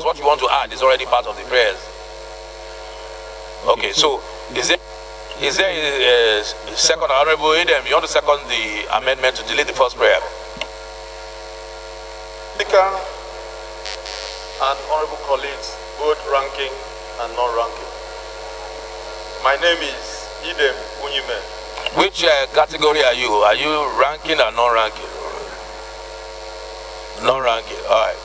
what you want to add is already part of the prayers. Okay, so is there a second, Honorable Idem? You want to second the amendment to delete the first prayer? Speaker and honorable colleagues, both ranking and non-ranking. My name is Idem Unyime. Which category are you? Are you ranking or non-ranking? Non-ranking, all right.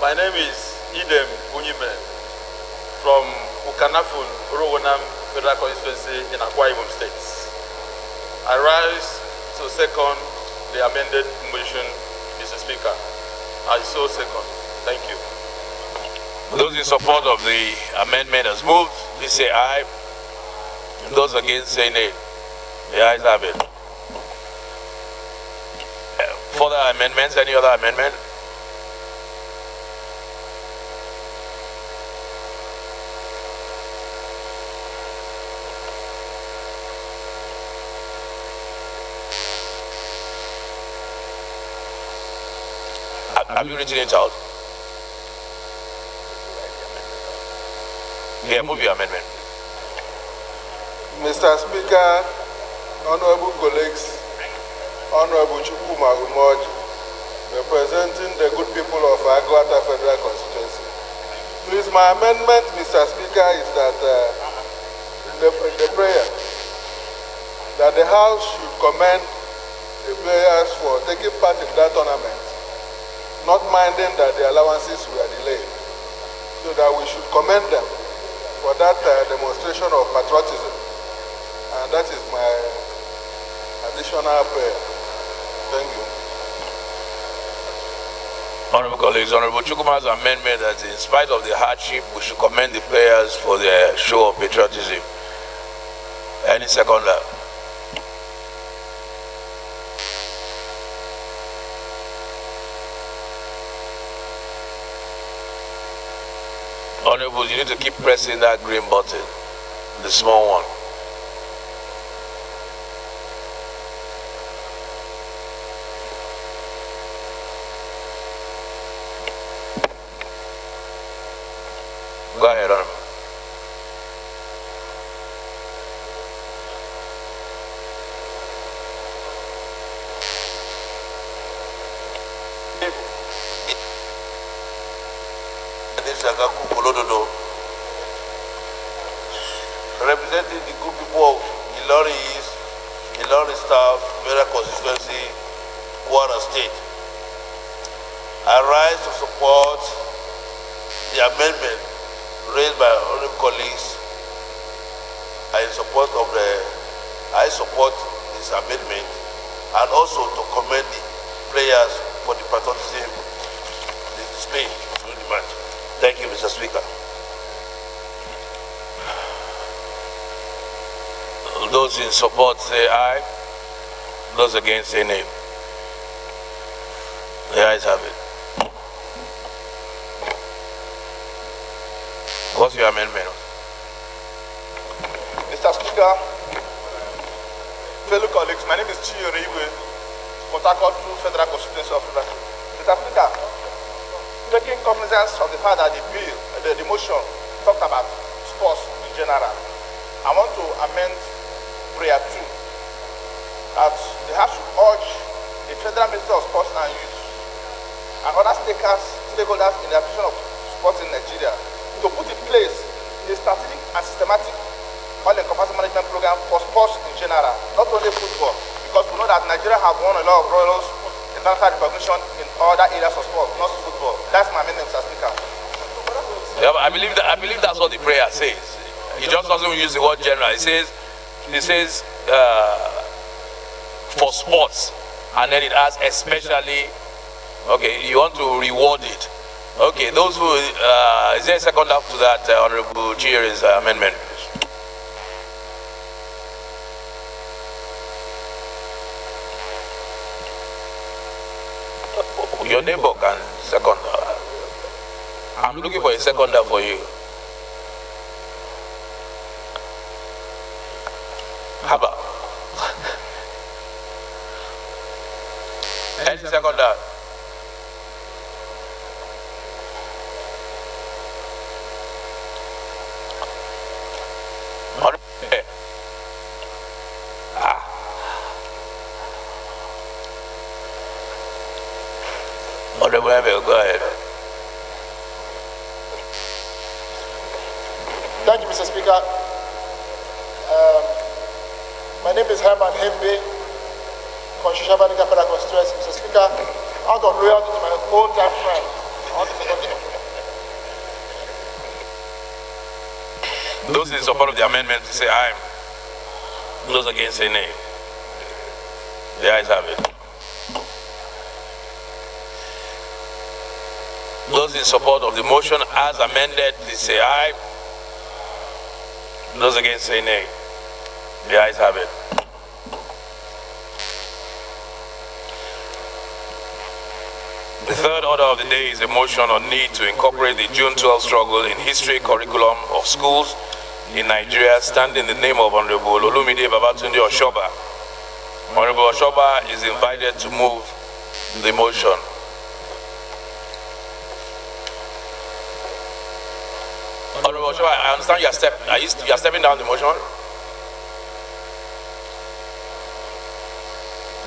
My name is Idem Unyime from Ukanafun, Urowonam Federal Constituency in Akwa Ibom State. I rise to second the amended motion, Mr. Speaker. I so second. Thank you. Those in support of the amendment as moved, please say aye. Those against say nay. The ayes have it. Further amendments? Any other amendment? Have you written it out? Yeah, move your amendment. Mr. Speaker, honorable colleagues, Honorable Chukuma Umoji, representing the good people of Agwata Federal Constituency. Please, my amendment, Mr. Speaker, is that in the prayer, that the House should commend the players for taking part in that tournament, not minding that the allowances were delayed, so that we should commend them for that demonstration of patriotism. And that is my additional prayer. Thank you. Honorable colleagues, Honorable Chukuma's amendment that in spite of the hardship, we should commend the players for their show of patriotism. Any seconder? Honorable, you need to keep pressing that green button, the small one. Go ahead, Honorable. Representing the good people of Ilori East, Ilori South, Federal Constituency, Kwara State. I rise to support the amendment raised by honorable colleagues. I support this amendment and also to commend the players for the patriotism they display through the match. Thank you, Mr. Speaker. Those in support say aye. Those against say nay. The ayes have it. What's your amendment? Mr. Speaker, fellow colleagues, my name is Chiyo Reiwe, Port Harcourt Federal Constituency of River. Mr. Speaker, taking cognizance of the fact that the bill, the motion talked about sports in general, I want to amend prayer 2 that they have to urge the Federal Ministry of Sports and Youth and other stakeholders in the application of sports in Nigeria to put in place a strategic and systematic all-encompassing management program for sports in general, not only football, because we know that Nigeria have won a lot of laurels, international recognition in other areas of sport, not football. That's my amendment, Mr. Speaker. Yeah, I believe that's what the prayer says. He just doesn't use the word general. It says for sports, and then it has especially. Okay, you want to reward it. Okay, those who is there a second half to that, Honorable Chair's amendment? Your neighbor can second. I'm looking for a seconder for you. Haba. Any seconder? Honorable Emil, go ahead. Thank you, Mr. Speaker. My name is Herman Hembe, Constitutional Federal Constituency. Mr. Speaker, out of loyalty to my old-time friend, I want to second it. Those in support of the amendment say aye. Those against say nay. The ayes have it. Those in support of the motion as amended, please say aye. Those against say nay. The ayes have it. The third order of the day is a motion on need to incorporate the June 12 struggle in history curriculum of schools in Nigeria, standing in the name of Honorable Olumide Babatunde Oshoba. Honorable Oshoba is invited to move the motion. Honorable Oshoba, I understand you are stepping down the motion.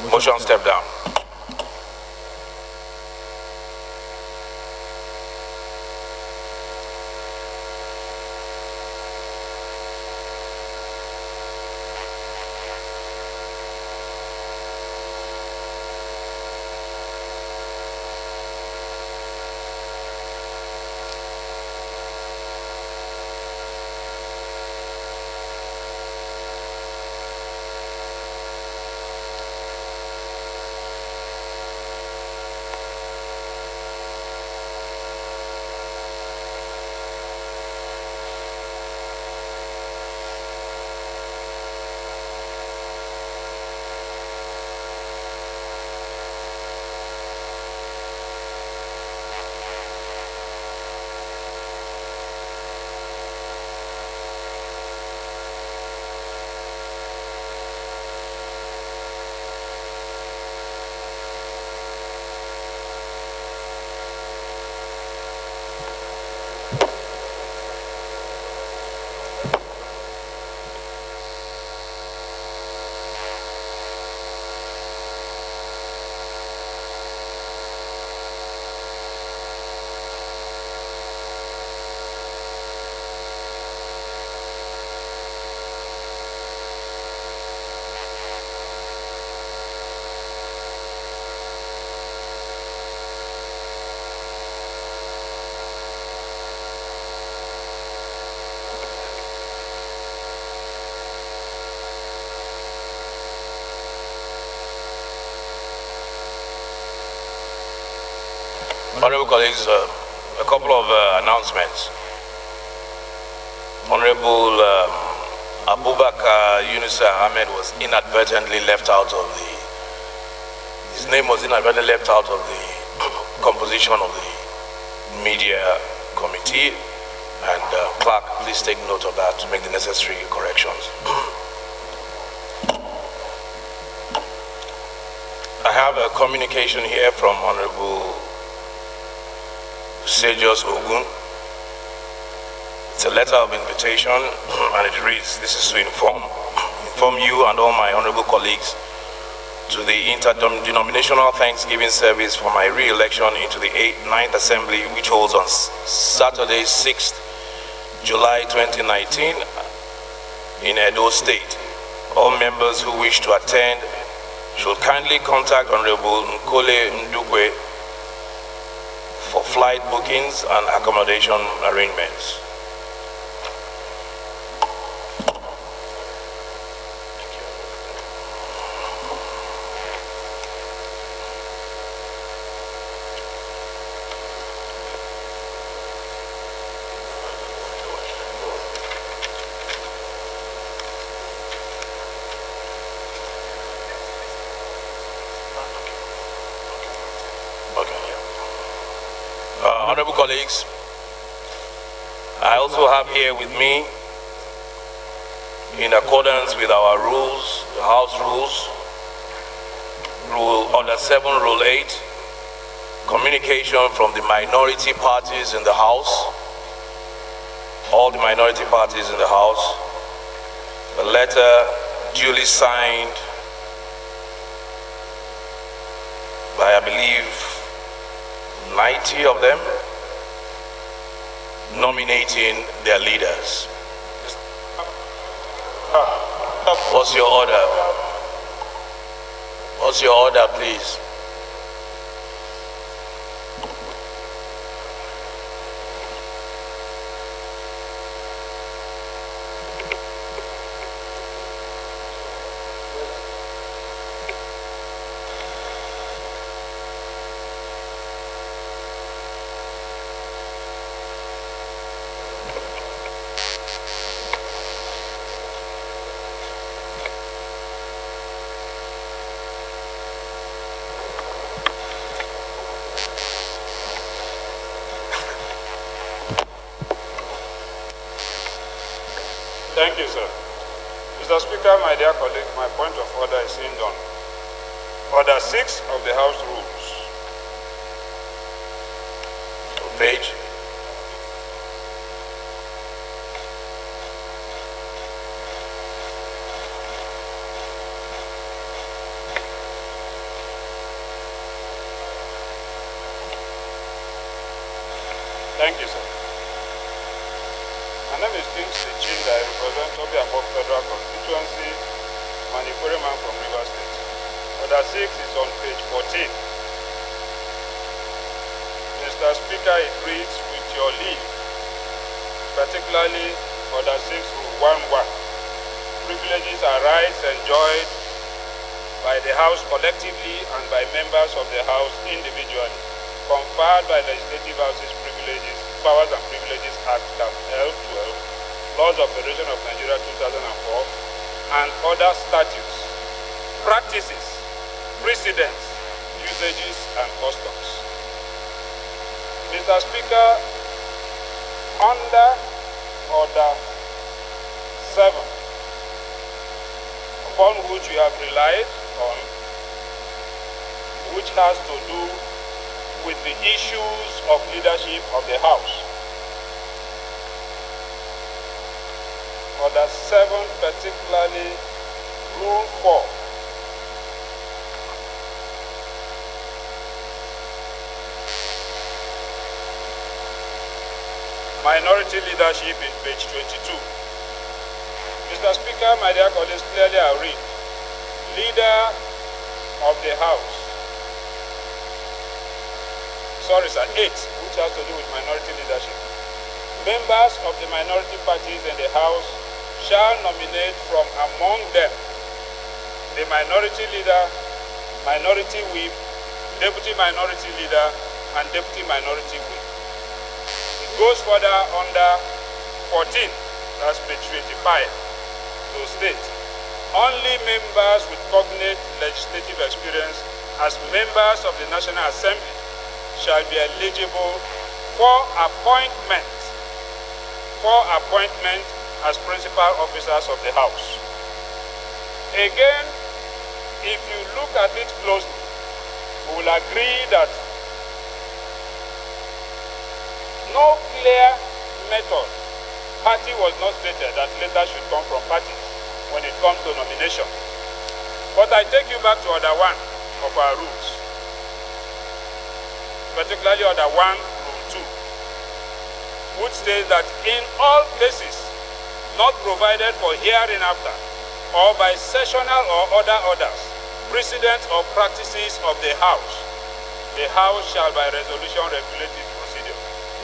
Motion step down. Honorable colleagues, a couple of announcements. Honorable Abubakar Yunusa Ahmed was inadvertently left out of his name was inadvertently left out of the composition of the media committee, and clerk, please take note of that to make the necessary corrections. I have a communication here from Honorable Sejos Ogun. It's a letter of invitation, and it reads, this is to inform you and all my honorable colleagues to the interdenominational Thanksgiving service for my re-election into the 9th Assembly, which holds on Saturday, 6th July 2019 in Edo State. All members who wish to attend should kindly contact Honorable Nkole Ndukwe for flight bookings and accommodation arrangements. Honorable colleagues, I also have here with me, in accordance with our rules, the House rules, Order 7, Rule 8, communication from the minority parties in the House, all the minority parties in the House, a letter duly signed by, I believe, 90 of them, nominating their leaders. What's your order? What's your order, please? Thank you, sir. Mr. Speaker, my dear colleague, my point of order is in on Order 6 of the House Rules. Page. Thank you, sir. My name is Kingsley Chinda. I represent Obiakpok Federal Constituency, Manikwere man from River State. Order 6 is on page 14. Mr. Speaker, it reads, with your leave, particularly Order 6, Rule 1.1, privileges are rights enjoyed by the House collectively and by members of the House individually, conferred by Legislative House's Powers and Privileges Act, L12, Laws of Federation of Nigeria 2004, and other statutes, practices, precedents, usages, and customs. Mr. Speaker, under Order 7, upon which we have relied on, which has to do with the issues of leadership of the House. Order 7, particularly Rule 4. Minority leadership in page 22. Mr. Speaker, my dear colleagues, clearly I read, leader of the House. Sorry, sir, 8, which has to do with minority leadership. Members of the minority parties in the House shall nominate from among them the minority leader, minority whip, deputy minority leader, and deputy minority whip. It goes further under 14, that's page 25, to state, only members with cognate legislative experience as members of the National Assembly shall be eligible for appointment as principal officers of the House. Again, if you look at it closely, we will agree that no clear method. Party was not stated that letter should come from parties when it comes to nomination. But I take you back to order 1 of our rules, particularly order 1, rule 2, which says that in all cases not provided for hereinafter or by sessional or other orders, precedents or practices of the House shall by resolution regulate its procedure.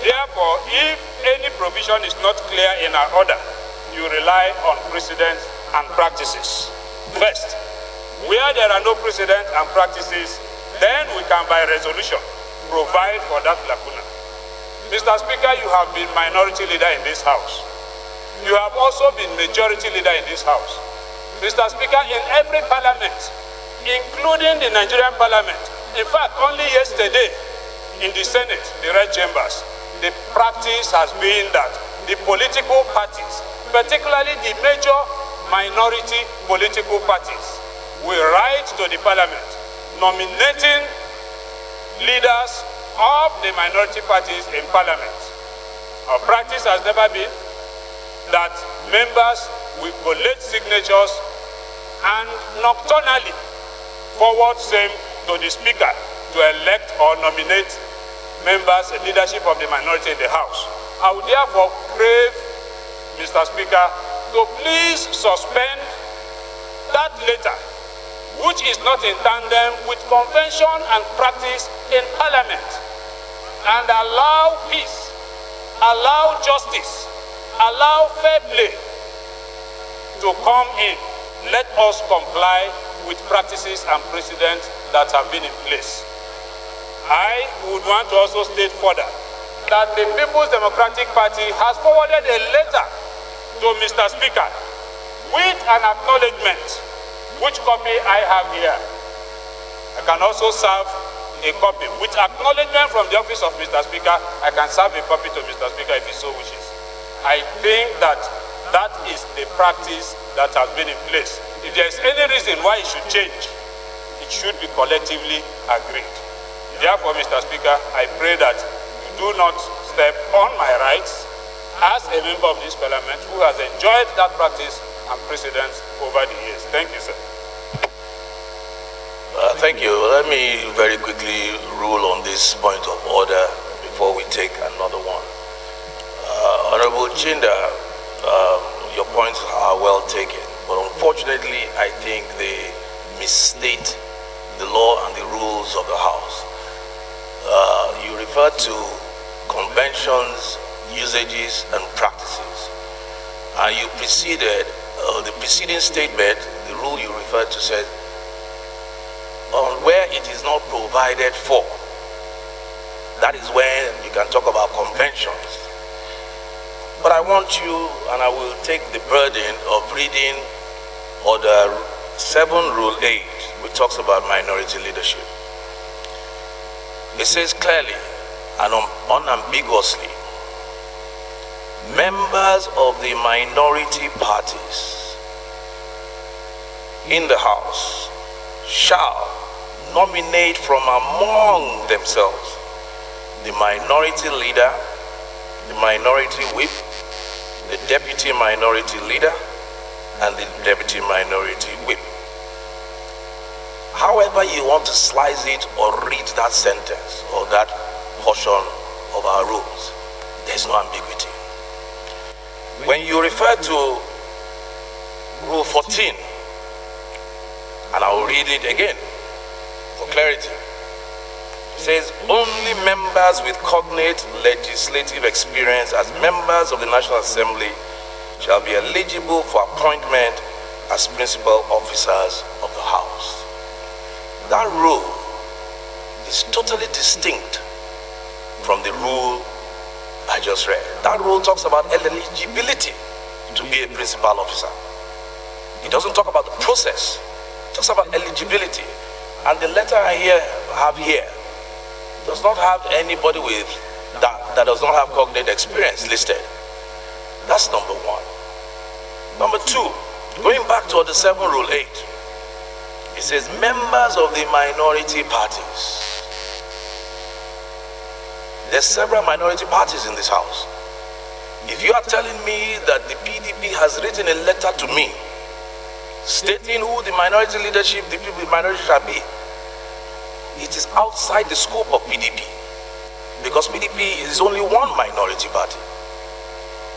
Therefore, if any provision is not clear in our order, you rely on precedents and practices. First, where there are no precedents and practices, then we can by resolution provide for that lacuna. Mr. Speaker, you have been minority leader in this House. You have also been majority leader in this House. Mr. Speaker, in every parliament, including the Nigerian parliament, in fact, only yesterday in the Senate, the Red Chambers, the practice has been that the political parties, particularly the major minority political parties, will write to the parliament nominating leaders of the minority parties in parliament. Our practice has never been that members will collect signatures and nocturnally forward same to the Speaker to elect or nominate members and leadership of the minority in the House. I would therefore crave, Mr. Speaker, to please suspend that letter, which is not in tandem with convention and practice in Parliament, and allow peace, allow justice, allow fair play to come in. Let us comply with practices and precedents that have been in place. I would want to also state further that the People's Democratic Party has forwarded a letter to Mr. Speaker with an acknowledgement, which copy I have here. I can also serve a copy. With acknowledgement from the office of Mr. Speaker, I can serve a copy to Mr. Speaker if he so wishes. I think that that is the practice that has been in place. If there is any reason why it should change, it should be collectively agreed. Therefore, Mr. Speaker, I pray that you do not step on my rights as a member of this parliament who has enjoyed that practice and precedence over the years. Thank you, sir. Thank you. Let me very quickly rule on this point of order before we take another one. Honorable Chinda, your points are well taken, but unfortunately, I think they misstate the law and the rules of the House. You refer to conventions, usages, and practices, and you preceded the preceding statement. The rule you referred to said, on where it is not provided for, that is when you can talk about conventions. But I want you, and I will take the burden of reading Order 7, Rule 8, which talks about minority leadership. It says clearly and unambiguously, members of the minority parties in the House shall nominate from among themselves the minority leader, the minority whip, the deputy minority leader, and the deputy minority whip. However you want to slice it or read that sentence or that portion of our rules, there's no ambiguity. When you refer to Rule 14, and I'll read it again for clarity, it says, only members with cognate legislative experience as members of the National Assembly shall be eligible for appointment as principal officers of the House. That rule is totally distinct from the rule I just read. That rule talks about eligibility to be a principal officer. It doesn't talk about the process. It talks about eligibility. And the letter I have here does not have anybody with that does not have cognate experience listed. That's number one. Number two, going back to the 7 Rule 8, it says members of the minority parties. There's several minority parties in this house. If you are telling me that the PDP has written a letter to me stating who the minority leadership, the people in minority shall be, it is outside the scope of PDP, because PDP is only one minority party.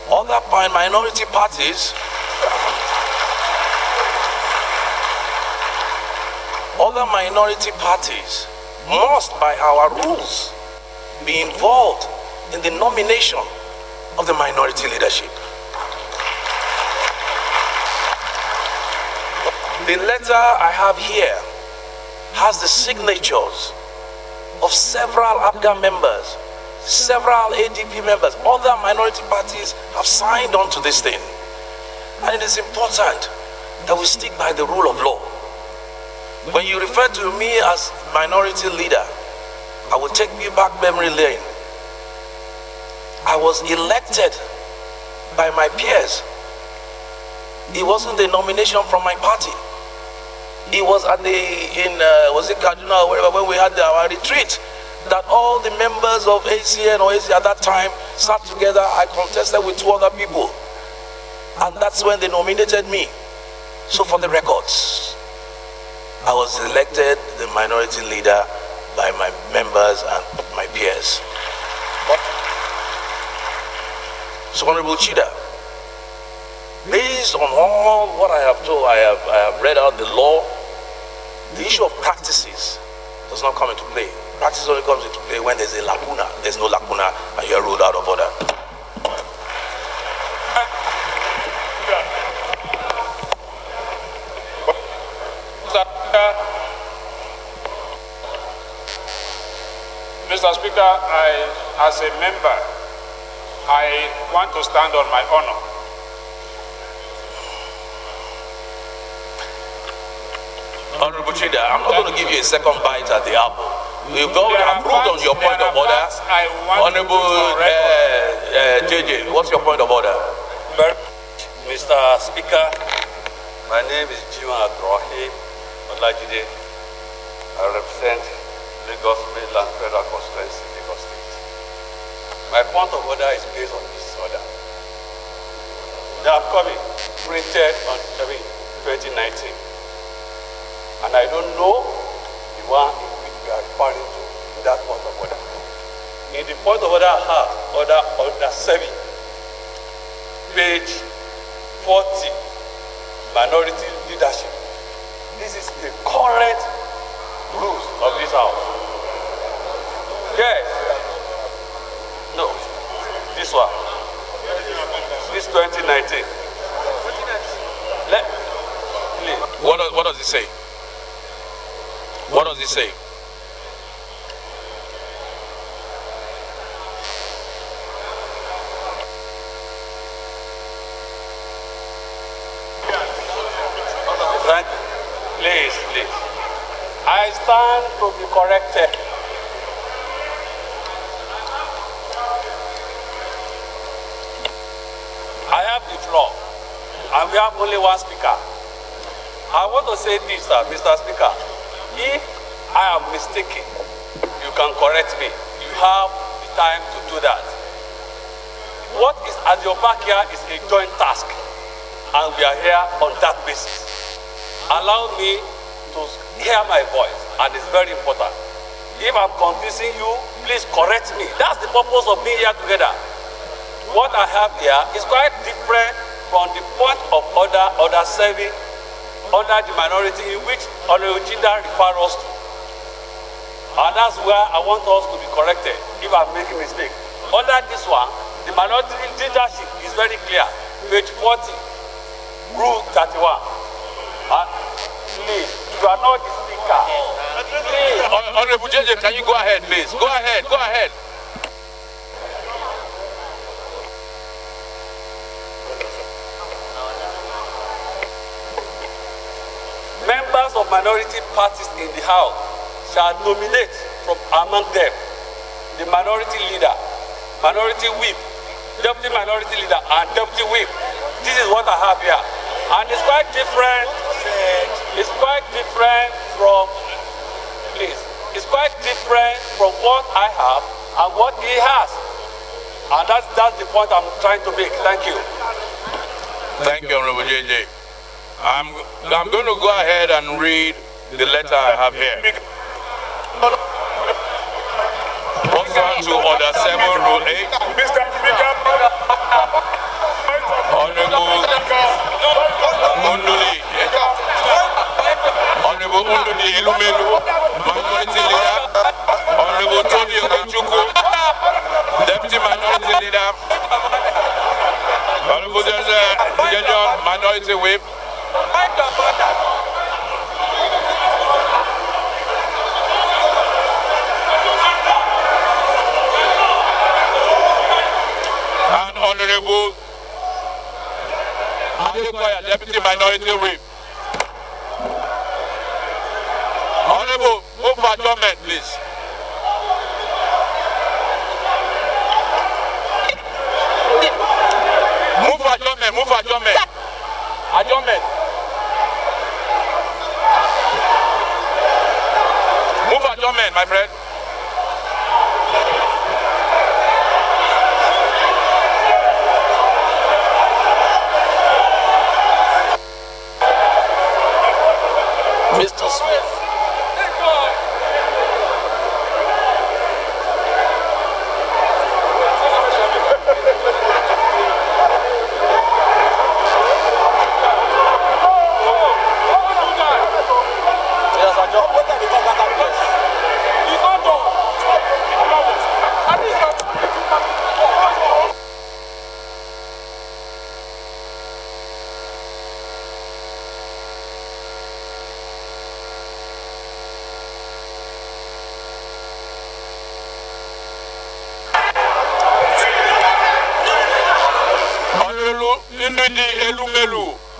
Other minority parties must, by our rules, be involved in the nomination of the minority leadership. The letter I have here has the signatures of several APGA members, several ADP members. Other minority parties have signed on to this thing. And it is important that we stick by the rule of law. When you refer to me as minority leader, I will take you back memory lane. I was elected by my peers. It wasn't the nomination from my party. It was at was it Kaduna or wherever, when we had our retreat, that all the members of ACN or AC at that time sat together. I contested with 2 other people, and that's when they nominated me. So for the records, I was elected the minority leader by my members and my peers. So Honorable Chida, based on all what I have told, I have read out the law. The issue of practices does not come into play. Practice only comes into play when there's a lacuna. There's no lacuna and you're ruled out of order. Mr. Speaker, as a member, I want to stand on my honor. Honorable Chida, I'm not going to give you a second bite at the apple. You've got approved on your point of order. Honorable JJ, what's your point of order? Mr. Speaker, my name is Jima Abdurrahim Olajide. I represent Lagos Mainland Federal Constituency, Lagos State. My point of order is based on this order. They have come in, printed on 2019. And I don't know the one in which we are referring to in that point of order. In the point of order I have, order 7, page 40, minority leadership. This is the current rules of this house. Yes. No. This one. This 2019. What does it say? What does it say? Please. I stand to be corrected. I have the floor, and we have only one speaker. I want to say this, Mr. Speaker. If I am mistaken, you can correct me. You have the time to do that. What is at your back here is a joint task, and we are here on that basis. Allow me to hear my voice, and it's very important. If I'm confusing you, please correct me. That's the purpose of being here together. What I have here is quite different from the point of order 7, under the minority in which Honorable Jinda refers us to. And that's where I want us to be corrected if I'm making a mistake. Under this one, the minority leadership is very clear. Page 40, rule 31. Please, you are not the speaker. Please. Honorable JJ, can you go ahead, please? Go ahead. Members of minority parties in the House shall nominate from among them the minority leader, minority whip, deputy minority leader, and deputy whip. This is what I have here. And it's quite different. It's quite different from, please, it's quite different from what I have and what he has. And that's the point I'm trying to make. Thank you. Thank you, Honorable JJ. I'm going to go ahead and read the letter I have here. Pursuant to Order 7, Rule 8, Honorable Unduli, Honorable Unduli Ilumelu, Minority Leader, Honorable Tony Okechukwu, Deputy Minority Leader, Honorable General Minority Whip, and Honorable Adekoya, Deputy Minority Whip. Honorable, move for adjournment, please. Move for adjournment, move for adjournment. Adjournment. Move for adjournment, my friend. Mr. Smith.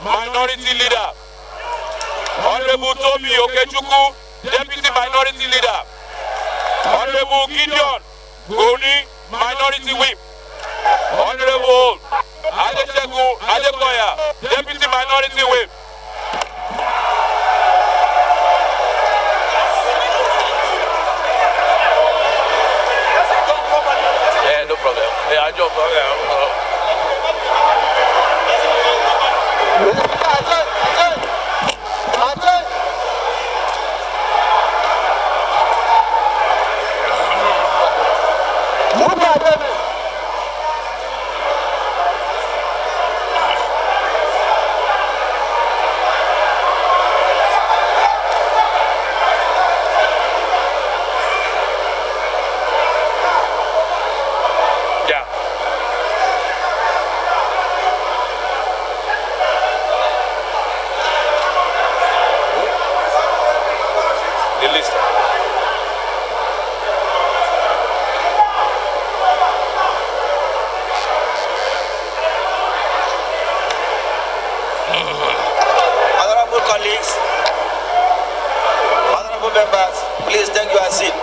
Minority Leader. Honorable Tomi Okechukwu, Deputy Minority Leader. Honorable Gideon Goni, Minority Whip. Honorable Adekoya, Deputy Minority Whip. Yeah, no problem. Yeah, I just members, please take your seat.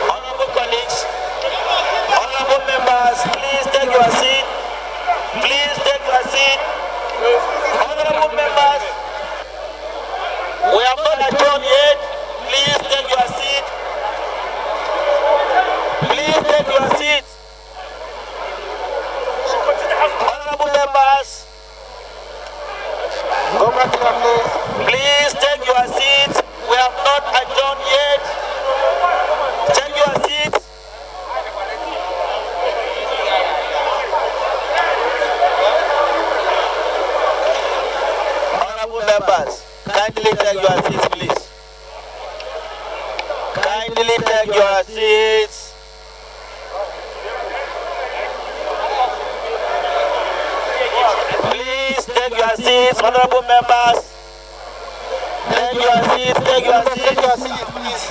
Honorable colleagues, honorable members, please take your seat. Please take your seat. Honorable members, we have not adjourned yet. Please take your seat. Please take your seat. Honorable members, please take your seats. We have not adjourned yet. Take your seats. Honorable members, kindly take your seats, please. Kindly take your seats. Please take your seats, honorable members. Take your seats, take your seats, please.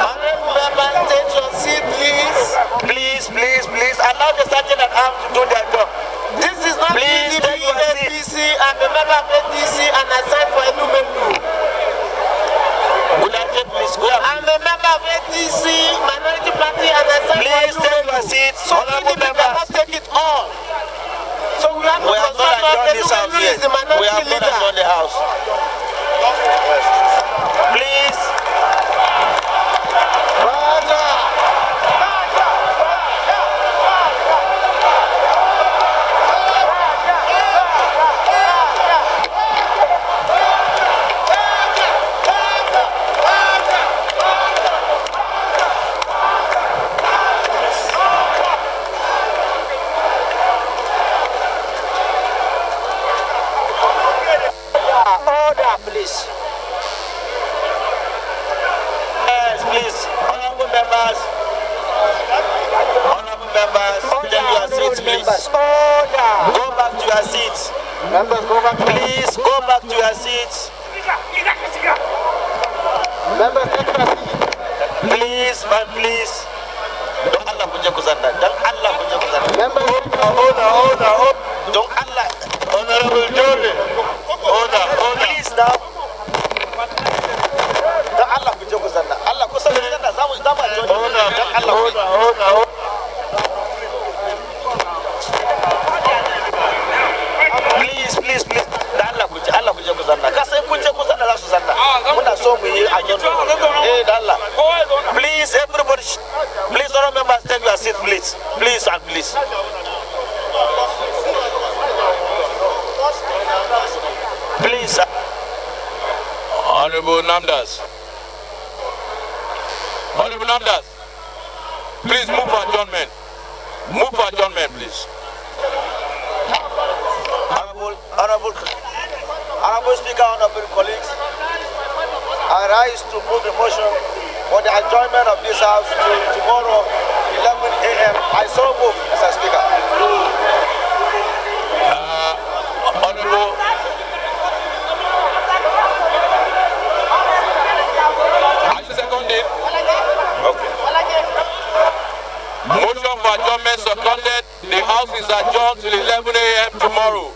Honorable members, take your seat, please. Please, please, please. Allow the sergeant at arms to do their job. This is not PDP, APC, I'm a member of APC and I signed for a new member. I'm a member of APC, Minority Party, and I signed for a new member. Please take your seats, honorable members. Take it all. So we have not adjourn this house yet. We have not adjourned the house. Yes. Please. Order, please. Yes, please. Honorable members. Honorable members. Take your seats, please. Order. Go back to your seats. Members, go back. Please go back to your seats. Members, take your seats. Please, man, please. Don't Allah punya kuzanda. Don't Allah punya kuzanda. Members, order. Don't Allah. Honorable Jolie. Order. Please now. Don't Allah punya kuzanda. Allah kuzanda. Zama Jolie. Don't Allah. Order. Please. Allah punya kuzanda. Kasa punya kuzanda la kuzanda. Muna so mu yi agenda. Allah. Please, everybody. Please, all members, take your seat, please. Please and please. Please. Honorable Namdas. Honorable Namdas. Please move for adjournment. Move for adjournment, please. Honorable Speaker, honorable colleagues, I rise to move the motion for the adjournment of this house to tomorrow, 11 a.m. I so move, Mr. Speaker. Honorable. Are you seconded? Okay. Motion for adjournment seconded. The house is adjourned till 11 a.m. tomorrow.